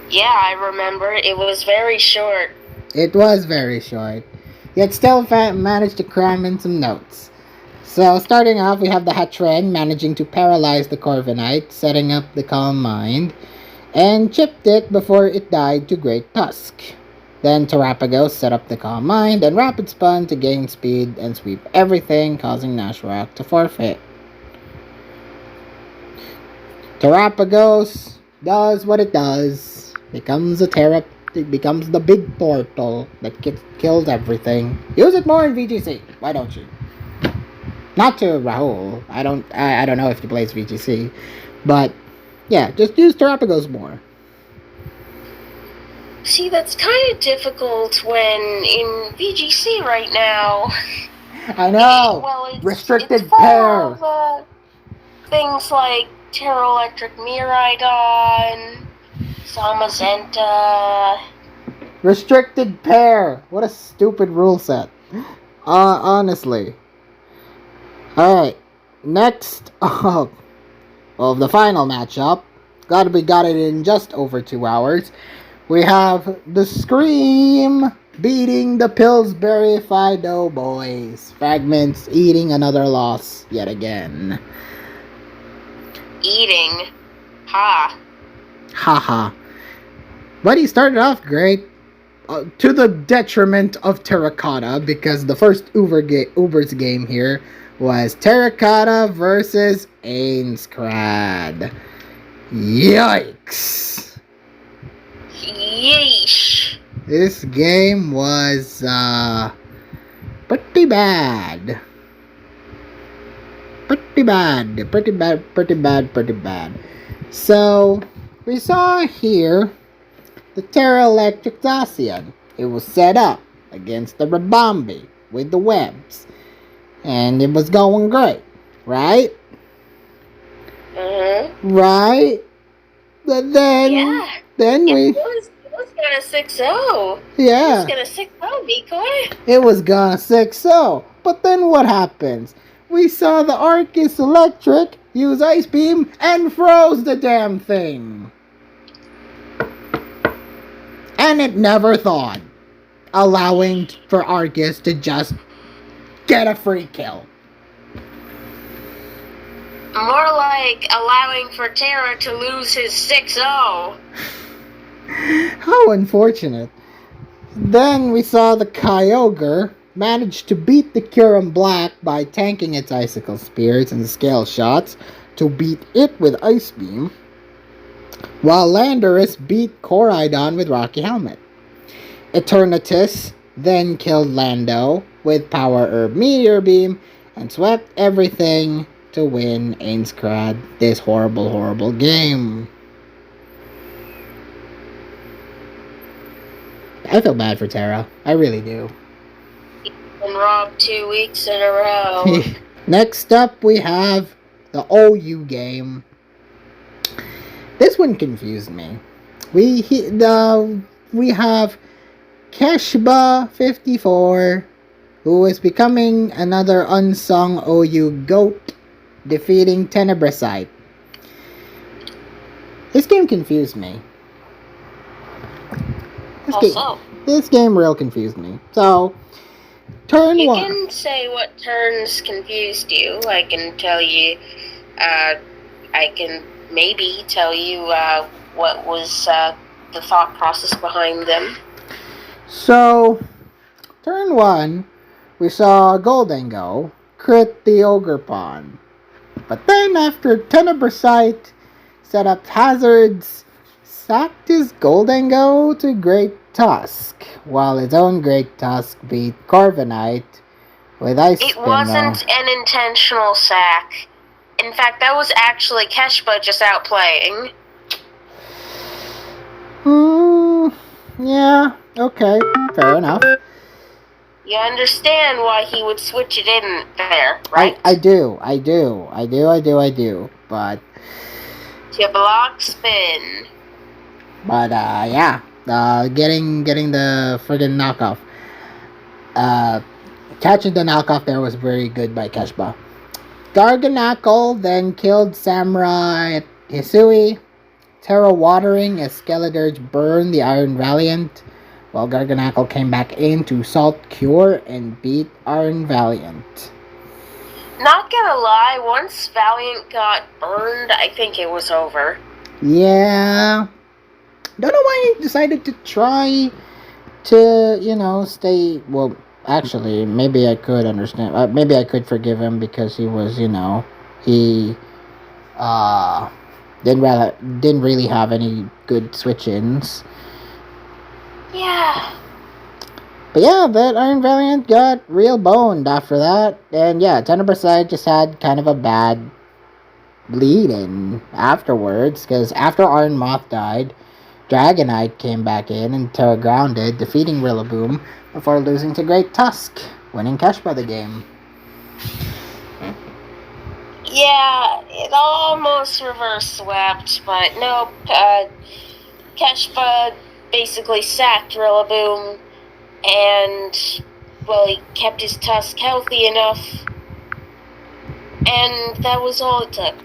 Yeah, I remember. It was very short. It was very short, yet still managed to cram in some notes. So starting off, we have the Hatren managing to paralyze the Corviknight, setting up the Calm Mind, and chipped it before it died to Great Tusk. Then Terapagos set up the Calm Mind and Rapid Spun to gain speed and sweep everything, causing Nashrock to forfeit. Terapagos does what it does, becomes it becomes the big portal that kills everything. Use it more in VGC, why don't you? Not to Rahul, I don't know if he plays VGC, but yeah, just use Terapagos more. See, that's kind of difficult when in VGC right now. I know. Well, restricted it's full pair. Of, things like Terra Electric Miraidon, Zamazenta. Restricted pair. What a stupid rule set. Honestly. Alright. Next up. Well, the final matchup. We got it in just over 2 hours. We have the Scream beating the Pillsbury Fido boys. Fragments eating another loss yet again. Eating. Ha. Haha. But he started off great. To the detriment of Terracotta, because the first Uber's game here was Terracotta versus Ainscrad. Yikes. Yeesh. This game was pretty bad. Pretty bad. So we saw here the Terra Electric Zacian. It was set up against the Rabambi with the webs. And it was going great, right? Mm-hmm. Right? But then... Yeah. Then it was gonna 6-0. Yeah. It was gonna 6-0, Decoy. It was gonna 6-0. But then what happens? We saw the Arceus Electric use Ice Beam and froze the damn thing. And it never thawed, allowing for Arceus to just get a free kill. More like allowing for Terra to lose his 6-0. How unfortunate. Then we saw the Kyogre manage to beat the Kyurem Black by tanking its Icicle Spears and Scale Shots to beat it with Ice Beam, while Landorus beat Koraidon with Rocky Helmet. Eternatus then killed Lando with Power Herb Meteor Beam and swept everything to win Ainscrad this horrible game. I feel bad for Terra. I really do. He's been robbed 2 weeks in a row. Next up, we have the OU game. This one confused me. We have Keshba54, who is becoming another unsung OU GOAT, defeating Tenebricite. This game confused me. This game real confused me. So, turn 1. You can say what turns confused you. I can tell you, I can maybe tell you what was the thought process behind them. So, turn 1, we saw Goldengo crit the Ogerpon. But then after Tenebricite set up hazards, sacked his Goldengo to Great Tusk, while his own Great Tusk beat Corviknight with Ice Spinner. It wasn't an intentional sack. In fact, that was actually Keshba just outplaying. Yeah, okay, fair enough. You understand why he would switch it in there, right? I do, but... To block spin. But, yeah, getting the friggin' knockoff. Catching the knockoff there was very good by Keshba. Garganacl then killed Samurai Hisui, Terra watering as Skeledirge burned the Iron Valiant, while Garganacl came back in to Salt Cure and beat Iron Valiant. Not gonna lie, once Valiant got burned, I think it was over. Yeah. Don't know why he decided to try to, stay... Well, actually, maybe I could understand. Maybe I could forgive him because he was, he... didn't really have any good switch-ins. Yeah. But yeah, that Iron Valiant got real boned after that. And yeah, Tenebrous just had kind of a bad lead-in afterwards. Because after Iron Moth died, Dragonite came back in and Terra grounded, defeating Rillaboom before losing to Great Tusk, winning Keshba the game. Yeah, it almost reverse swept, but no, Keshba basically sacked Rillaboom, and, well, he kept his Tusk healthy enough, and that was all it took.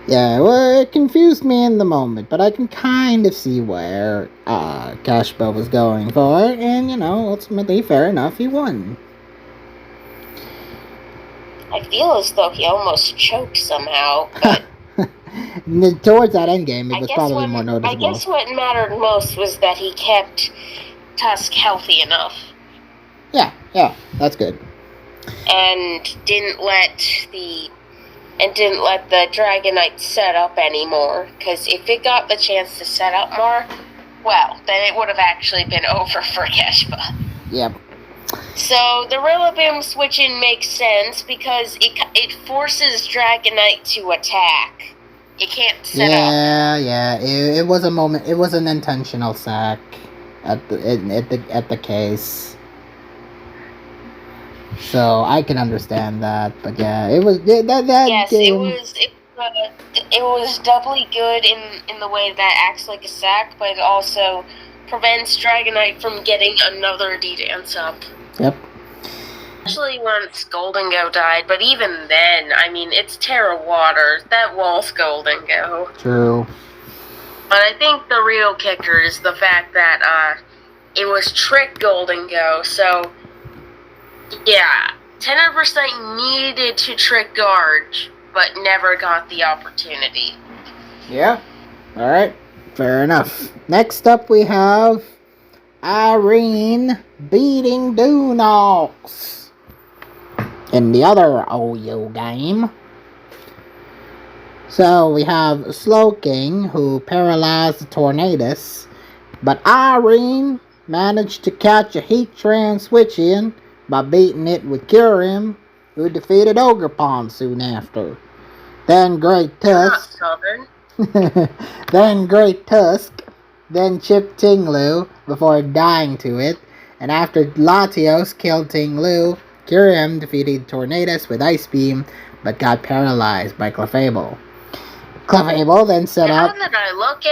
Yeah, well, it confused me in the moment, but I can kind of see where Keshba was going for, and, ultimately, fair enough, he won. I feel as though he almost choked somehow, but... Towards that endgame, it was probably more noticeable. I guess what mattered most was that he kept Tusk healthy enough. Yeah, that's good. And didn't let the Dragonite set up anymore, because if it got the chance to set up more, well, then it would have actually been over for Keshba. Yep. So the Rillaboom switch-in makes sense because it forces Dragonite to attack. It can't set up. Yeah. It was a moment. It was an intentional sack at the case. So I can understand that, but yeah, it was that yes, game. It was doubly good in the way that acts like a sack, but it also prevents Dragonite from getting another D-Dance up. Yep. Especially once Goldengo died, but even then, I mean, it's Terra Waters. That was Goldengo. True. But I think the real kicker is the fact that it was Trick Goldengo, so yeah, Tenebrous needed to trick Garge, but never got the opportunity. Yeah. Alright. Fair enough. Next up we have Irene beating Dunox in the other OU game. So we have Slowking, who paralyzed the Tornadus, but Irene managed to catch a Heatran switch-in by beating it with Kyurem, who defeated Ogerpon soon after. Then Great Tusk. then chipped Tinglu before dying to it, and after Latios killed Tinglu, Kyurem defeated Tornadus with Ice Beam, but got paralyzed by Clefable. Clefable then set up... Now that I look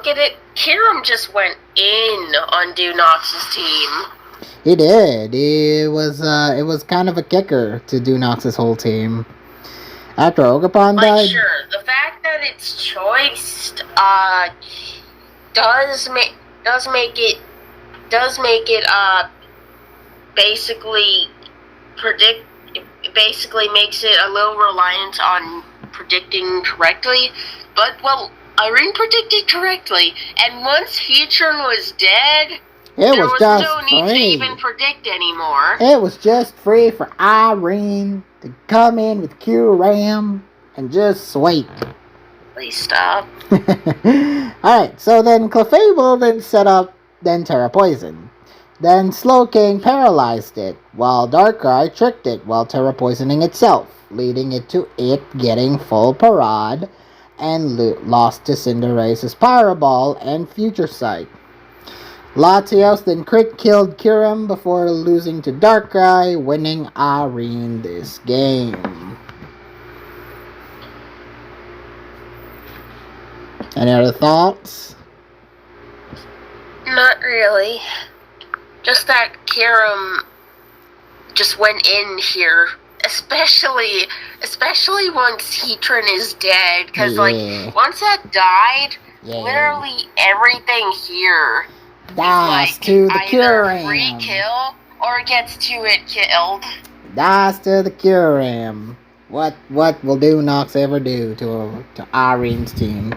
at it, Kyurem just went in on Dunox's team. He did. It was kind of a kicker to Dunox's whole team. After Ogerpon died... Sure, the fact that it's choiced, does make it, basically makes it a little reliant on predicting correctly, but, well, Irene predicted correctly, and once Heatran was dead... There was no need to even predict anymore. It was just free for Irene to come in with Kyurem and just sweep. Please stop. Alright, so then Clefable then set up Terra Poison. Then Slowking paralyzed it, while Darkrai tricked it while Terra Poisoning itself, leading it to it getting full Parade and lost to Cinderace's Pyro Ball and Future Sight. Latios then crit killed Kyurem before losing to Darkrai, winning Irene this game. Any other thoughts? Not really. Just that Kyurem just went in here. Especially once Heatran is dead. Because, once that died, literally everything here dies to the Kyurem. Free kill, or gets to it killed. Dies to the Kyurem. What will do Nox ever do to Irene's team?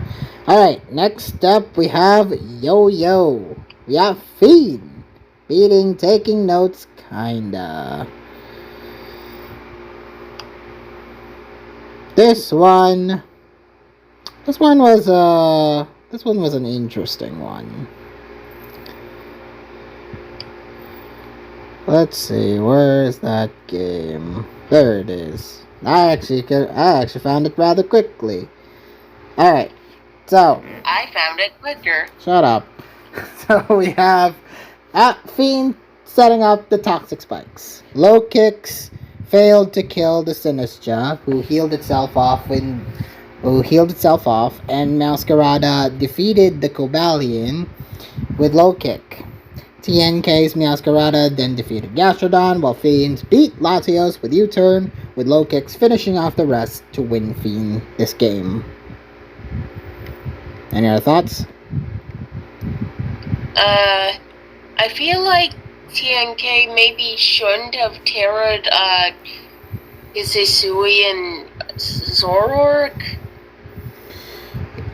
Alright, next up we have Yo-Yo. We have Feed. Feeding, taking notes, kinda. This one was an interesting one. Let's see, where is that game? There it is. I actually found it rather quickly. Alright, so I found it quicker. Shut up. So we have Fiend setting up the Toxic Spikes. Low Kicks failed to kill the Sinistcha, who healed itself off, and Masquerada defeated the Cobalion with Low Kick. TNK's Masquerada then defeated Gastrodon, while Fiend beat Latios with U-Turn, with Low Kicks finishing off the rest to win Fiend this game. Any other thoughts? I feel like TNK maybe shouldn't have terrored, Hisui and Zoroark.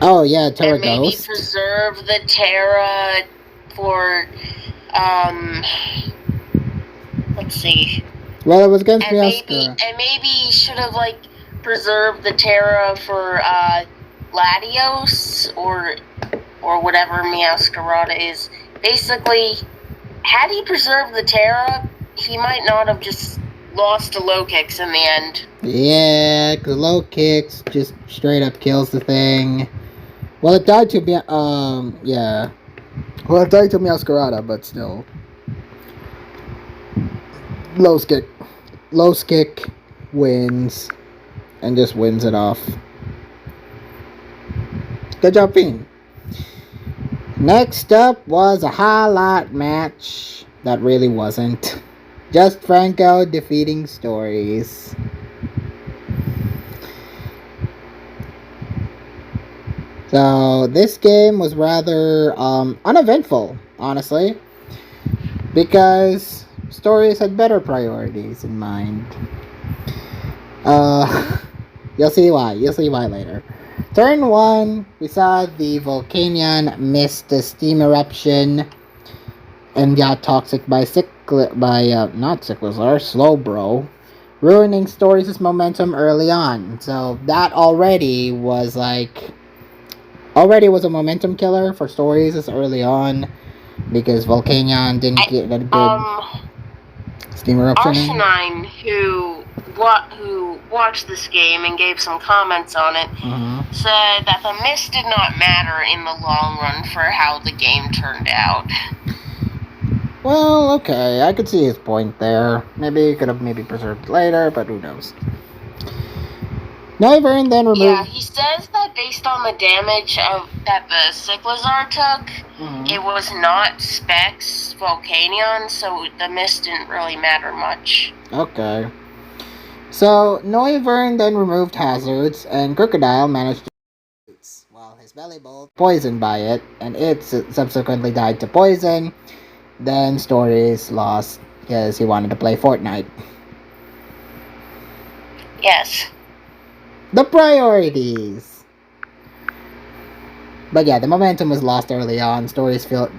Oh yeah, Terra and maybe Ghost. Preserve the Terra for, let's see. Well, it was against Miasca. And maybe should have, preserved the Terra for, Latios, or whatever Masquerada is. Basically, had he preserved the Terra, he might not have just lost to Low Kicks in the end. Yeah, because Low Kicks just straight up kills the thing. Well, it died to yeah. Well, it died to Masquerada, but still. Low Kick wins, and just wins it off. Good job, Fiend. Next up was a highlight match that really wasn't. Just Franco defeating Stories. So this game was rather uneventful, honestly, because Stories had better priorities in mind. You'll see why later. Turn 1, we saw the Volcanion miss the steam eruption and got toxic by not Cyclizar, Slowbro, ruining Stories' momentum early on. So that already was a momentum killer for Stories early on, because Volcanion didn't get a good steam eruption. Arsenine, who watched this game and gave some comments on it, said that the miss did not matter in the long run for how the game turned out. Well, okay, I could see his point there. Maybe he could have preserved it later, but who knows. Noivern then removed... Yeah, he says that based on the damage that the Cyclizar took, it was not Specs Volcanion, so the miss didn't really matter much. Okay. So, Noivern then removed Hazards, and Crocodile managed to while his belly bolt poisoned by it, and it subsequently died to poison. Then Stories lost because he wanted to play Fortnite. Yes. The priorities. But yeah, the momentum was lost early on. Stories felt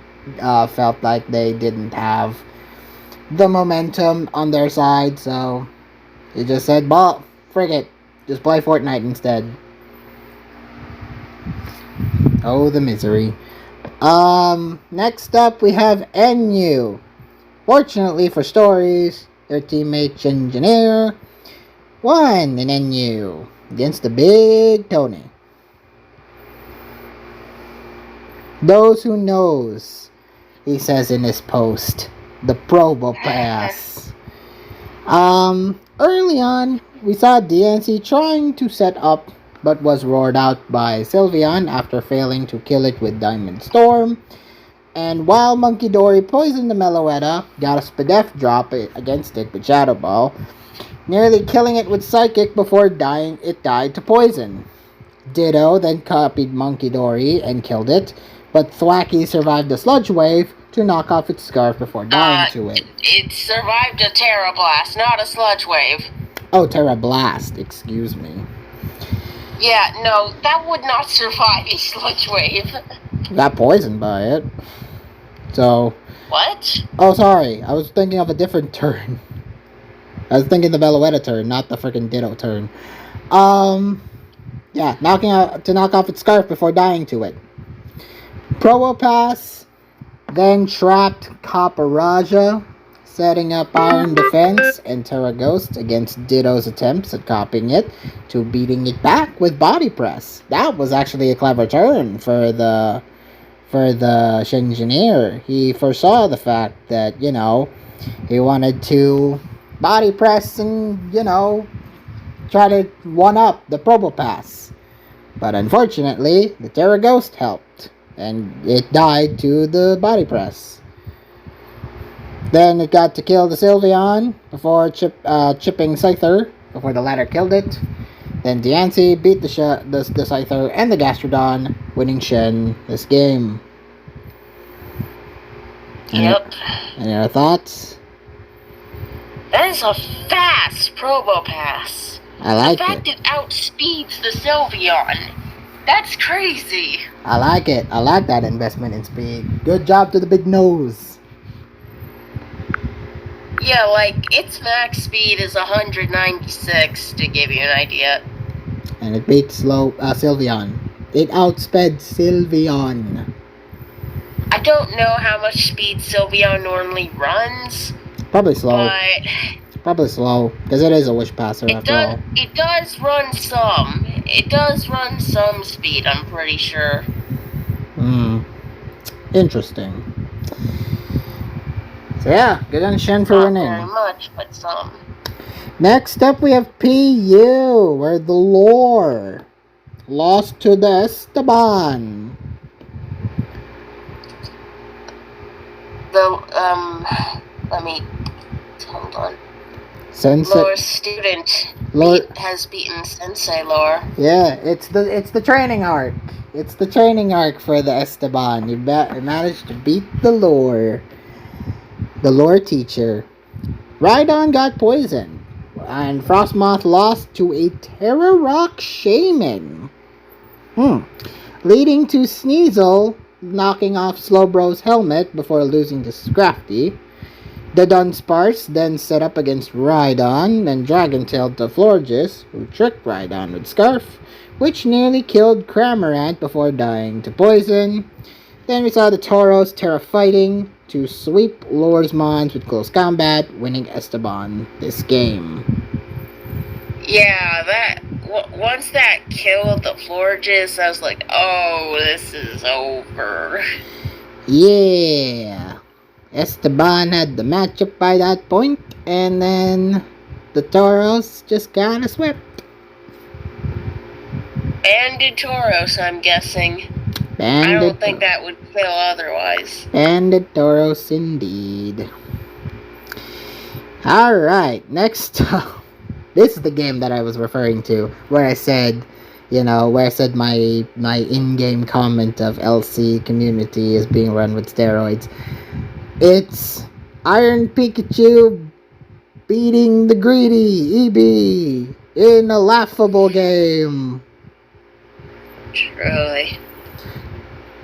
like they didn't have the momentum on their side, so he just said, "Frig it, just play Fortnite instead." Oh, the misery. Next up we have NU. Fortunately for stories, their teammate Engineer won in NU against the big Tony. Those who knows, he says in his post, the Probo Pass. Early on, we saw DNC trying to set up, but was roared out by Sylveon after failing to kill it with Diamond Storm. And while Monkey Dory poisoned the Meloetta, got a Spadef drop against it with Shadow Ball, nearly killing it with Psychic before it died to poison. Ditto then copied Monkey Dory and killed it, but Thwacky survived the Sludge Wave to knock off its scarf before dying to it. It survived a Terra Blast, not a Sludge Wave. Oh, Terra Blast, excuse me. Yeah, no, that would not survive a Sludge Wave. Got poisoned by it. So... What? Oh, sorry, I was thinking of a different turn. I was thinking the Meloetta turn, not the freaking Ditto turn. Yeah, knock off its scarf before dying to it. Probo Pass then trapped Copper setting up Iron Defense and Terra Ghost against Ditto's attempts at copying it to beating it back with Body Press. That was actually a clever turn for the Engineer. He foresaw the fact that, he wanted to Body Press and, try to one-up the Probo Pass. But unfortunately, the Terra Ghost helped, and it died to the Body Press. Then it got to kill the Sylveon before chipping Scyther, before the latter killed it. Then Diancie beat the Scyther and the Gastrodon, winning Shen this game. Yep. Any other thoughts? That is a fast Probo Pass. I like the fact it outspeeds the Sylveon. That's crazy. I like it. I like that investment in speed. Good job to the big nose. Yeah, like, its max speed is 196, to give you an idea. And it beat Sylveon. It outsped Sylveon. I don't know how much speed Sylveon normally runs. Probably slow. But probably slow, because it is a Wish Passer after all. It does run some. It does run some speed, I'm pretty sure. Interesting. So yeah, good on Shen for winning. Not very much, but some. Next up we have PU, where the Lore lost to the Esteban. Let me, hold on. Sensei. Lore's student has beaten Sensei Lore. Yeah, it's the training arc. It's the training arc for the Esteban. You managed to beat the Lore teacher. Rhydon got poisoned, and Frostmoth lost to a Terra Rock Shaman. Leading to Sneasel knocking off Slowbro's helmet before losing to Scrafty. The Dunsparce then set up against Rhydon, then Dragon-tailed to Florges, who tricked Rhydon with Scarf, which nearly killed Cramorant before dying to poison. Then we saw the Tauros Terra fighting to sweep Lore's Mons with close combat, winning Esteban this game. Yeah, once that killed the Florges, I was like, oh, this is over. Yeah. Esteban had the matchup by that point, and then the Tauros just kind of swept. Banded Tauros, I'm guessing. I don't think that would fail otherwise. Banded Tauros indeed. Alright, next up. This is the game that I was referring to, where I said, my in-game comment of LC community is being run with steroids. It's Iron Pikachu beating the greedy EB in a laughable game. Truly.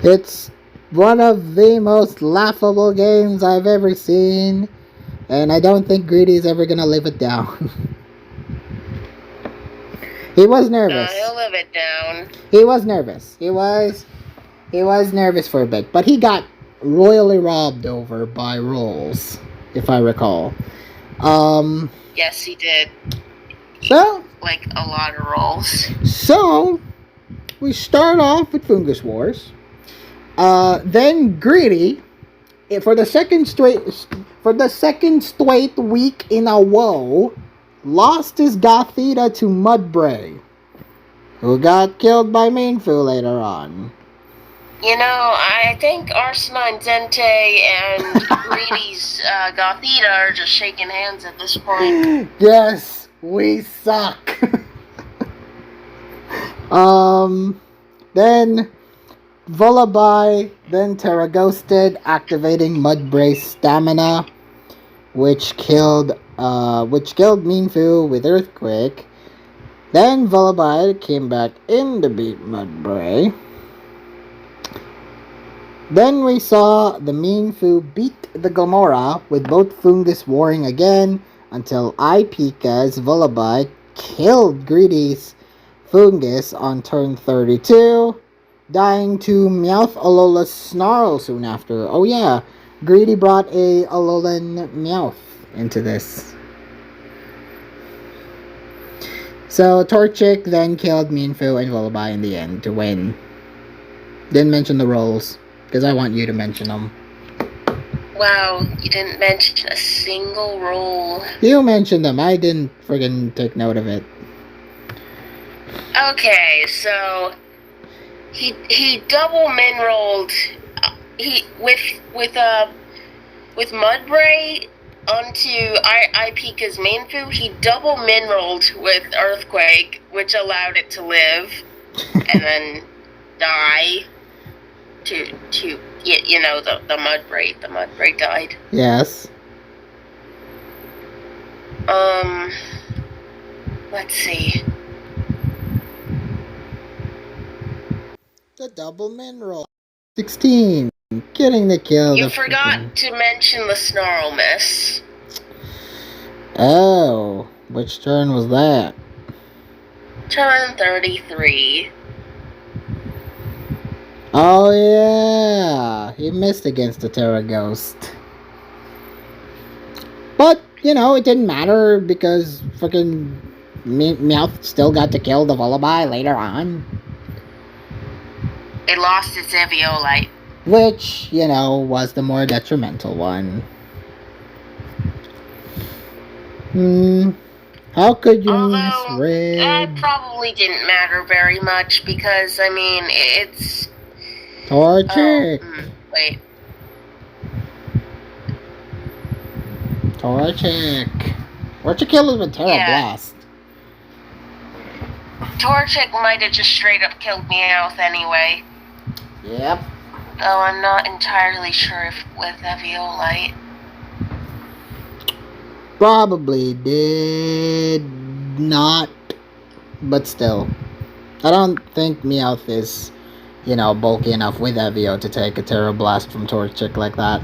It's one of the most laughable games I've ever seen, and I don't think Greedy's ever gonna live it down. He was nervous. He'll live it down. He was nervous. He was He was nervous for a bit, but he got royally robbed over by rolls, if I recall. Yes, he did. So, like a lot of rolls. So, we start off with Fungus Wars. Then Greedy, for the second straight week in a row, lost his Gothita to Mudbray, who got killed by Mainfu later on. You know, I think Arsenine Zente and Greedy's Gothita are just shaking hands at this point. Yes, we suck. Then Vullaby, then Terra Ghosted, activating Mudbray's stamina, which killed Minfu with Earthquake. Then Vullaby came back in to beat Mudbray. Then we saw the Minfu beat the Gomora with both Fungus warring again until Ipika's Vullaby killed Greedy's Fungus on turn 32, dying to Meowth Alola's Snarl soon after. Oh yeah, Greedy brought a Alolan Meowth into this. So Torchic then killed Minfu and Vullaby in the end to win. Didn't mention the rolls, because I want you to mention them. Wow, you didn't mention a single roll. You mentioned them, I didn't friggin' take note of it. Okay, so he double min rolled with Mudbray onto Ipika's Mainfu. He double min rolled with Earthquake, which allowed it to live and then die to you know the Mudbray. The Mudbray died. Yes. Let's see. The double min roll. 16. Getting the kill. You forgot to mention the Snarl Miss. Oh, which turn was that? Turn 33. Oh yeah, he missed against the Terra Ghost. But, you know, it didn't matter because fucking Meowth still got to kill the Vullaby later on. It lost its Eviolite. Which, you know, was the more detrimental one. How could you misread? That probably didn't matter very much because, I mean, it's... Torchic! Wait. Torchic. Torchic killed with Terra Blast. Torchic might have just straight up killed Meowth anyway. Yep. Though I'm not entirely sure if with Eviolite. Probably did not, but still. I don't think Meowth is, you know, bulky enough with Evio to take a Terra Blast from Torchic like that.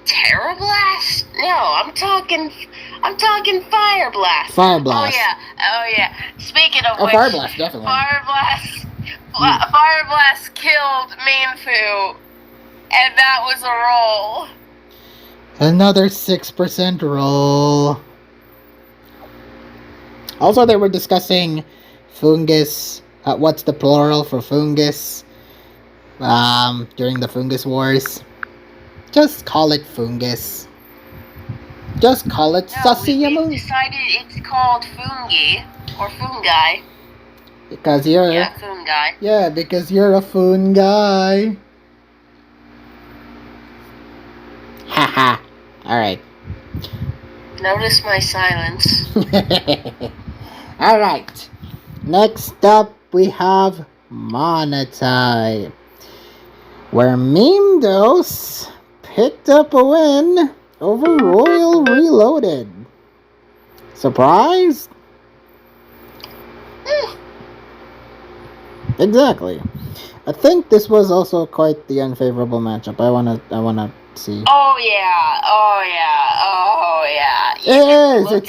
Terra Blast? No, I'm talking Fire Blast. Fire Blast. Oh yeah. Speaking of which, Fire Blast, definitely. Fire Blast killed Mainfu, and that was a roll. Another 6% roll. Also, they were discussing Fungus. What's the plural for Fungus? During the Fungus Wars. Just call it Fungus. Just call it Sussiamu. We decided it's called Fungi or Fungi. Because you're... Yeah, Fungi. Yeah, because you're a Fungi. Haha. Alright. Notice my silence. Alright. Next up, we have Monotype, where Fidoughs picked up a win over Royal Reloaded. Surprised? Exactly. I think this was also quite the unfavorable matchup. I wanna see. Oh yeah. It is.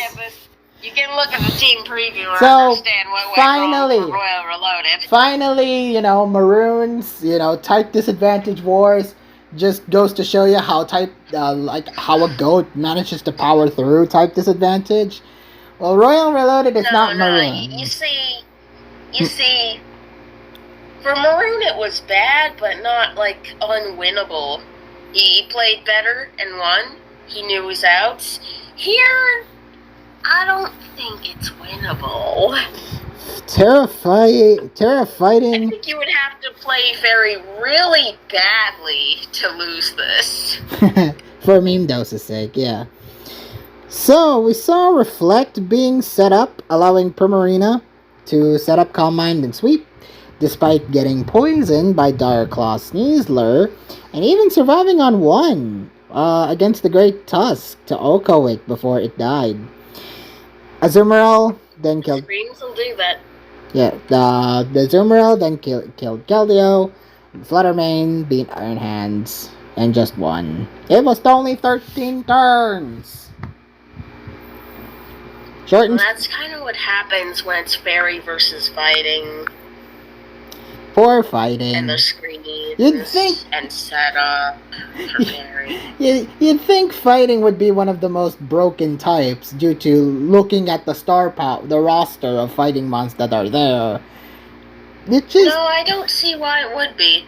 You can look at the team preview and So, understand what went finally. wrong for Royal Reloaded. Finally, Maroons, type disadvantage wars just goes to show you how how a goat manages to power through type disadvantage. Well, Royal Reloaded is not Maroon. You see, for Maroon it was bad, but not, unwinnable. He played better and won. He knew his outs. Here, I don't think it's winnable. Terra I fighting. think you would have to play really badly to lose this. For meme dose's sake, yeah. So, we saw Reflect being set up, allowing Primarina to set up Calm Mind and Sweep, despite getting poisoned by Dire Claw Sneasler, and even surviving on one against the Great Tusk to Okawik before it died. Azumarill then killed... Screams will do that. Yeah, the Azumarill then killed Keldeo, Fluttermane beat Iron Hands, and just won. It was only 13 turns! Well, that's kind of what happens when it's fairy versus fighting. Poor fighting. And the screens. You'd think... And setup for fairy. You'd think fighting would be one of the most broken types due to looking at the roster of fighting mons that are there. No, I don't see why it would be.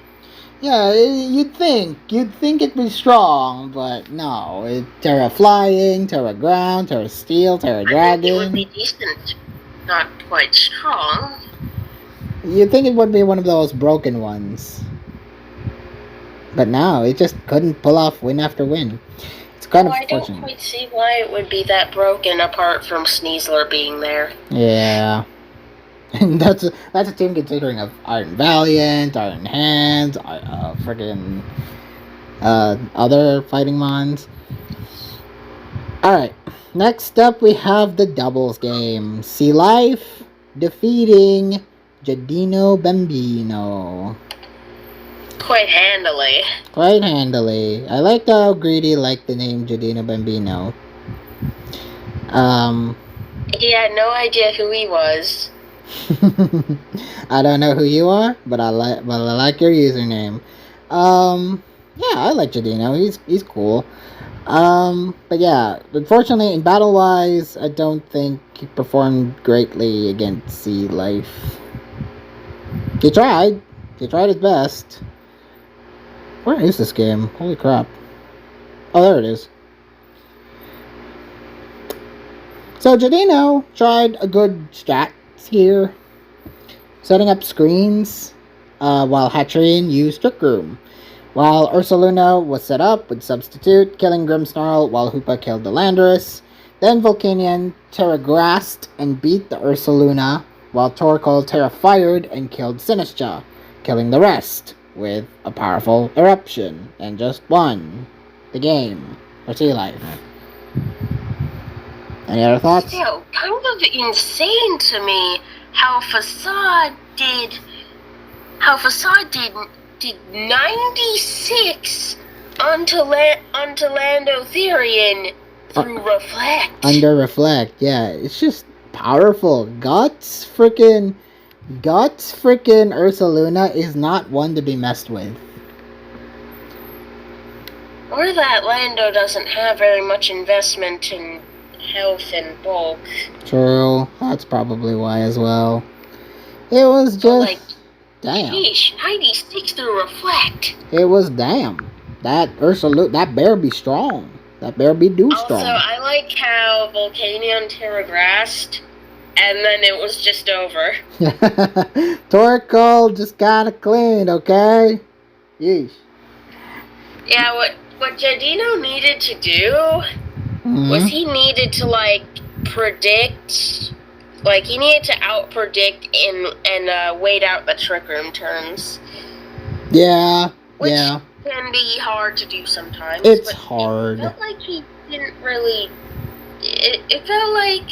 Yeah, you'd think it'd be strong, but no. Terra Flying, Terra Ground, Terra Steel, Terra Dragon. I think it would be decent, not quite strong. You'd think it would be one of those broken ones. But no, it just couldn't pull off win after win. It's kind of unfortunate. I don't quite see why it would be that broken apart from Sneasler being there. Yeah. And that's a team considering of Iron Valiant, Iron Hands, friggin' other fighting mons. Alright, next up we have the doubles game. Sea Life defeating Jadino Bambino. Quite handily. Quite handily. I like how Greedy liked the name Jadino Bambino. He had no idea who he was. I don't know who you are, but I like your username. Yeah, I like Jadino. He's cool. But yeah, unfortunately, in battle-wise, I don't think he performed greatly against Sea Life. He tried his best. Where is this game? Holy crap. Oh, there it is. So Jadino tried a good strat here, setting up screens while Hatcherin used Trick Room, while Ursaluna was set up with Substitute, killing Grimmsnarl while Hoopa killed the Landorus. Then Volcanion Terragrassed and beat the Ursaluna, while Torkoal Terra-fired and killed Sinistcha, killing the rest with a powerful Eruption, and just won the game for Sea Life. Any other thoughts? Still, kind of insane to me how Facade did 96 onto Landotherian through Reflect. Under Reflect, yeah. It's just powerful. Guts freaking Ursaluna is not one to be messed with. Or that Lando doesn't have very much investment in health and bulk. True, that's probably why as well. It was just damn. Sheesh, 96 through Reflect. It was damn. That Ursaluna, that bear be strong. That bear be strong. Also, I like how Volcanion Terragrassed, and then it was just over. Torkoal just kinda cleaned, okay? Yeesh. Yeah, what Jadino needed to do was he needed to, predict... he needed to out-predict and wait out the Trick Room turns. Yeah, Which yeah. can be hard to do sometimes. It's hard. It felt like he didn't really... It felt like,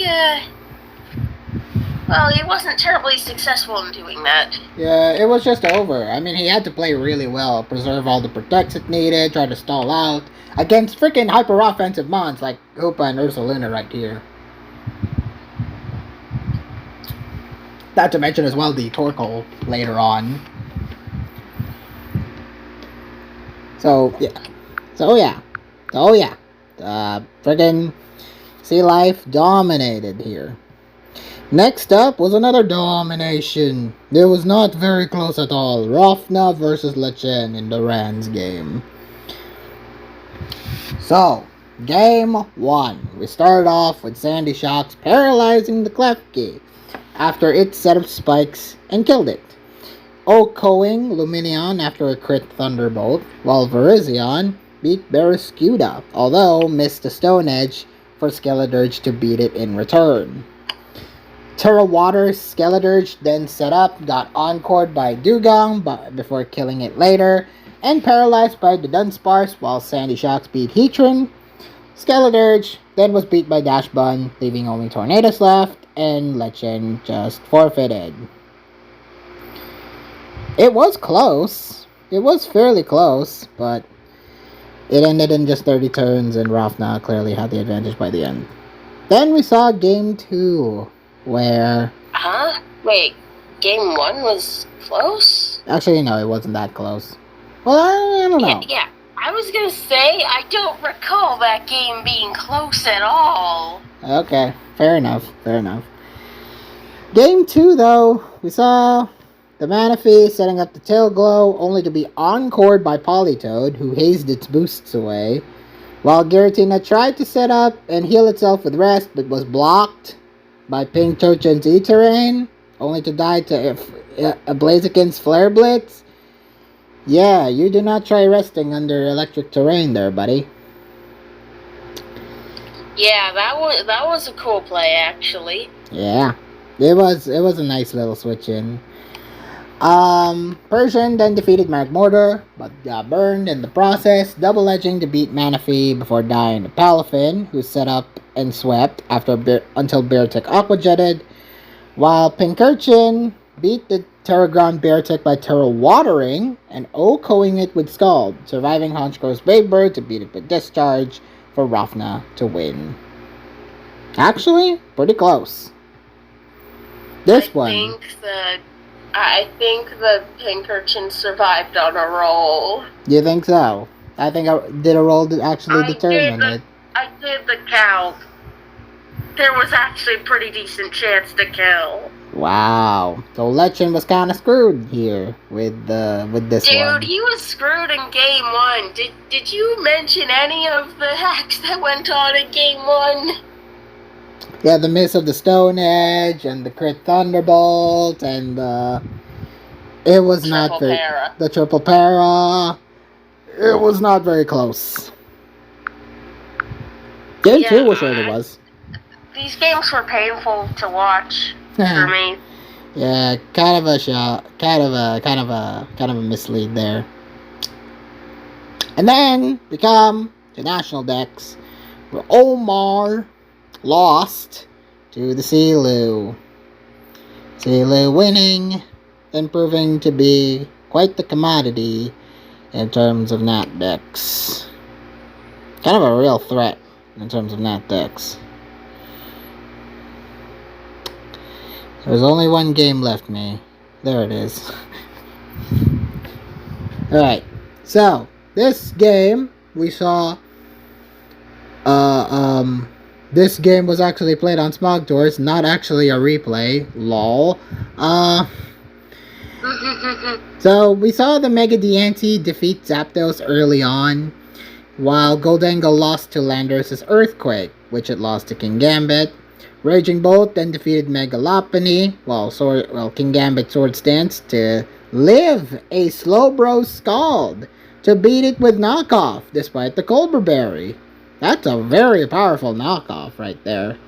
he wasn't terribly successful in doing that. Yeah, it was just over. I mean, he had to play really well, preserve all the protects it needed, try to stall out against freaking hyper-offensive mons like Hoopa and Ursaluna right here. Not to mention as well the Torkoal later on. So yeah. Friggin' Sea Life dominated here. Next up was another domination. It was not very close at all. Rafna versus Lechen in the Rans game. So, game 1. We started off with Sandy Shocks paralyzing the Klefki after it set up spikes and killed it. Okoing Luminion after a crit Thunderbolt, while Virizion beat Barraskewda, although missed a Stone Edge for Skeledirge to beat it in return. Terra Water's Skeledirge then set up, got encored by Dugong before killing it later, and paralyzed by the Dunsparce while Sandy Shocks beat Heatran. Skeledirge then was beat by Dashbun, leaving only Tornadus left, and Lechen just forfeited. It was close. It was fairly close, but it ended in just 30 turns, and Rafna clearly had the advantage by the end. Then we saw game 2, where... Wait, game 1 was close? Actually, no, it wasn't that close. Well, I don't know. Yeah, I was gonna say, I don't recall that game being close at all. Okay, fair enough. Game 2, though, we saw the Manaphy setting up the Tail Glow, only to be encored by Politoed, who hazed its boosts away, while Giratina tried to set up and heal itself with Rest, but was blocked by Pink Turchin's E-Terrain, only to die to a Blaziken's Flare Blitz. Yeah, you do not try resting under electric terrain there, buddy. Yeah, that was a cool play, actually. Yeah, it was a nice little switch in. Persian then defeated Magmortar, but got burned in the process, double edging to beat Manaphy before dying to Palafin, who set up and swept until Beartick Aqua Jetted, while Pincurchin beat the Terragron Beartick by Terra Watering and Okoing it with Scald, surviving Honchkro's Brave Bird to beat it with Discharge for Rafna to win. Actually, pretty close. I think the Pincurchin survived on a roll. You think so? I think did a roll actually determine it? I did the count. There was actually a pretty decent chance to kill. Wow. So Lechen was kind of screwed here with this one. Dude, he was screwed in game 1. Did you mention any of the hacks that went on in game 1? Yeah, the miss of the Stone Edge and the crit Thunderbolt and it was not very the triple para. It was not very close. Game 2 was sure it was. These games were painful to watch for me. Yeah, kind of a mislead there. And then we come to National Dex, where Omar lost to the Sealoo. Sealoo winning and proving to be quite the commodity in terms of Nat Dex. Kind of a real threat in terms of Nat Dex. There's only one game left, me. There it is. Alright, so this game we saw this game was actually played on Smog Tours, not actually a replay. Lol. So we saw the Mega Diancie defeat Zapdos early on, while Goldengo lost to Landorus' Earthquake, which it lost to Kingambit. Raging Bolt then defeated Mega Lopunny, while Kingambit Sword Stance to live a Slowbro Scald to beat it with Knockoff, despite the Colbur Berry. That's a very powerful knockoff right there.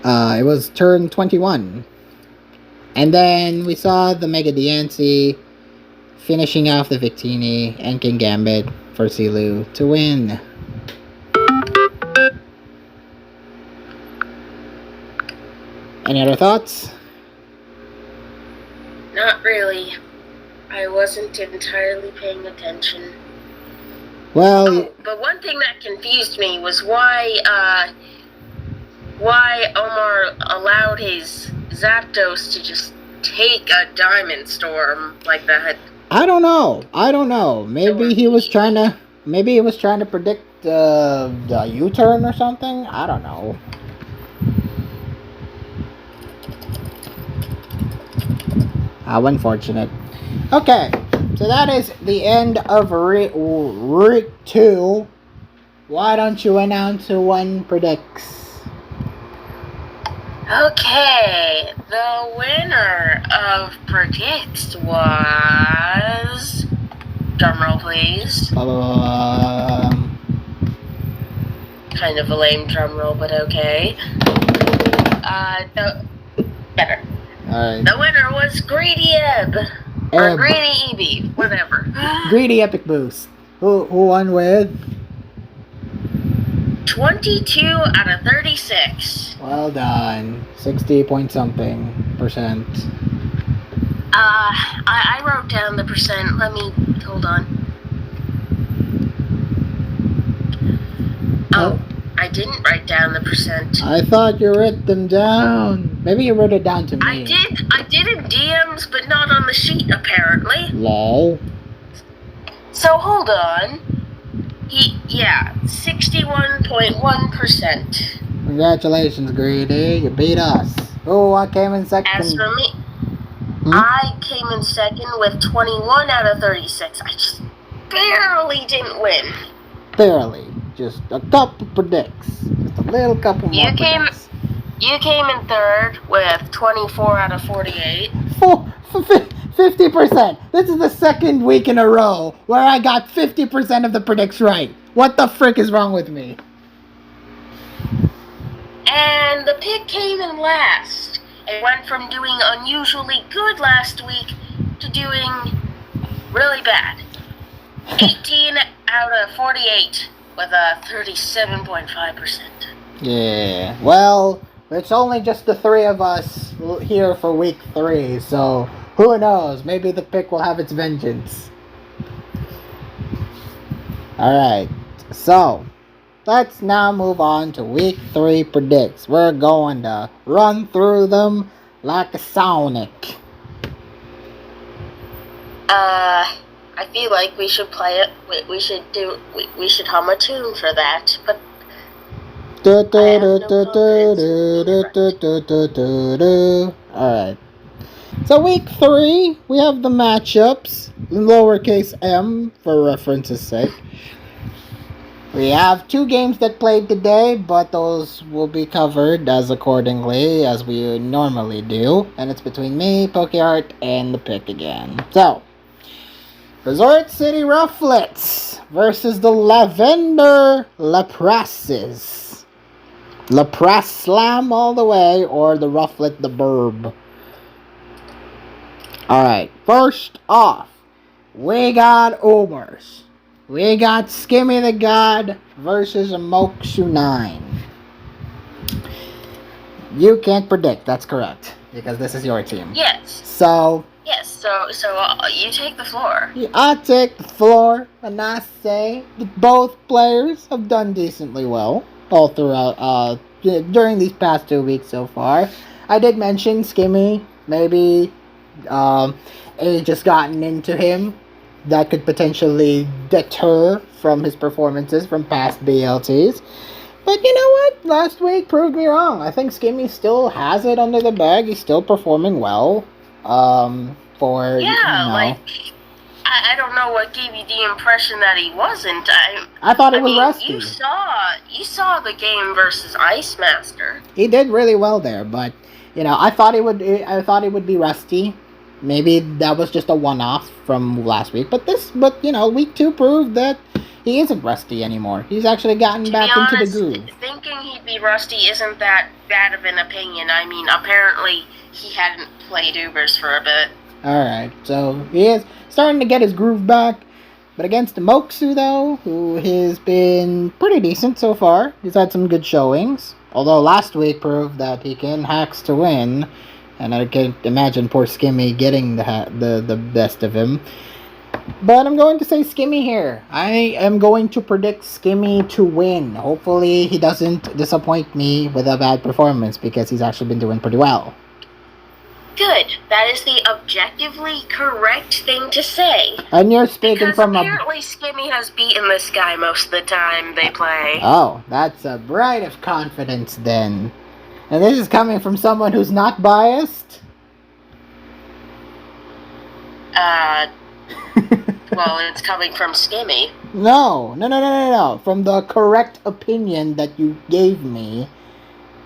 It was turn 21. And then we saw the Mega Diancie finishing off the Victini and Kingambit for Sealoo to win. Any other thoughts? Not really. I wasn't entirely paying attention. Well, but one thing that confused me was why why Omar allowed his Zapdos to just take a Diamond Storm like that. I don't know. Maybe he was trying to predict the U-turn or something. I don't know. How unfortunate. Okay, so that is the end of Week 2. Why don't you announce who one predicts? Okay, the winner of Predicts was... Drumroll, please. Kind of a lame drumroll, but okay. Better. Alright. The winner was Greedy Eb. Or Greedy Eevee, whatever. Greedy Epic Boost. Who won with? 22 out of 36. Well done. 60 point something percent. I wrote down the percent. Hold on. Oh, I didn't write down the percent. I thought you wrote them down. Maybe you wrote it down to me. I did in DMs, but not on the sheet, apparently. Lol. So, hold on. 61.1%. Congratulations, Greedy. You beat us. Oh, I came in second. As for me, I came in second with 21 out of 36. I just barely didn't win. Barely. Just a couple predicts. Just a little couple more predicts. You came in third with 24 out of 48. 50%. This is the second week in a row where I got 50% of the predicts right. What the frick is wrong with me? And the pick came in last. It went from doing unusually good last week to doing really bad. 18 out of 48 with a 37.5%. Yeah, well, it's only just the three of us here for week 3, so who knows? Maybe the pick will have its vengeance. Alright, so let's now move on to week 3 predicts. We're going to run through them like a Sonic. I feel like we should play it. We should hum a tune for that. But alright. So week 3, we have the matchups in lowercase m for reference's sake. We have 2 games that played today, but those will be covered as accordingly as we normally do. And it's between me, PokeArt, and the pick again. So, Resort City Rufflets versus the Lavender Laprases. Lapras Slam all the way, or the Rufflet the Burb. Alright, first off, we got Omers. We got Skimmy the God versus a Moxu 9. You can't predict, that's correct, because this is your team. Yes. So you take the floor. I take the floor, and I say that both players have done decently well all throughout during these past 2 weeks so far. I did mention Skimmy, maybe age has gotten into him. That could potentially deter from his performances from past BLTs. But you know what? Last week proved me wrong. I think Skimmy still has it under the bag. He's still performing well. I don't know what gave you the impression that he wasn't. I thought it was rusty. You saw the game versus Ice Master. He did really well there, but I thought it would be rusty. Maybe that was just a one-off from last week, but week 2 proved that he isn't rusty anymore. He's actually gotten back into the groove. Thinking he'd be rusty isn't that bad of an opinion. I mean, apparently he hadn't played Ubers for a bit. Alright, so he is starting to get his groove back. But against the Moxu, though, who has been pretty decent so far. He's had some good showings. Although last week proved that he can hacks to win. And I can imagine poor Skimmy getting the best of him. But I'm going to say Skimmy here. I am going to predict Skimmy to win. Hopefully he doesn't disappoint me with a bad performance because he's actually been doing pretty well. Good. That is the objectively correct thing to say. And you're speaking because from apparently Skimmy has beaten this guy most of the time they play. Oh, that's a bright of confidence then. And this is coming from someone who's not biased? Well, it's coming from Skimmy. No. From the correct opinion that you gave me.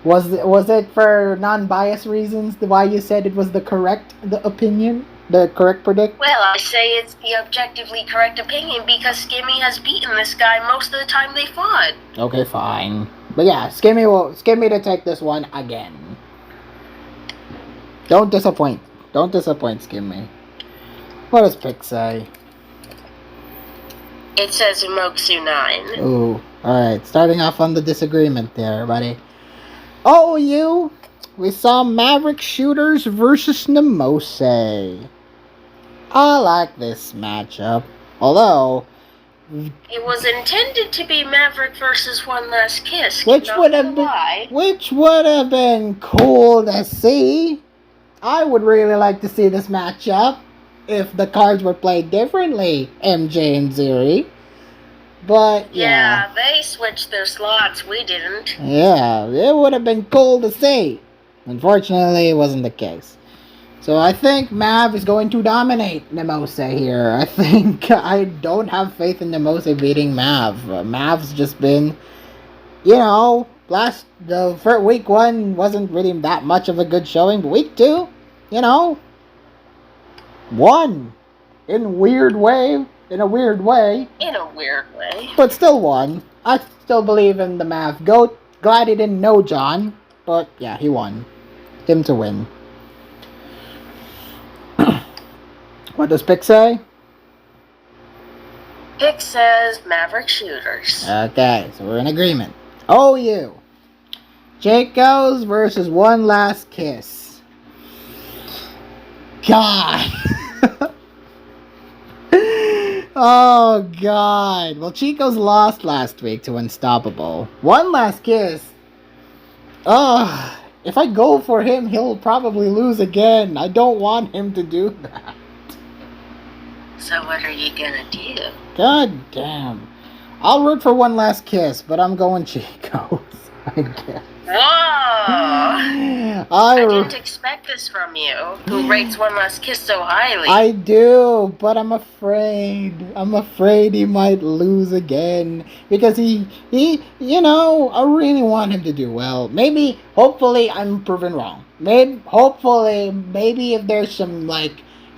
Was it for non-biased reasons why you said it was the correct opinion? The correct predict? Well, I say it's the objectively correct opinion because Skimmy has beaten this guy most of the time they fought. Okay, fine. But yeah, Skimmy to take this one again. Don't disappoint. Don't disappoint, Skimmy. What does Pick say? It says Moxu 9. Ooh, alright. Starting off on the disagreement there, buddy. Oh, we saw Maverick Shooters versus Nemose. I like this matchup. Although, it was intended to be Maverick versus One Last Kiss. Which would have been cool to see. I would really like to see this matchup if the cards were played differently, MJ and Ziri. But yeah, they switched their slots. We didn't. Yeah, it would have been cool to see. Unfortunately, it wasn't the case. So I think Mav is going to dominate Nemose here. I don't have faith in Nemose beating Mav. Mav's just been, the first week 1 wasn't really that much of a good showing, but week 2, won in a weird way. But still won. I still believe in the Mav GOAT. Glad he didn't know John. But yeah, he won. Him to win. What does Pick say? Pick says Maverick Shooters. Okay, so we're in agreement. OU. Jacobs versus One Last Kiss. God. Oh, God. Well, Chico's lost last week to Unstoppable. One Last Kiss. If I go for him, he'll probably lose again. I don't want him to do that. So what are you gonna do? God damn. I'll root for One Last Kiss, but I'm going Chico's, I guess. Whoa! I didn't expect this from you, who rates One Last Kiss so highly. I do, but I'm afraid. I'm afraid he might lose again. Because I really want him to do well. Hopefully, I'm proven wrong. Maybe if there's some,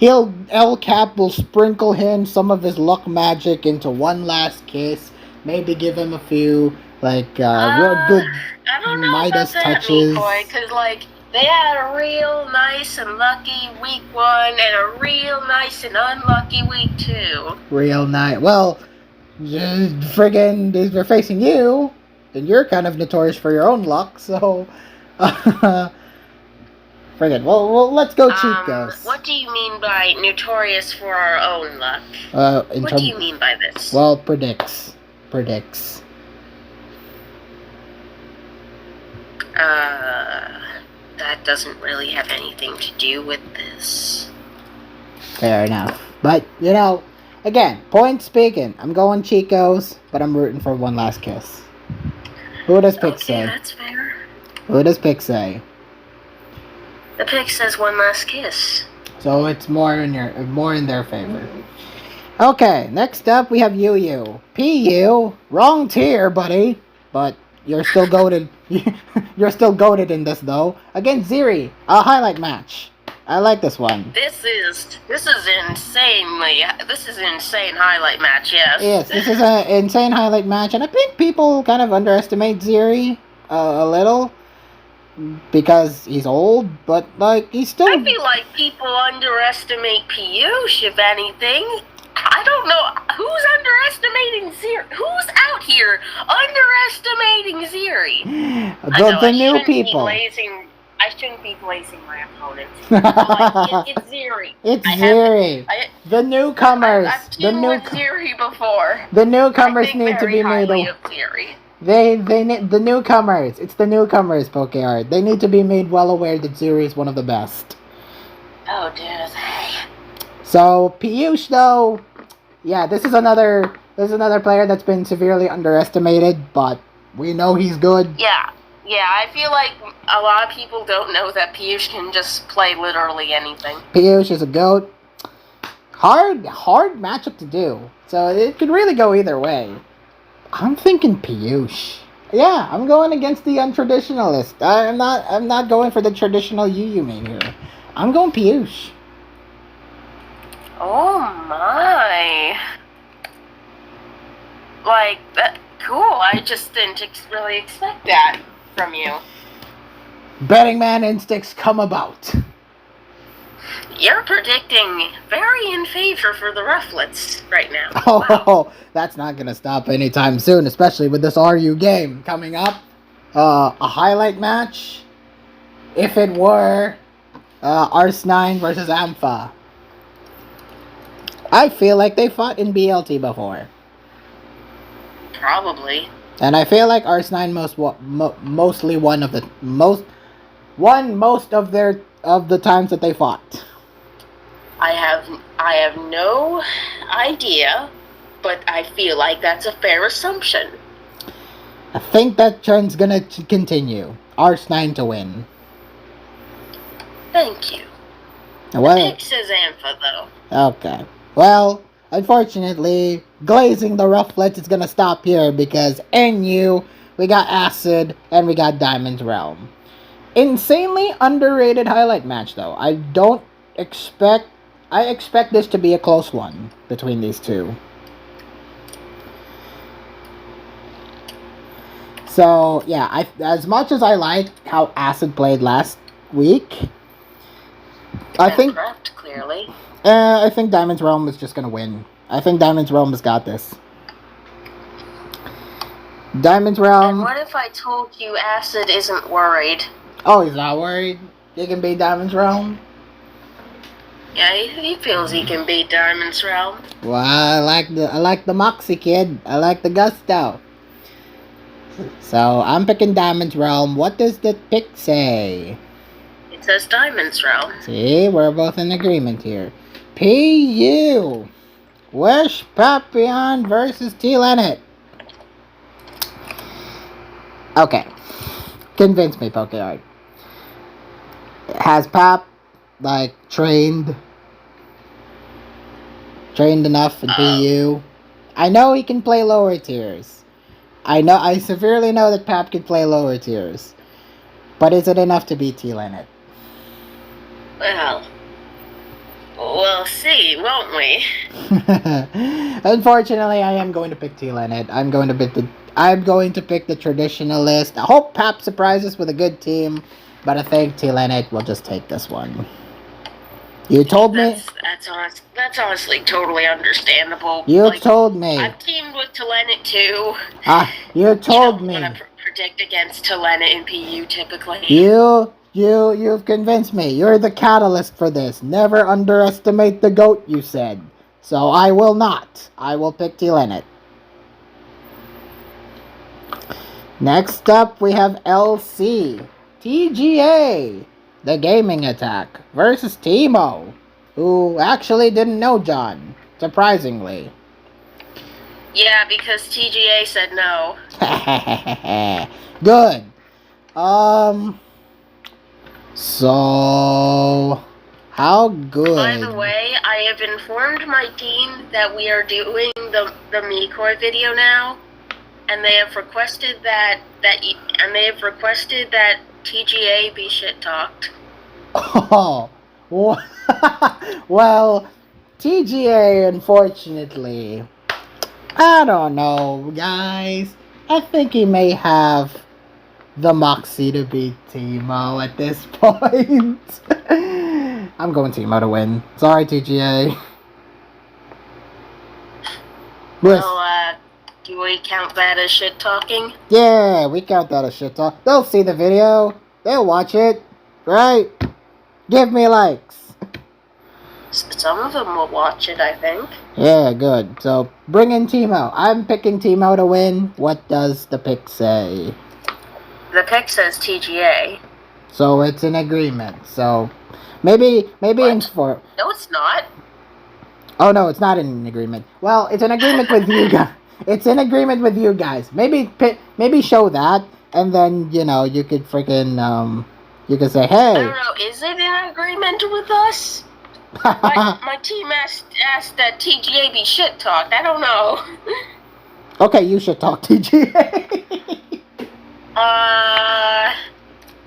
El Cap will sprinkle him some of his luck magic into One Last Kiss. Maybe give him a few, real good I don't know Midas about that, touches. Because, they had a real nice and lucky week 1 and a real nice and unlucky week 2. Real nice. Well, friggin' they're facing you, and you're kind of notorious for your own luck, so... Friggin', well, let's go Chicos. What do you mean by notorious for our own luck? What do you mean by this? Well, predicts. That doesn't really have anything to do with this. Fair enough. But, again, point speaking, I'm going Chicos, but I'm rooting for One Last Kiss. Who does Pick say? That's fair. Who does Pick say? The Pick says One Last Kiss. So it's more in their favor. Okay, next up we have Yu. PU, wrong tier, buddy. But you're still goated. You're still goated in this though. Against Ziri, a highlight match. I like this one. This is an insane highlight match. Yes, this is an insane highlight match, and I think people kind of underestimate Ziri a little. Because he's old, but he's still... I feel like people underestimate Piyush, if anything. I don't know who's underestimating Ziri. Who's out here underestimating Ziri? The new people. I shouldn't be glazing my opponent. It's Ziri. It's Ziri. The newcomers. I've teamed with Ziri before. The newcomers need to be made. Ziri. The newcomers. It's the newcomers, PokeArt. They need to be made well aware that Ziri is one of the best. Oh, dude. So Piyush, though, yeah, this is another player that's been severely underestimated, but we know he's good. Yeah, I feel like a lot of people don't know that Piyush can just play literally anything. Piyush is a GOAT. Hard matchup to do. So it could really go either way. I'm thinking Piyush. Yeah, I'm going against the untraditionalist. I'm not going for the traditional Yu main here. I'm going Piyush. Oh my. Like, that, cool. I just didn't really expect that from you. Betting man instincts come about. You're predicting very in favor for the Rufflets right now. Oh, wow. That's not going to stop anytime soon, especially with this RU game coming up. A highlight match, if it were XII versus Ampha. I feel like they fought in BLT before. Probably. And I feel like XII mostly won most of the times that they fought. I have no idea, but I feel like that's a fair assumption. I think that trend's gonna continue. XII to win. Thank you. Well, the pick says Ampha, though. Okay. Well, unfortunately, glazing the Rufflets is gonna stop here because NU, we got Acid, and we got Diamond's Realm. Insanely underrated highlight match, though. I expect this to be a close one between these two. So, yeah, as much as I like how Acid played last week, I think Diamond's Realm is just gonna win. I think Diamond's Realm has got this. Diamond's Realm. And what if I told you Acid isn't worried? Oh, he's not worried? He can beat Diamond's Realm? Yeah, he feels he can beat Diamond's Realm. Well, I like the Moxie kid. I like the gusto. So I'm picking Diamond's Realm. What does the pick say? It says Diamond's Realm. See, we're both in agreement here. PU. Wish Papillon versus T-Lennet. Okay. Convince me, PokeArt. Has Pap, trained enough in PU? I know he can play lower tiers. I severely know that Pap can play lower tiers. But is it enough to beat T-Lennet? Well, we'll see, won't we? Unfortunately, I am going to pick T-Lennet. I'm going to pick the traditionalist. I hope Pap surprises with a good team, but I think T-Lennet will just take this one. You told me. That's honestly totally understandable. You told me. I've teamed with T-Lennet too. You told me. I'm gonna predict against T-Lennet in PU typically. You've convinced me. You're the catalyst for this. Never underestimate the GOAT, you said. So I will not. I will pick T-Lennet. Next up, we have LC. TGA. The Gaming Attack. Versus Teemo. Who actually didn't know John. Surprisingly. Yeah, because TGA said no. Good. So, how good? By the way, I have informed my team that we are doing the Mikoi video now, and they have requested that TGA be shit talked. Oh, well, TGA, unfortunately, I don't know, guys. I think he may have the moxie to beat Teemo at this point. I'm going Teemo to win. Sorry, TGA. Well, do we count that as shit talking? Yeah, we count that as shit talk. They'll see the video. They'll watch it. right? Give me likes. Some of them will watch it, I think. Yeah, good. So, bring in Teemo. I'm picking Teemo to win. What does the pick say? The pick says TGA. So, it's an agreement. So, maybe in for... No, it's not. Oh, no, it's not an agreement. Well, it's an agreement with you guys. It's an agreement with you guys. Maybe show that, and then, you know, you could freaking, you could say, hey. I don't know, is it an agreement with us? my team asked that TGA be shit talked. I don't know. Okay, you should talk TGA.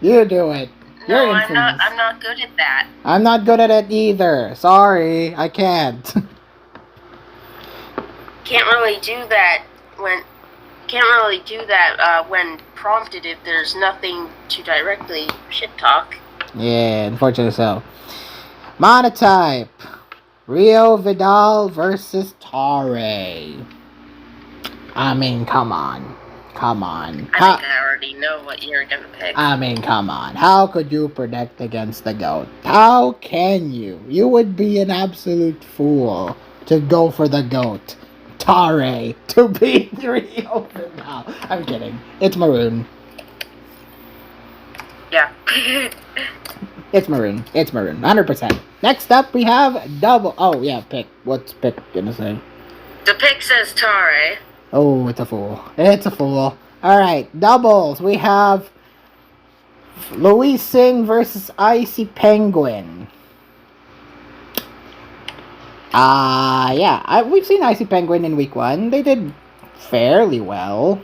You do it. You're no, infamous. I'm not good at that. I'm not good at it either. Sorry, I can't. Can't really do that when prompted if there's nothing to directly shit talk. Yeah, unfortunately so. Monotype. Rio Vidal versus Tare. I mean, come on. I think I already know what you're gonna pick. I mean, come on. How could you predict against the GOAT? How can you? You would be an absolute fool to go for the GOAT. Tare to beat Rio Vidal. I'm kidding. It's maroon. Yeah. It's maroon. 100%. Next up, we have double. Oh, yeah, pick. What's pick gonna say? The pick says Tare. Oh, it's a fool. Alright, doubles. We have Louise Singh versus Icy Penguin. Yeah. We've seen Icy Penguin in week 1. They did fairly well.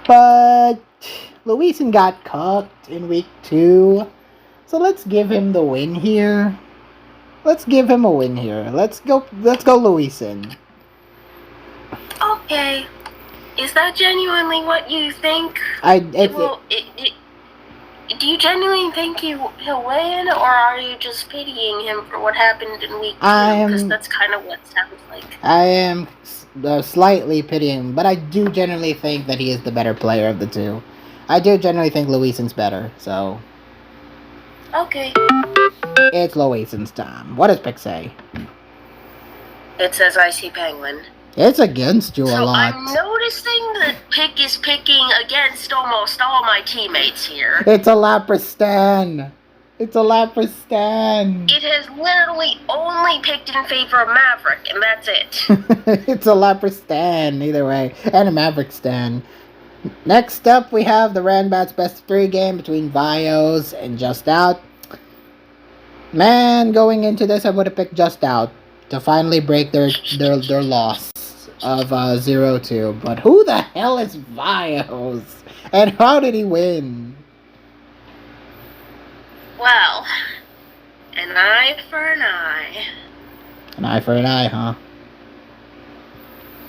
But Louise got cooked in week 2. So let's give him the win here. Let's give him a win here. Let's go Louise. Okay. Is that genuinely what you think? Do you genuinely think he'll win, or are you just pitying him for what happened in week 2? Because that's kind of what it sounds like. I am slightly pitying, but I do generally think that he is the better player of the two. I do generally think Louisen's better, so... Okay. It's Louisen's time. What does pick say? It says Icy Penguin. It's against you a lot. So I'm noticing that Pick is picking against almost all my teammates here. It's a Lapras. It has literally only picked in favor of Maverick, and that's it. It's a Lapras either way. And a Maverick stan. Next up, we have the Ranbats best of 3 game between Vios and Just Out. Man, going into this, I would have picked Just Out to finally break their loss of 0-2. But who the hell is Vios? And how did he win? Well, an eye for an eye. An eye for an eye, huh?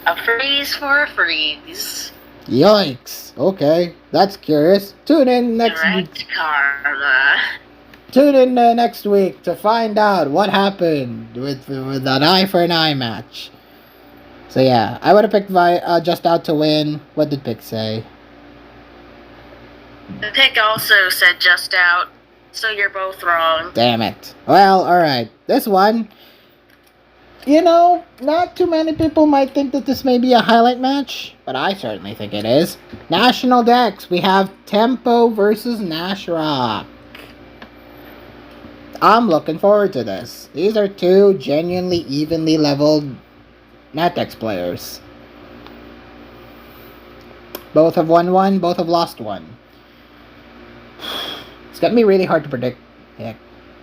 A freeze for a freeze. Yikes. Okay, that's curious. Tune in next week. Karma. Tune in next week to find out what happened with an eye for an eye match. So yeah, I would have picked Just Out to win. What did Pick say? The Pick also said Just Out, so you're both wrong. Damn it. Well, alright. This one, you know, not too many people might think that this may be a highlight match, but I certainly think it is. National Dex, we have Tempo versus Nashrock. I'm looking forward to this. These are two genuinely evenly leveled NatDex players. Both have won one, both have lost one. It's gonna be really hard to predict. Heck.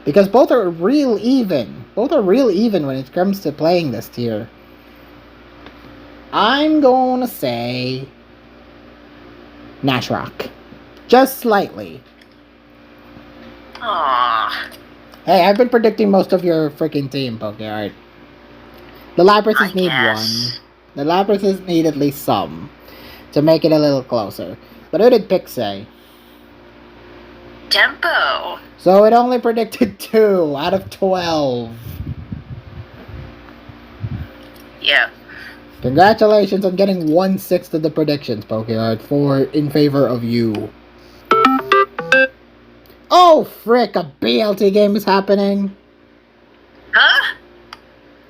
Because both are real even. Both are real even when it comes to playing this tier. I'm gonna say Nashrock. Just slightly. Aww. Hey, I've been predicting most of your freaking team, Pokeart. The Laprases need one. The Laprases need at least some to make it a little closer. But who did Pick say? Tempo. So it only predicted 2 out of 12. Yeah. Congratulations on getting 1/6 of the predictions, Pokeart, in favor of you. Oh, frick, a BLT game is happening. Huh?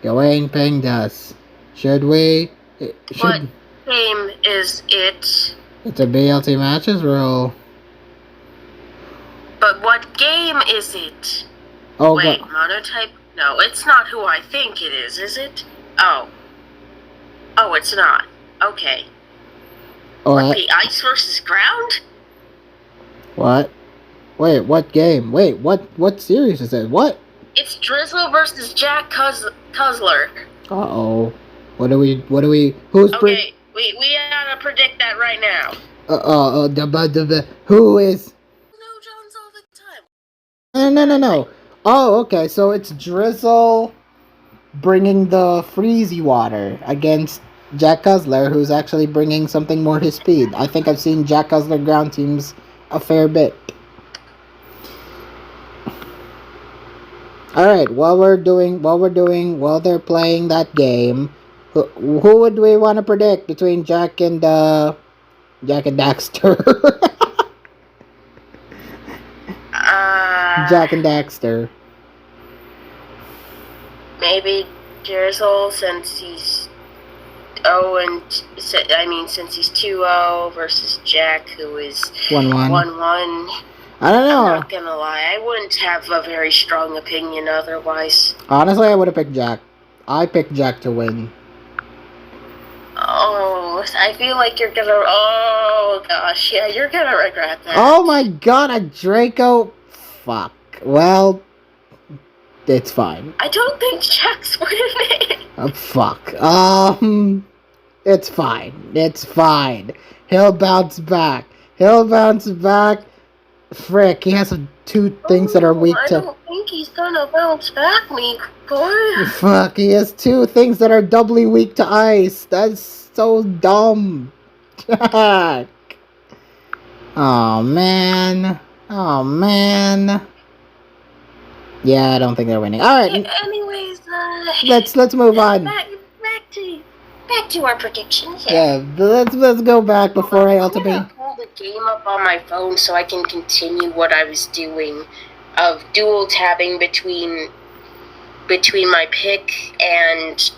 Going Pangoros. Should we? What game is it? It's a BLT matches rule. But what game is it? Oh, wait, monotype? No, it's not who I think it is it? Oh. Oh, it's not. Okay. What, the ice versus ground? What? Wait, what game? Wait, what series is it? What? It's Drizzle versus Jack Cuzzler. Uh-oh. What do we, who's... Okay, we gotta predict that right now. Who is... No, Jones all the time. No. Oh, okay, so it's Drizzle bringing the freezy water against Jack Cuzzler, who's actually bringing something more his speed. I think I've seen Jack Cuzzler ground teams a fair bit. Alright, while they're playing that game, who would we want to predict between Jack and Daxter? Jack and Daxter. Maybe Drizzle, since he's since he's 2-0 versus Jack, who is 1-1. I don't know. I'm not gonna lie, I wouldn't have a very strong opinion otherwise. Honestly, I would have picked Jack. I picked Jack to win. Oh, I feel like you're gonna... Oh, gosh, yeah, you're gonna regret that. Oh my god, a Draco... Fuck. Well, it's fine. I don't think Jack's winning. Fuck. It's fine. It's fine. He'll bounce back. Frick, he has two things that are weak to... I don't think he's gonna bounce back, me boy. Fuck, he has two things that are doubly weak to ice. That's so dumb. Jack. Oh, man. Yeah, I don't think they're winning. Alright. Anyways, let's move on. Back to our predictions. Yeah, let's go back before I ultimately... pull the game up on my phone so I can continue what I was doing of dual tabbing between my pick and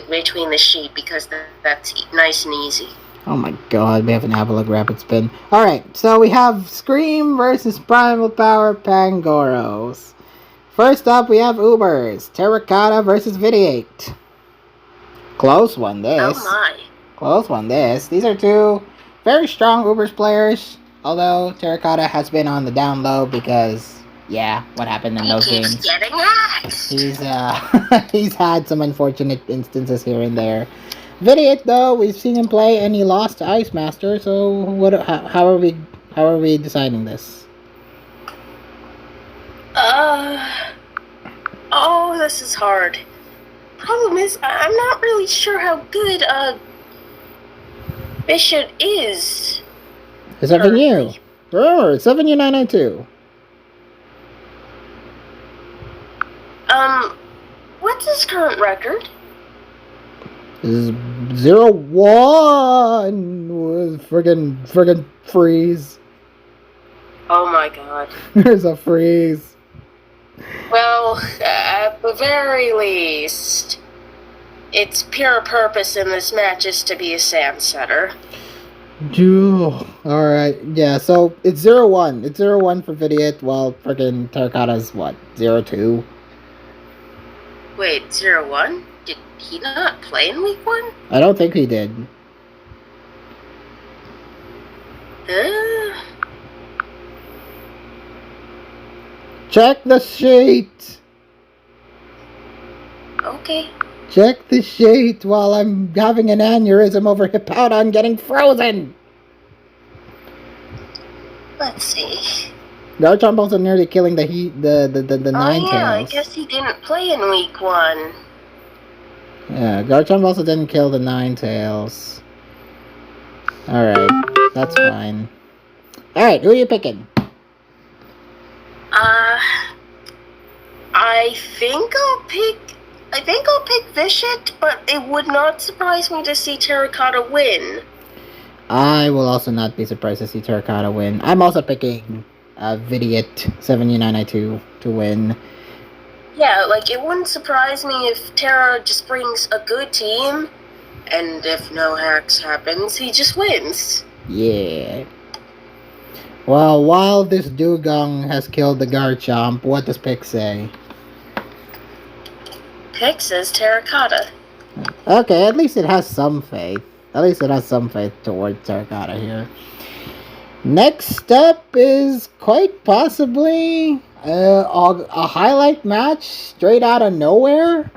between the sheet, because that's nice and easy. Oh my god, we have an Avalok Rapid Spin. Alright, so we have Scream versus Primal Power Pangoros. First up, we have Ubers. Terracotta versus Vidiate. Close one, this. Oh my. Close one, this. These are two very strong Ubers players, although Terracotta has been on the down low because, yeah, what happened in those games. He's getting axed. He's had some unfortunate instances here and there. Vidiate, though, we've seen him play and he lost to Ice Master, so how are we deciding this? Oh, this is hard. Problem is, I'm not really sure how good, Bishop is. It's 7U. Oh, 7U992. What's his current record? 0-1 with friggin' freeze. Oh my god. There's a freeze. Well, at the very least, its pure purpose in this match is to be a sand setter. Alright, yeah, so it's 0-1. It's 0-1 for Vidiate, while friggin' Terracotta's what? 0-2? Wait, 0-1? Did he not play in week 1? I don't think he did. Check the sheet! Okay. Check the sheet while I'm having an aneurysm over Hippowdon getting frozen! Let's see. Garchomp also nearly killing the Ninetales. Yeah, I guess he didn't play in week 1. Yeah, Garchomp also didn't kill the Ninetales. Alright, that's fine. Alright, who are you picking? I think I'll pick Vicious, but it would not surprise me to see Terracotta win. I will also not be surprised to see Terracotta win. I'm also picking Vidiot 7992 to win. Yeah, like, it wouldn't surprise me if Terra just brings a good team, and if no hacks happens, he just wins. Yeah. Well, while this Dugong has killed the Garchomp, what does Pick say? Pick says Terracotta. Okay, at least it has some faith. At least it has some faith towards Terracotta here. Next up is quite possibly a highlight match straight out of nowhere.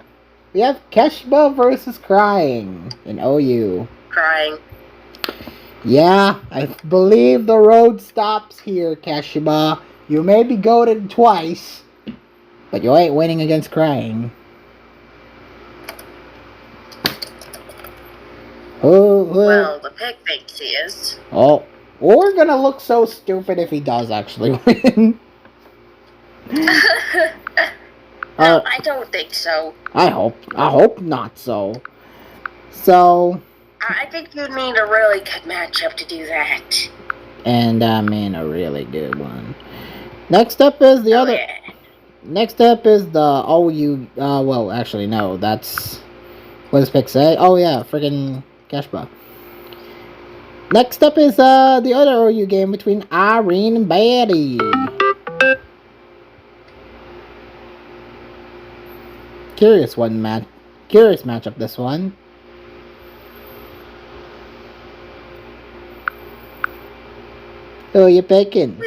We have Keshba versus Crying in OU. Crying. Yeah, I believe the road stops here, Keshba. You may be goated twice, but you ain't winning against Crying. Well, the Pick thinks he is. Oh, we're gonna look so stupid if he does actually win. No, I don't think so. I hope not so. So, I think you'd need a really good matchup to do that. and I mean a really good one. Next up is the other. Yeah. Next up is the OU. Well, actually, no. That's what does Pick say? Oh yeah, freaking Cashba. Next up is the other OU game between Irene and Betty. Curious matchup this one. Who are you picking?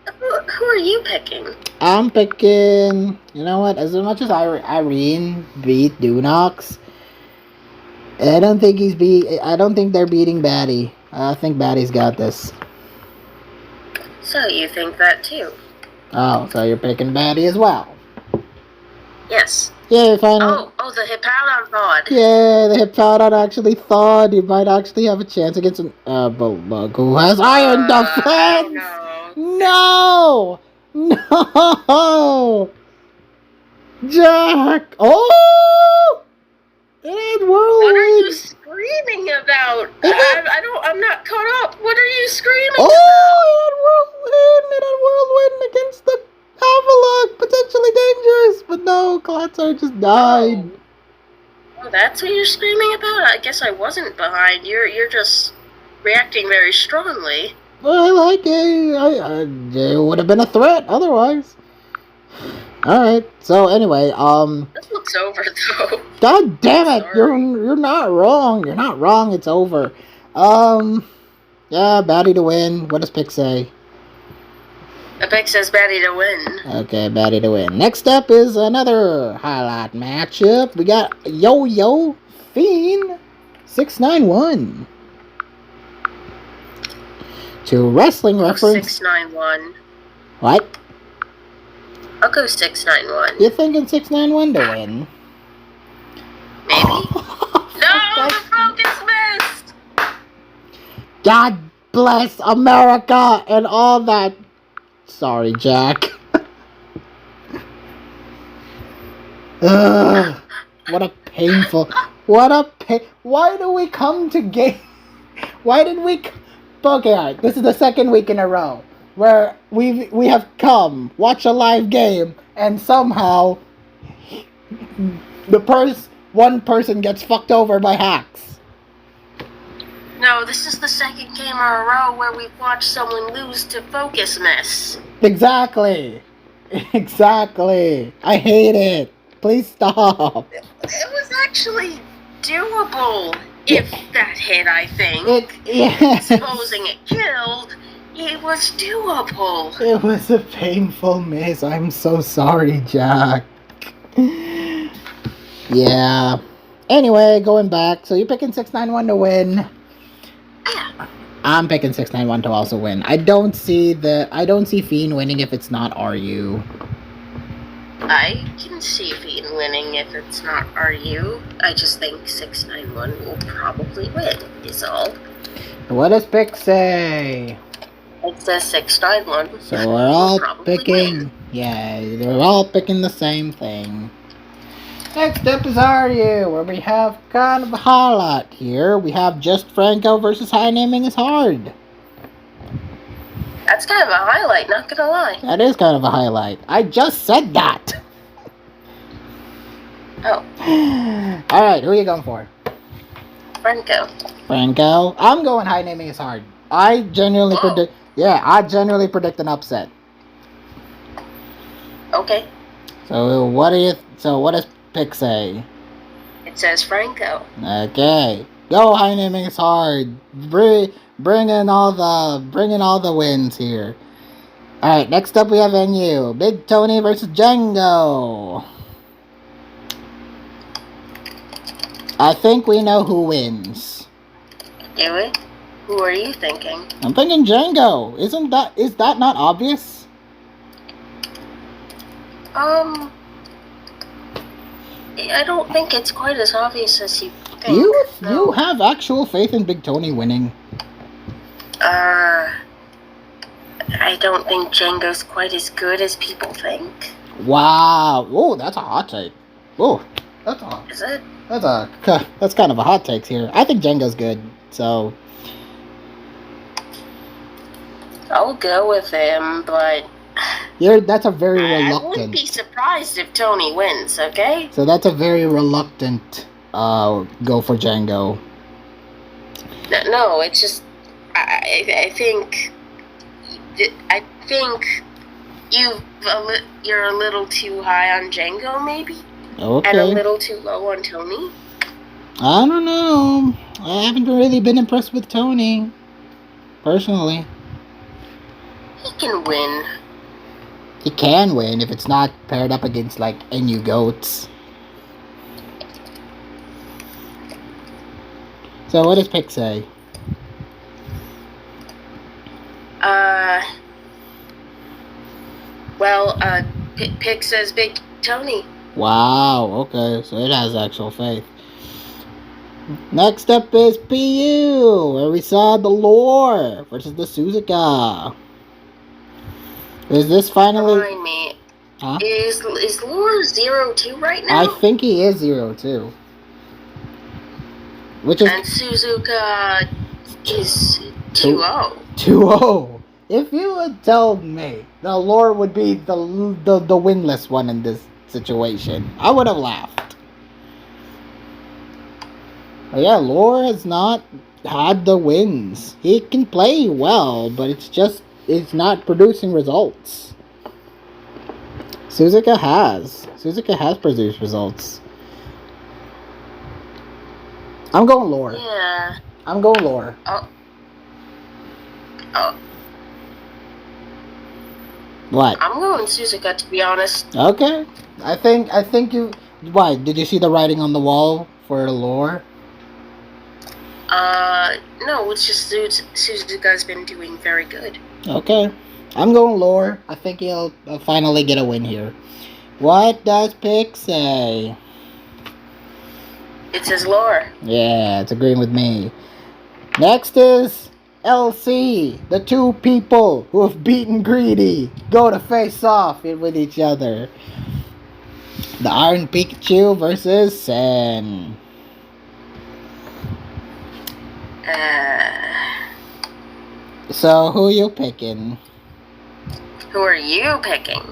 Who are you picking? I'm picking. You know what? As much as Irene beat Dunox, I don't think they're beating Batty. I think Batty's got this. So you think that too? Oh, so you're picking Batty as well? Yes. Yeah, finally. Oh, the Hippowdon thawed. Yeah, the Hippowdon actually thawed. You might actually have a chance against an Bulldog who has Iron Defense. No! Jack! Oh! It had Whirlwind! What are you screaming about? I'm not caught up. What are you screaming about? It had Whirlwind against the Avalok! Potentially dangerous! But no, Klatzar just died. Oh, that's what you're screaming about? I guess I wasn't behind. You're just reacting very strongly. I like it. It would have been a threat otherwise. Alright, so anyway, This looks over though. God damn it! Sorry. You're not wrong. You're not wrong, it's over. Yeah, Batty to win. What does Pick say? The Pick says Batty to win. Okay, Batty to win. Next up is another highlight matchup. We got Yo-Yo Fiend 691. To wrestling reference. 691. What? I'll go 691. You're thinking 691 to win? Maybe. No, the focus missed. God bless America and all that. Sorry, Jack. Ugh, what a painful. Why do we come to game? Why did we? Okay, alright. This is the second week in a row where we have come watch a live game and somehow one person gets fucked over by hacks. No, this is the second game in a row where we've watched someone lose to focus miss. Exactly. I hate it. Please stop. It was actually doable if that hit, I think. Yes. Supposing it killed, it was doable. It was a painful miss. I'm so sorry, Jack. Yeah. Anyway, going back. So you're picking 691 to win. Yeah. I'm picking 691 to also win. I don't see Fiend winning if it's not RU. I can see Fiend winning if it's not RU. I just think 691 will probably win, is all. What does Pick say? It says 691. So we're all Probably picking... win. Yeah, they're all picking the same thing. Next up is RU, where we have kind of a highlight here. We have Just Franco versus High Naming is Hard. That's kind of a highlight, not gonna lie. That is kind of a highlight. I just said that. Oh. Alright, who are you going for? Franco. Franco? I'm going high naming is hard. I genuinely predict... Yeah, I genuinely predict an upset. Okay. So what does Pick say? It says Franco. Okay. Go high naming is hard. Bring in all the wins here. Alright, next up we have NU. Big Tony versus Django. I think we know who wins. Do we? Who are you thinking? I'm thinking Django. Is that not obvious? I don't think it's quite as obvious as you think. You have actual faith in Big Tony winning. I don't think Django's quite as good as people think. Wow. Oh, that's a hot take. Oh, Is it? That's kind of a hot take here. I think Django's good, so I'll go with him, but that's a very reluctant. I wouldn't be surprised if Tony wins, okay? So that's a very reluctant go for Django. No, it's just I think you're a little too high on Django, maybe, Okay. and a little too low on Tony. I don't know. I haven't really been impressed with Tony, personally. He can win. He can win if it's not paired up against like NU goats. So what does Pick say? Pick says Big Tony. Wow, okay, so it has actual faith. Next up is PU, where we saw the Lore versus the Suzuka. Is this finally... Remind me, Huh? is Lure 0-2 right now? I think he is 0-2. Which is... And Suzuka is 2-0. 2-0. If you had told me the Lore would be the winless one in this situation, I would have laughed. But yeah, Lore has not had the wins. He can play well, but it's not producing results. Suzuka has produced results. I'm going Lore. Yeah. I'm going Lore. Oh. What? I'm going Suzuka, to be honest. Okay. I think you... Why? Did you see the writing on the wall for Lore? No, it's just Suzuka's been doing very good. Okay. I'm going Lore. I think he'll finally get a win here. What does Pick say? It says Lore. Yeah, it's agreeing with me. Next is LC. The two people who have beaten Greedy go to face off with each other. The Iron Pikachu versus Sen. So, who are you picking? Who are you picking?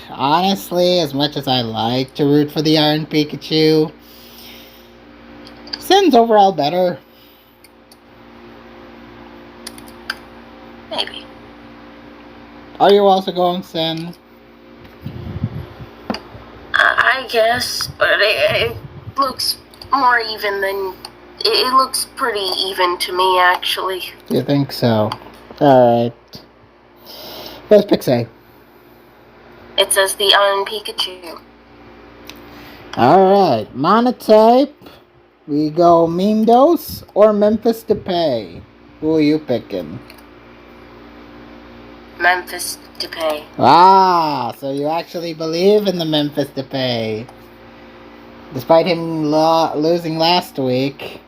Honestly, as much as I like to root for the Iron Pikachu, Sen's overall better. Maybe. Are you also going Sen? I guess, but it looks more even than... It looks pretty even to me, actually. You think so? Alright. What does Pick say? It says the Iron Pikachu. Alright. Monotype. We go Fidoughs or Memphis Depay? Who are you picking? Memphis Depay. Ah, so you actually believe in the Memphis Depay. Despite him losing last week.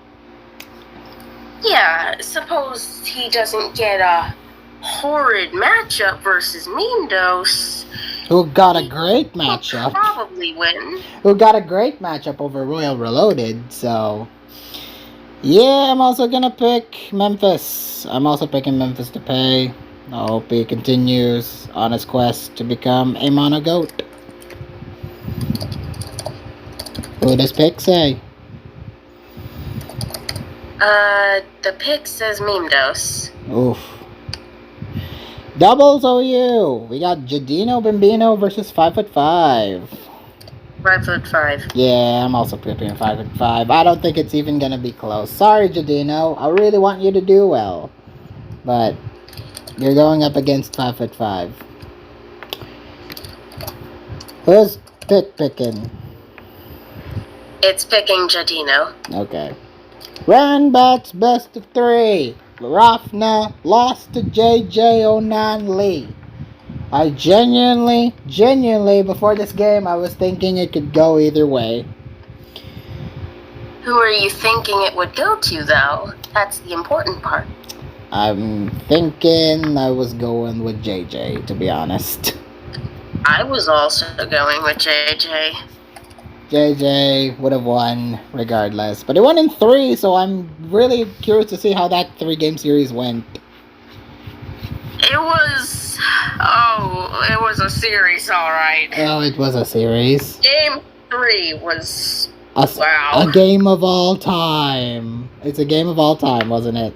Yeah, suppose he doesn't get a horrid matchup versus Fidoughs. Who got a great matchup. He'll probably win. Who got a great matchup over Royal Reloaded, so... Yeah, I'm also gonna pick Memphis. I'm also picking Memphis to pay. I hope he continues on his quest to become a mono goat. Who does pick say? The pick says Mimdos. Oof. Doubles OU. We got Jadino Bambino versus 5'5". 5'5". Yeah, I'm also picking 5'5". I don't think it's even gonna be close. Sorry, Jadino. I really want you to do well, but you're going up against 5'5". Who's picking? It's picking Jadino. Okay. Run bats best of 3. Rafna lost to JJ Onan Lee. I genuinely, before this game, I was thinking it could go either way. Who are you thinking it would go to, though? That's the important part. I'm thinking I was going with JJ, to be honest. I was also going with JJ. JJ would have won regardless. But it won in 3, so I'm really curious to see how that 3-game series went. It was a series, alright. Oh, it was a series. Game 3 was... wow. A game of all time. It's a game of all time, wasn't it?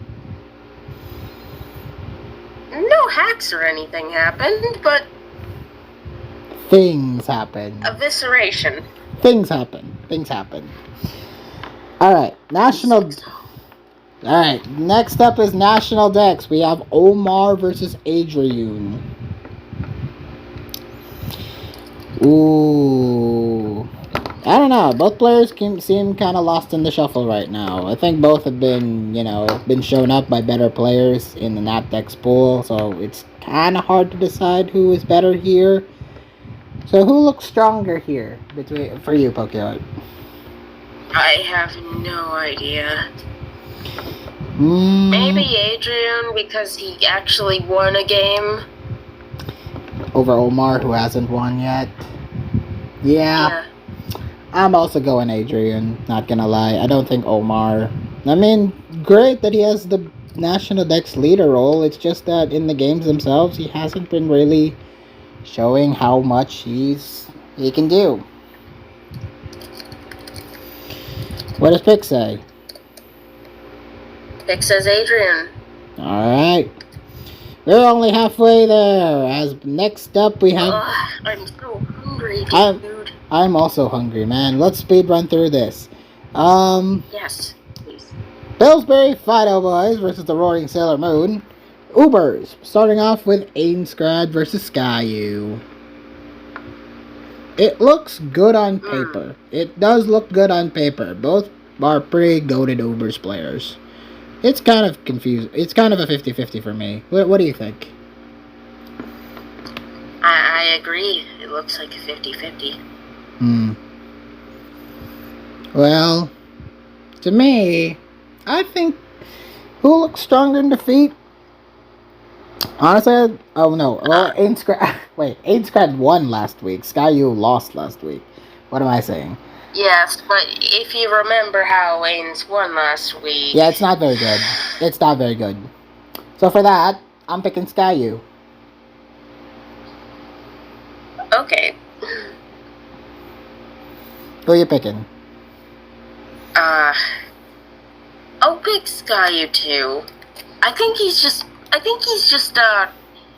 No hacks or anything happened, but... things happen. Evisceration. Things happen. Alright, Alright, next up is National Dex. We have Omar versus Adrian. Ooh. I don't know. Both players seem kind of lost in the shuffle right now. I think both have been, been shown up by better players in the Nat Dex pool, so it's kind of hard to decide who is better here. So who looks stronger here for you, Pokemon? I have no idea. Maybe Adrian, because he actually won a game. Over Omar, who hasn't won yet. Yeah. I'm also going Adrian, not gonna lie. I don't think Omar... I mean, great that he has the National Dex leader role. It's just that in the games themselves, he hasn't been really showing how much he can do. What does Pick say? Pick says Adrian. Alright. We're only halfway there. As next up we have... I'm so hungry, dude. I'm also hungry, man. Let's speed run through this. Yes, please. Pillsbury Fido Boys versus the Roaring Sailor Moon. Ubers, starting off with Ainscrad versus Skyu. It looks good on paper. It does look good on paper. Both are pretty goated Ubers players. It's kind of confused. It's kind of a 50-50 for me. What do you think? I agree. It looks like a 50-50. Well, to me, I think who looks stronger in defeat? Honestly, oh no. Well, Ainscrad won last week. Skyu lost last week. What am I saying? Yes, but if you remember how Ains won last week... Yeah, it's not very good. It's not very good. So for that, I'm picking Skyu. Okay. Who are you picking? I'll pick Skyu too. I think he's just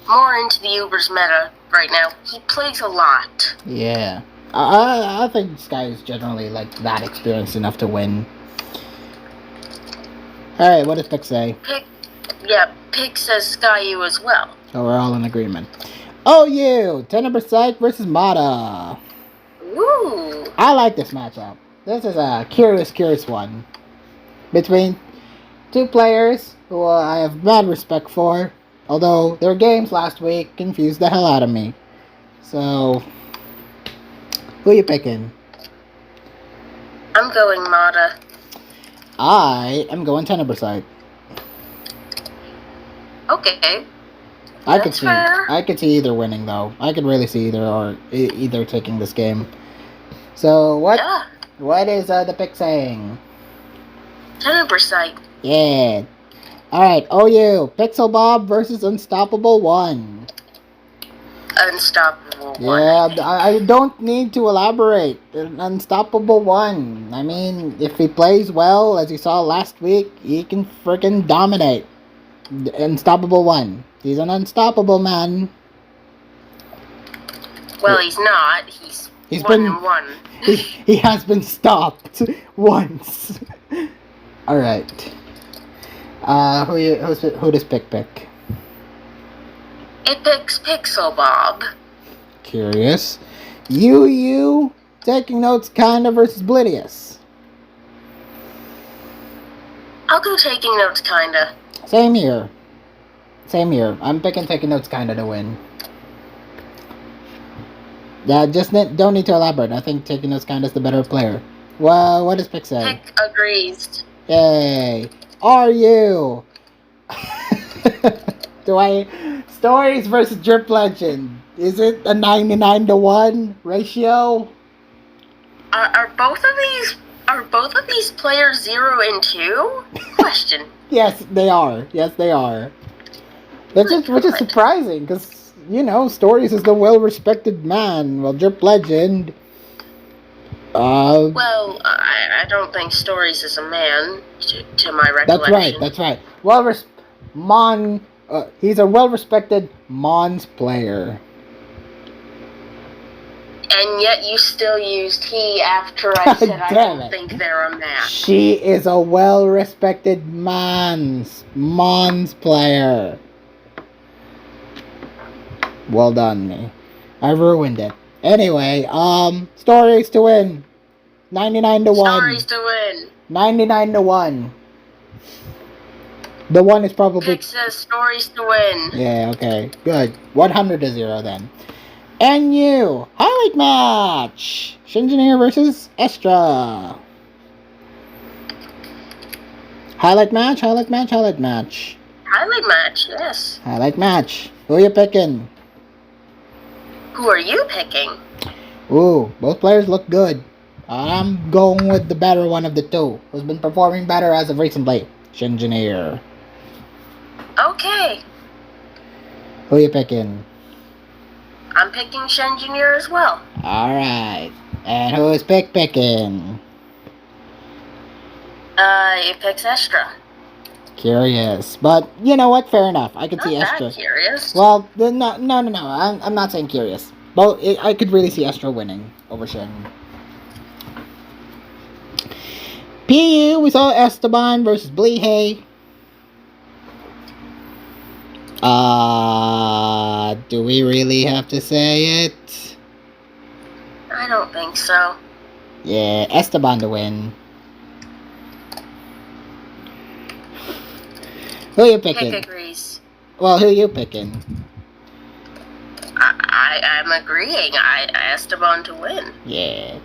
more into the Uber's meta right now. He plays a lot. Yeah. I think Sky is generally that experienced enough to win. Alright, what does Pick say? Pick says Skyu as well. So we're all in agreement. OU, Tenor Sight versus Mata. Ooh. I like this matchup. This is a curious one. Between two players who I have mad respect for. Although their games last week confused the hell out of me. So... who are you picking? I'm going Mata. I am going Tenebricite. Okay. I could see either winning though. I could really see either taking this game. So what is the pick saying? 10%. Yeah. Alright, OU. Pixel Bob versus Unstoppable 1. Unstoppable 1. Yeah, I don't need to elaborate. An Unstoppable 1. I mean, if he plays well, as you saw last week, he can freaking dominate. Unstoppable 1. He's an unstoppable man. Well, he's not. He's been 1-1. he has been stopped once. All right. Who does pick? It picks Pixel Bob. Curious. You taking notes kinda versus Blidius. I'll go taking notes kinda. Same here. I'm picking taking notes kinda to win. Yeah, just don't need to elaborate. I think taking notes kinda is the better player. Well, what does Pick say? Pick agrees. Yay. Are you? Stories versus Drip Legend. Is it a 99-to-1 ratio? Are both of these players 0 and 2? Question. Yes, they are. Which is surprising, because, Stories is the well-respected man, while Drip Legend... Well, I don't think Stories is a man, to my recollection. That's right. He's a well-respected Mons player. And yet you still used he after I said I don't think they're a match. She is a well-respected Mons player. Well done, me. I ruined it. Anyway, Stories to win. 99-to-1. Stories to win. 99-to-1. The one is probably... Pick says Stories to win. Yeah, okay. Good. 100-0 then. And you, highlight match. Shinjineer versus Estra. Highlight match. Highlight match, yes. Highlight match. Who are you picking? Who are you picking? Ooh, both players look good. I'm going with the better one of the two, who's been performing better as of recently. Shinjineer. Okay. Who are you picking? I'm picking Shinjineer as well. Alright. And who is picking? It picks Estra. Curious. But, you know what? Fair enough. I could see Not Estra. that curious. Well, no. I'm not saying curious. But I could really see Estra winning over Shin. PU, we saw Esteban versus Bleehey. Do we really have to say it? I don't think so. Yeah, Esteban to win. Who you picking? Pick agrees. Well, who you picking? I'm agreeing. Esteban to win. Yeah.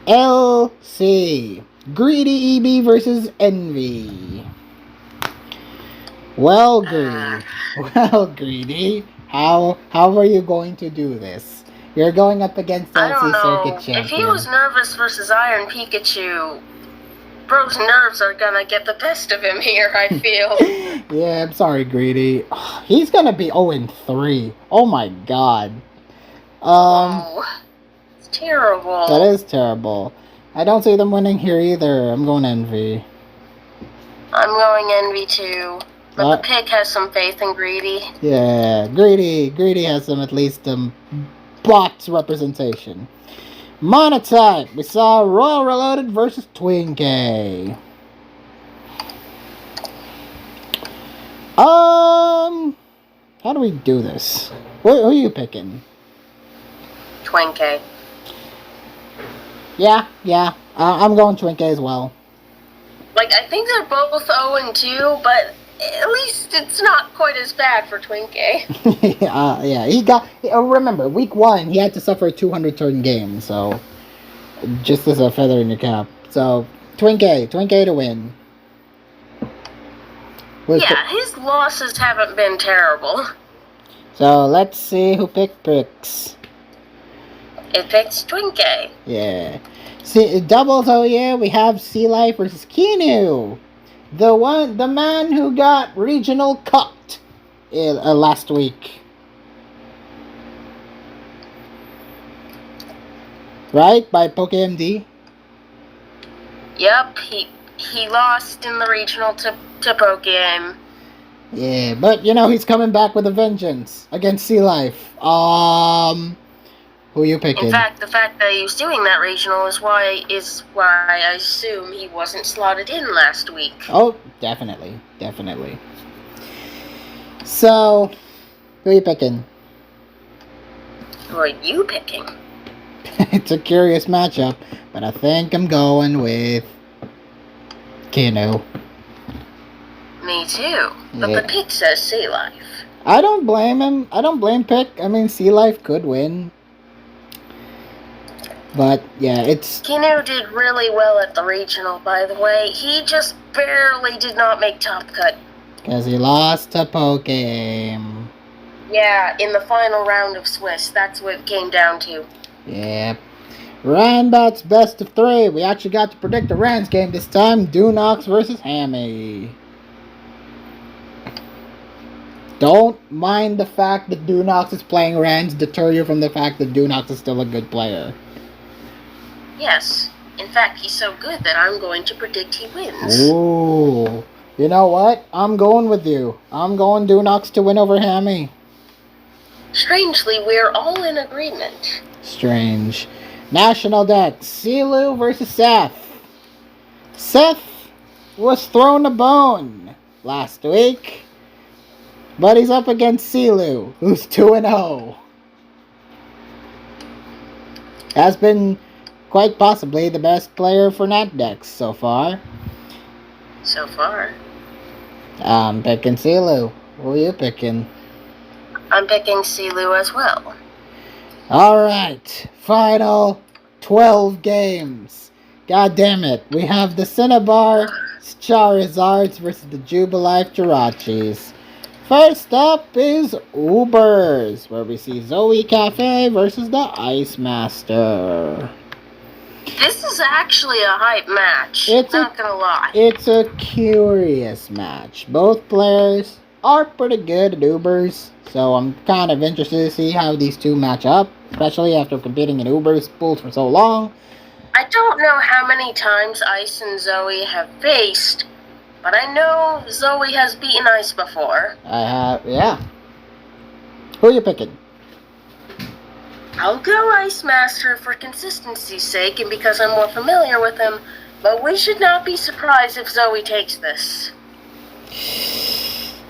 LC. Greedy EB versus Envy. Well, Greedy. How are you going to do this? You're going up against I don't LC know. Circuit Champion. If he was nervous versus Iron Pikachu, bro's nerves are gonna get the best of him here, I feel. Yeah, I'm sorry, Greedy. He's gonna be 0-3. Oh my god. It's terrible. That is terrible. I don't see them winning here either. I'm going Envy. I'm going Envy too. But the pick has some faith in Greedy. Yeah, Greedy has some, at least, box representation. Monotype. We saw Royal Reloaded versus Twinkay. How do we do this? Who are you picking? Twinkay. Yeah. I'm going Twinkay as well. Like, I think they're both 0-2, but at least it's not quite as bad for Twinkay. Yeah, he got... remember, week 1, he had to suffer a 200-turn game, so... Just as a feather in your cap. So, Twinkay to win. His losses haven't been terrible. So, let's see who picks. It picks Twinkay. Yeah. See, doubles, oh yeah, we have Sea Life versus Kinu. The man who got regional cucked last week. Right? By PokeMD? Yep, he lost in the regional to Pokegame. Yeah, but he's coming back with a vengeance against Sea Life. Who you picking? In fact, the fact that he was doing that regional is why I assume he wasn't slotted in last week. Oh, definitely. So, who you picking? Who are you picking? It's a curious matchup, but I think I'm going with Kino. Me too. But the pick says Sea Life. I don't blame him. I don't blame Pick. I mean, Sea Life could win. But, yeah, it's... Kino did really well at the regional, by the way. He just barely did not make top cut. Because he lost to Pokegame. Yeah, in the final round of Swiss. That's what it came down to. Yep. Ranbat's best of 3. We actually got to predict the Rans game this time. Dunox versus Hammy. Don't mind the fact that Dunox is playing Rans deter you from the fact that Dunox is still a good player. Yes. In fact, he's so good that I'm going to predict he wins. Ooh. You know what? I'm going with you. I'm going Dunox to win over Hammy. Strangely, we're all in agreement. Strange. National deck. Silu versus Seth. Seth was thrown a bone last week. But he's up against Silu, who's 2-0. Has been quite possibly the best player for Nat decks so far. So far. I'm picking Silu. Who are you picking? I'm picking Silu as well. Alright, final 12 games. God damn it. We have the Cinnabar Charizards versus the Jubilife Jirachis. First up is Ubers, where we see Zoe Cafe versus the Ice Master. This is actually a hype match. Not gonna lie. It's a curious match. Both players are pretty good at Ubers, so I'm kind of interested to see how these two match up, especially after competing in Ubers pools for so long. I don't know how many times Ice and Zoe have faced, but I know Zoe has beaten Ice before. I have, yeah. Who are you picking? I'll go Ice Master for consistency's sake and because I'm more familiar with him, but we should not be surprised if Zoe takes this.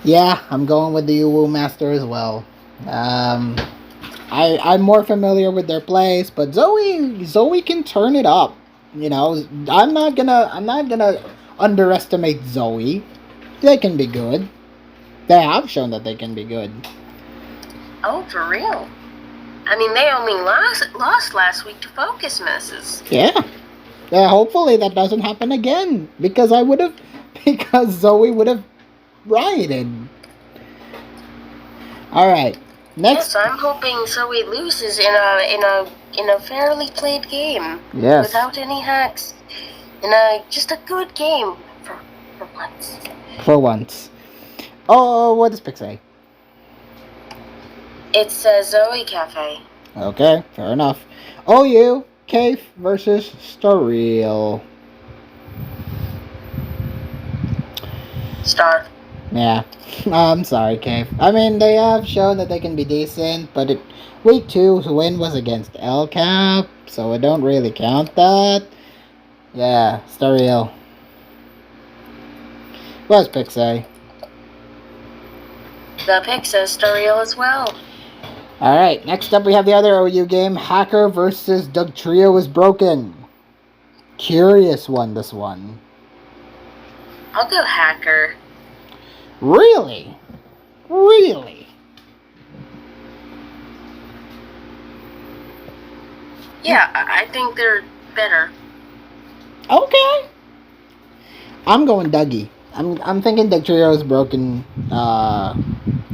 Yeah, I'm going with the Uwu Master as well. I'm more familiar with their plays, but Zoe can turn it up. I'm not gonna underestimate Zoe. They can be good. They have shown that they can be good. Oh, for real? I mean, they only lost last week to Focus Misses. Yeah. Hopefully that doesn't happen again, because Zoe would have rioted. All right. Next. Yes, I'm hoping Zoe loses in a fairly played game. Yes. Without any hacks. Just a good game for once. For once. Oh, what does Pick say? It says Zoe Cafe. Okay, fair enough. OU, Cave versus Starreal. Star. Yeah, I'm sorry, Cave. I mean, they have shown that they can be decent, but week 2's win was against El Cap, so I don't really count that. Yeah, Starreal. What does Pick say? The pick says Starreal as well. Alright, next up we have the other OU game, Hacker versus Doug Trio is Broken. Curious one, this one. I'll go Hacker. Really? Really? Yeah, I think they're better. Okay. I'm going Dougie. I'm thinking Doug Trio is Broken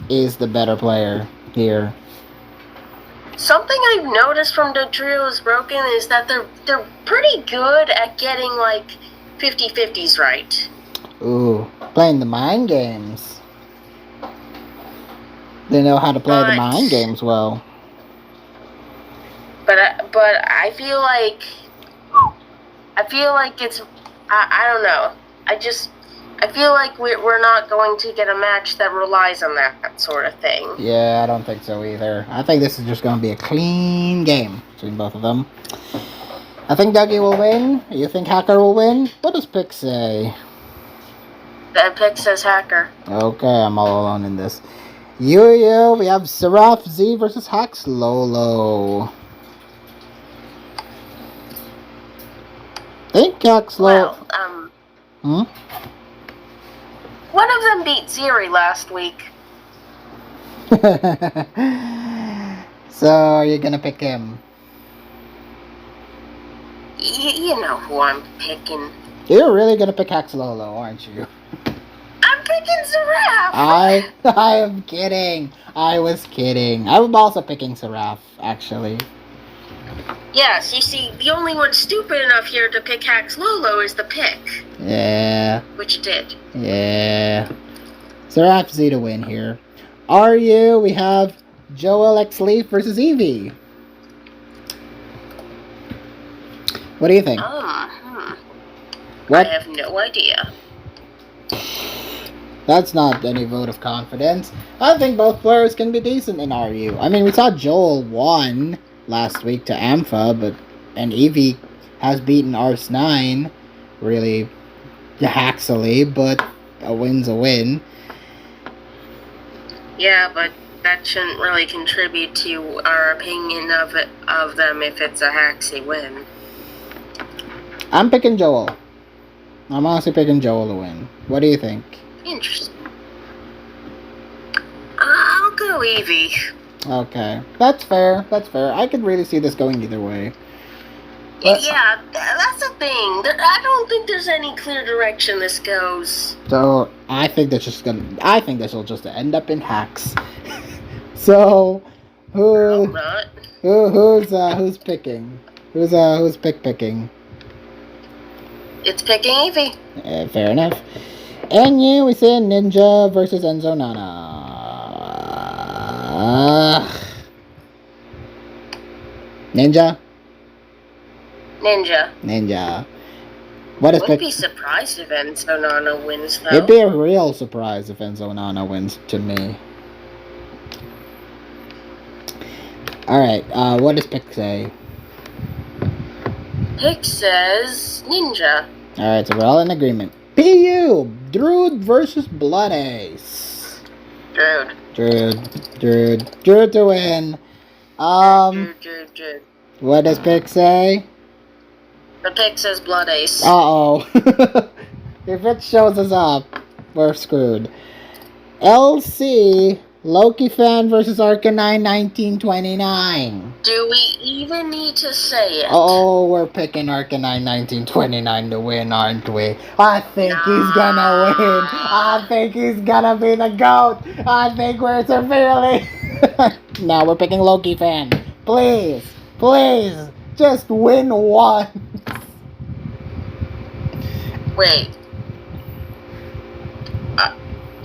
is the better player here. Something I've noticed from the Trio is Broken is that they're pretty good at getting like 50-50s right. Ooh, Playing the mind games. They know how to play the mind games well. But I feel like it's I don't know. I feel like we're not going to get a match that relies on that sort of thing. Yeah, I don't think so either. I think this is just going to be a clean game between both of them. I think Dougie will win. You think Hacker will win? What does Pick say? That Pick says Hacker. Okay, I'm all alone in this. Yu-Yu, we have Seraph Z versus Hax Lolo. Think Hax Lolo... One of them beat Ziri last week. So, are you gonna pick him? You know who I'm picking. You're really gonna pick Hax Lolo, aren't you? I'm picking Seraph! I am kidding. I was kidding. I'm also picking Seraph, actually. Yes, you see, the only one stupid enough here to pick Hax Lolo is the Pick. Yeah. Which did. Yeah. Seraph Z to win here. RU, we have Joel X Leaf versus Eevee. What do you think? What? I have no idea. That's not any vote of confidence. I think both players can be decent in RU. I mean, we saw Joel won last week to Ampha, and Eevee has beaten Ars9 really haxily, but a win's a win. Yeah, but that shouldn't really contribute to our opinion of them if it's a haxy win. I'm picking Joel. I'm honestly picking Joel to win. What do you think? Interesting. I'll go Eevee. Okay. That's fair. That's fair. I could really see this going either way. But, yeah, that's the thing. I don't think there's any clear direction this goes. So, I think this will just end up in hacks. So, who's picking? Who's picking? It's picking Eevee. Fair enough. And we say Ninja versus Enzo Nana. Ninja. What is Wouldn't be surprised if Enzo Nana wins, though. It'd be a real surprise if Enzo Nana wins to me. Alright, what does Pick say? Pick says Ninja. Alright, so we're all in agreement. PU! Druid versus Blood Ace. Druid to win. Druid. What does Pick say? The Pick says Blood Ace. Uh-oh. If it shows us up, we're screwed. LC, Loki Fan versus Arcanine 1929. Do we even need to say it? Oh, we're picking Arcanine 1929 to win, aren't we? I think he's gonna win. I think he's gonna be the GOAT. I think we're severely... No, we're picking Loki Fan. Please, just win one. Wait.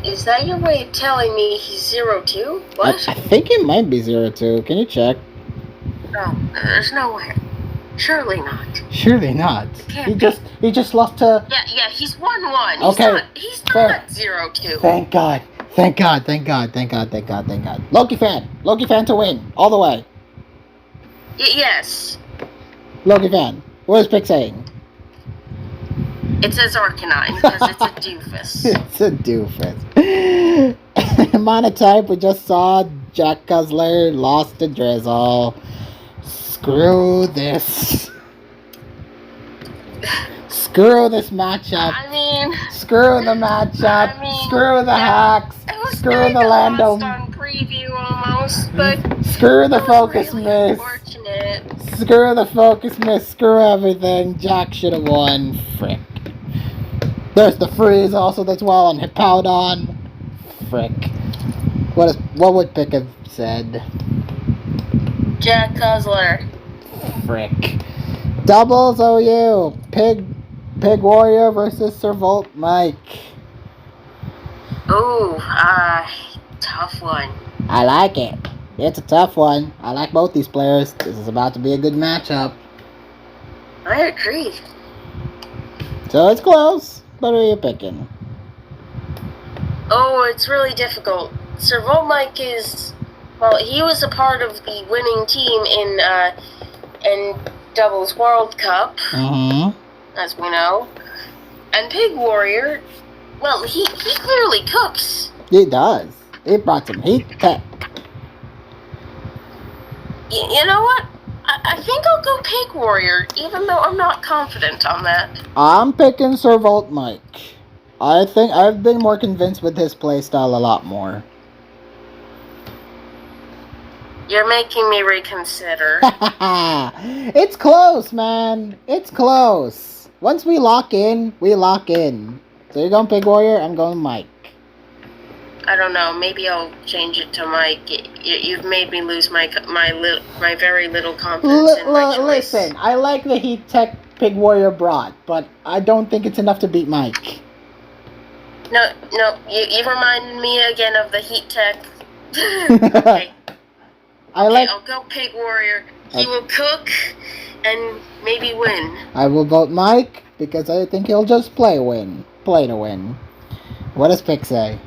Is that your way of telling me he's 0-2? What? I think it might be 0-2. Can you check? No, there's no way. Surely not. Surely not. He just lost to... Yeah, he's 1-1. Okay. He's not 0-2. Thank God. Loki Fan to win. All the way. Yes. Loki Fan. What is Pick saying? It says Arcanine because it's a doofus. It's a doofus. Monotype, we just saw Jack Guzzler lost to Drizzle. Screw this. Screw this matchup. I mean... Screw the matchup. Screw the hacks. Screw the Lando. On preview almost, but... Screw the focus really miss. Unfortunate. Screw the focus miss. Screw everything. Jack should have won. Frick. There's the freeze also that's well on Hippowdon. Frick. What would Pick have said? Jack Guzzler. Frick. Doubles OU. Pig Warrior versus Sir Volt Mike. Ooh, tough one. I like it. It's a tough one. I like both these players. This is about to be a good matchup. I agree. So it's close. But who are you picking? Oh, it's really difficult. Sir Volmike is... Well, he was a part of the winning team in Doubles World Cup, as we know. And Pig Warrior, well, he clearly cooks. He does. He brought some heat tech. You know what? I think I'll go Pig Warrior, even though I'm not confident on that. I'm picking Sir Volmike. I think I've been more convinced with his playstyle a lot more. You're making me reconsider. It's close, man. It's close. Once we lock in, we lock in. So you're going Pig Warrior, I'm going Mike. I don't know. Maybe I'll change it to Mike. You've made me lose my very little confidence in my choice. Listen, I like the heat tech Pig Warrior brought, but I don't think it's enough to beat Mike. No, you reminded me again of the heat tech. Okay. I'll go Pig Warrior. He will cook and maybe win. I will vote Mike because I think he'll just play to win. What does Pick say?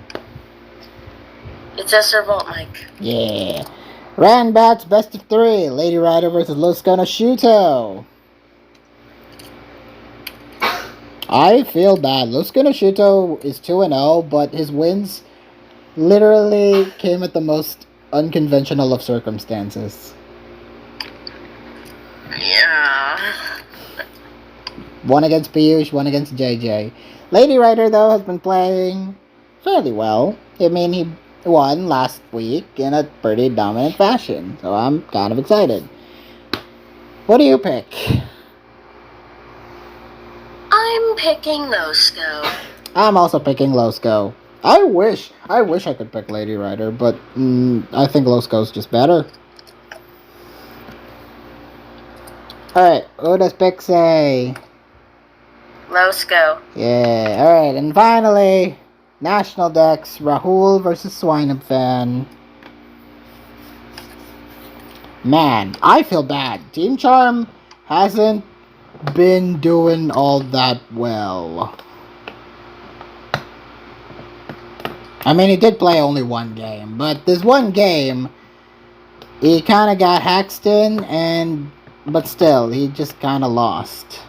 It says Sir Volmike. Yeah. Ranbats best of 3. Lady Rider versus Losco no Shuto. I feel bad. Losco no Shuto is 2-0, but his wins literally came at the most unconventional of circumstances. Yeah. One against Piyush, one against JJ. Lady Rider, though, has been playing fairly well. I mean, he won last week in a pretty dominant fashion, so I'm kind of excited. What do you pick? I'm picking Losco. I'm also picking Losco. I wish I could pick Lady Rider, but I think Losco's just better. Alright, what does Pick say? Losco. Yeah, alright, and finally, National Dex, Rahul versus Swinefan. Man, I feel bad. Team Charm hasn't been doing all that well. I mean, he did play only one game, but this one game, he kind of got Haxton, but still, he just kind of lost.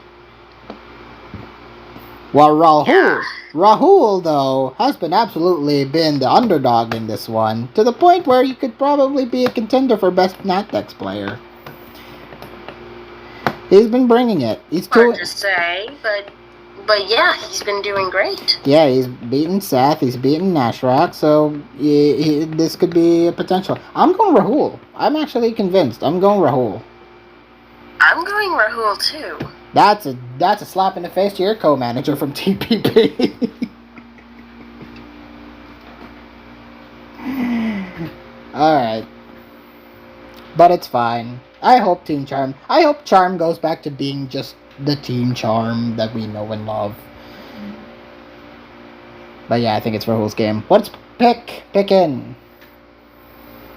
While Rahul, though, has absolutely been the underdog in this one, to the point where he could probably be a contender for best Natdex player. He's been bringing it. He's hard to say, but yeah, he's been doing great. Yeah, he's beaten Seth, he's beaten Nashrock, so this could be a potential. I'm going Rahul. I'm actually convinced. I'm going Rahul. I'm going Rahul too. That's a slap in the face to your co-manager from TPP. Alright. But it's fine. I hope Charm goes back to being just the Team Charm that we know and love. But yeah, I think it's Rahul's game. What's picking?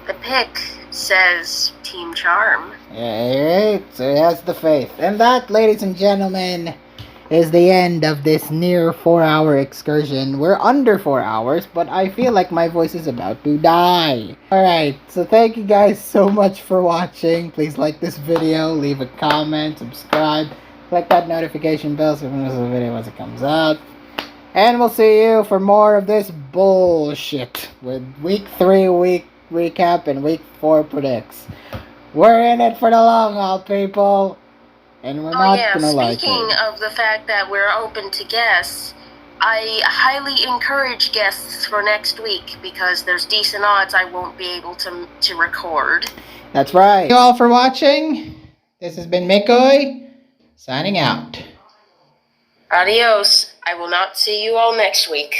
The pick says Team Charm. Alright, so he has the faith. And that, ladies and gentlemen, is the end of this near 4-hour excursion. We're under 4 hours, but I feel like my voice is about to die. Alright, so thank you guys so much for watching. Please like this video, leave a comment, subscribe, click that notification bell so you don't miss the video once it comes out. And we'll see you for more of this bullshit with week 3 recap and week 4 predicts. We're in it for the long haul, people. And we're not gonna like it. Speaking of the fact that we're open to guests, I highly encourage guests for next week because there's decent odds I won't be able to record. That's right. Thank you all for watching. This has been Mikoy, signing out. Adios. I will not see you all next week.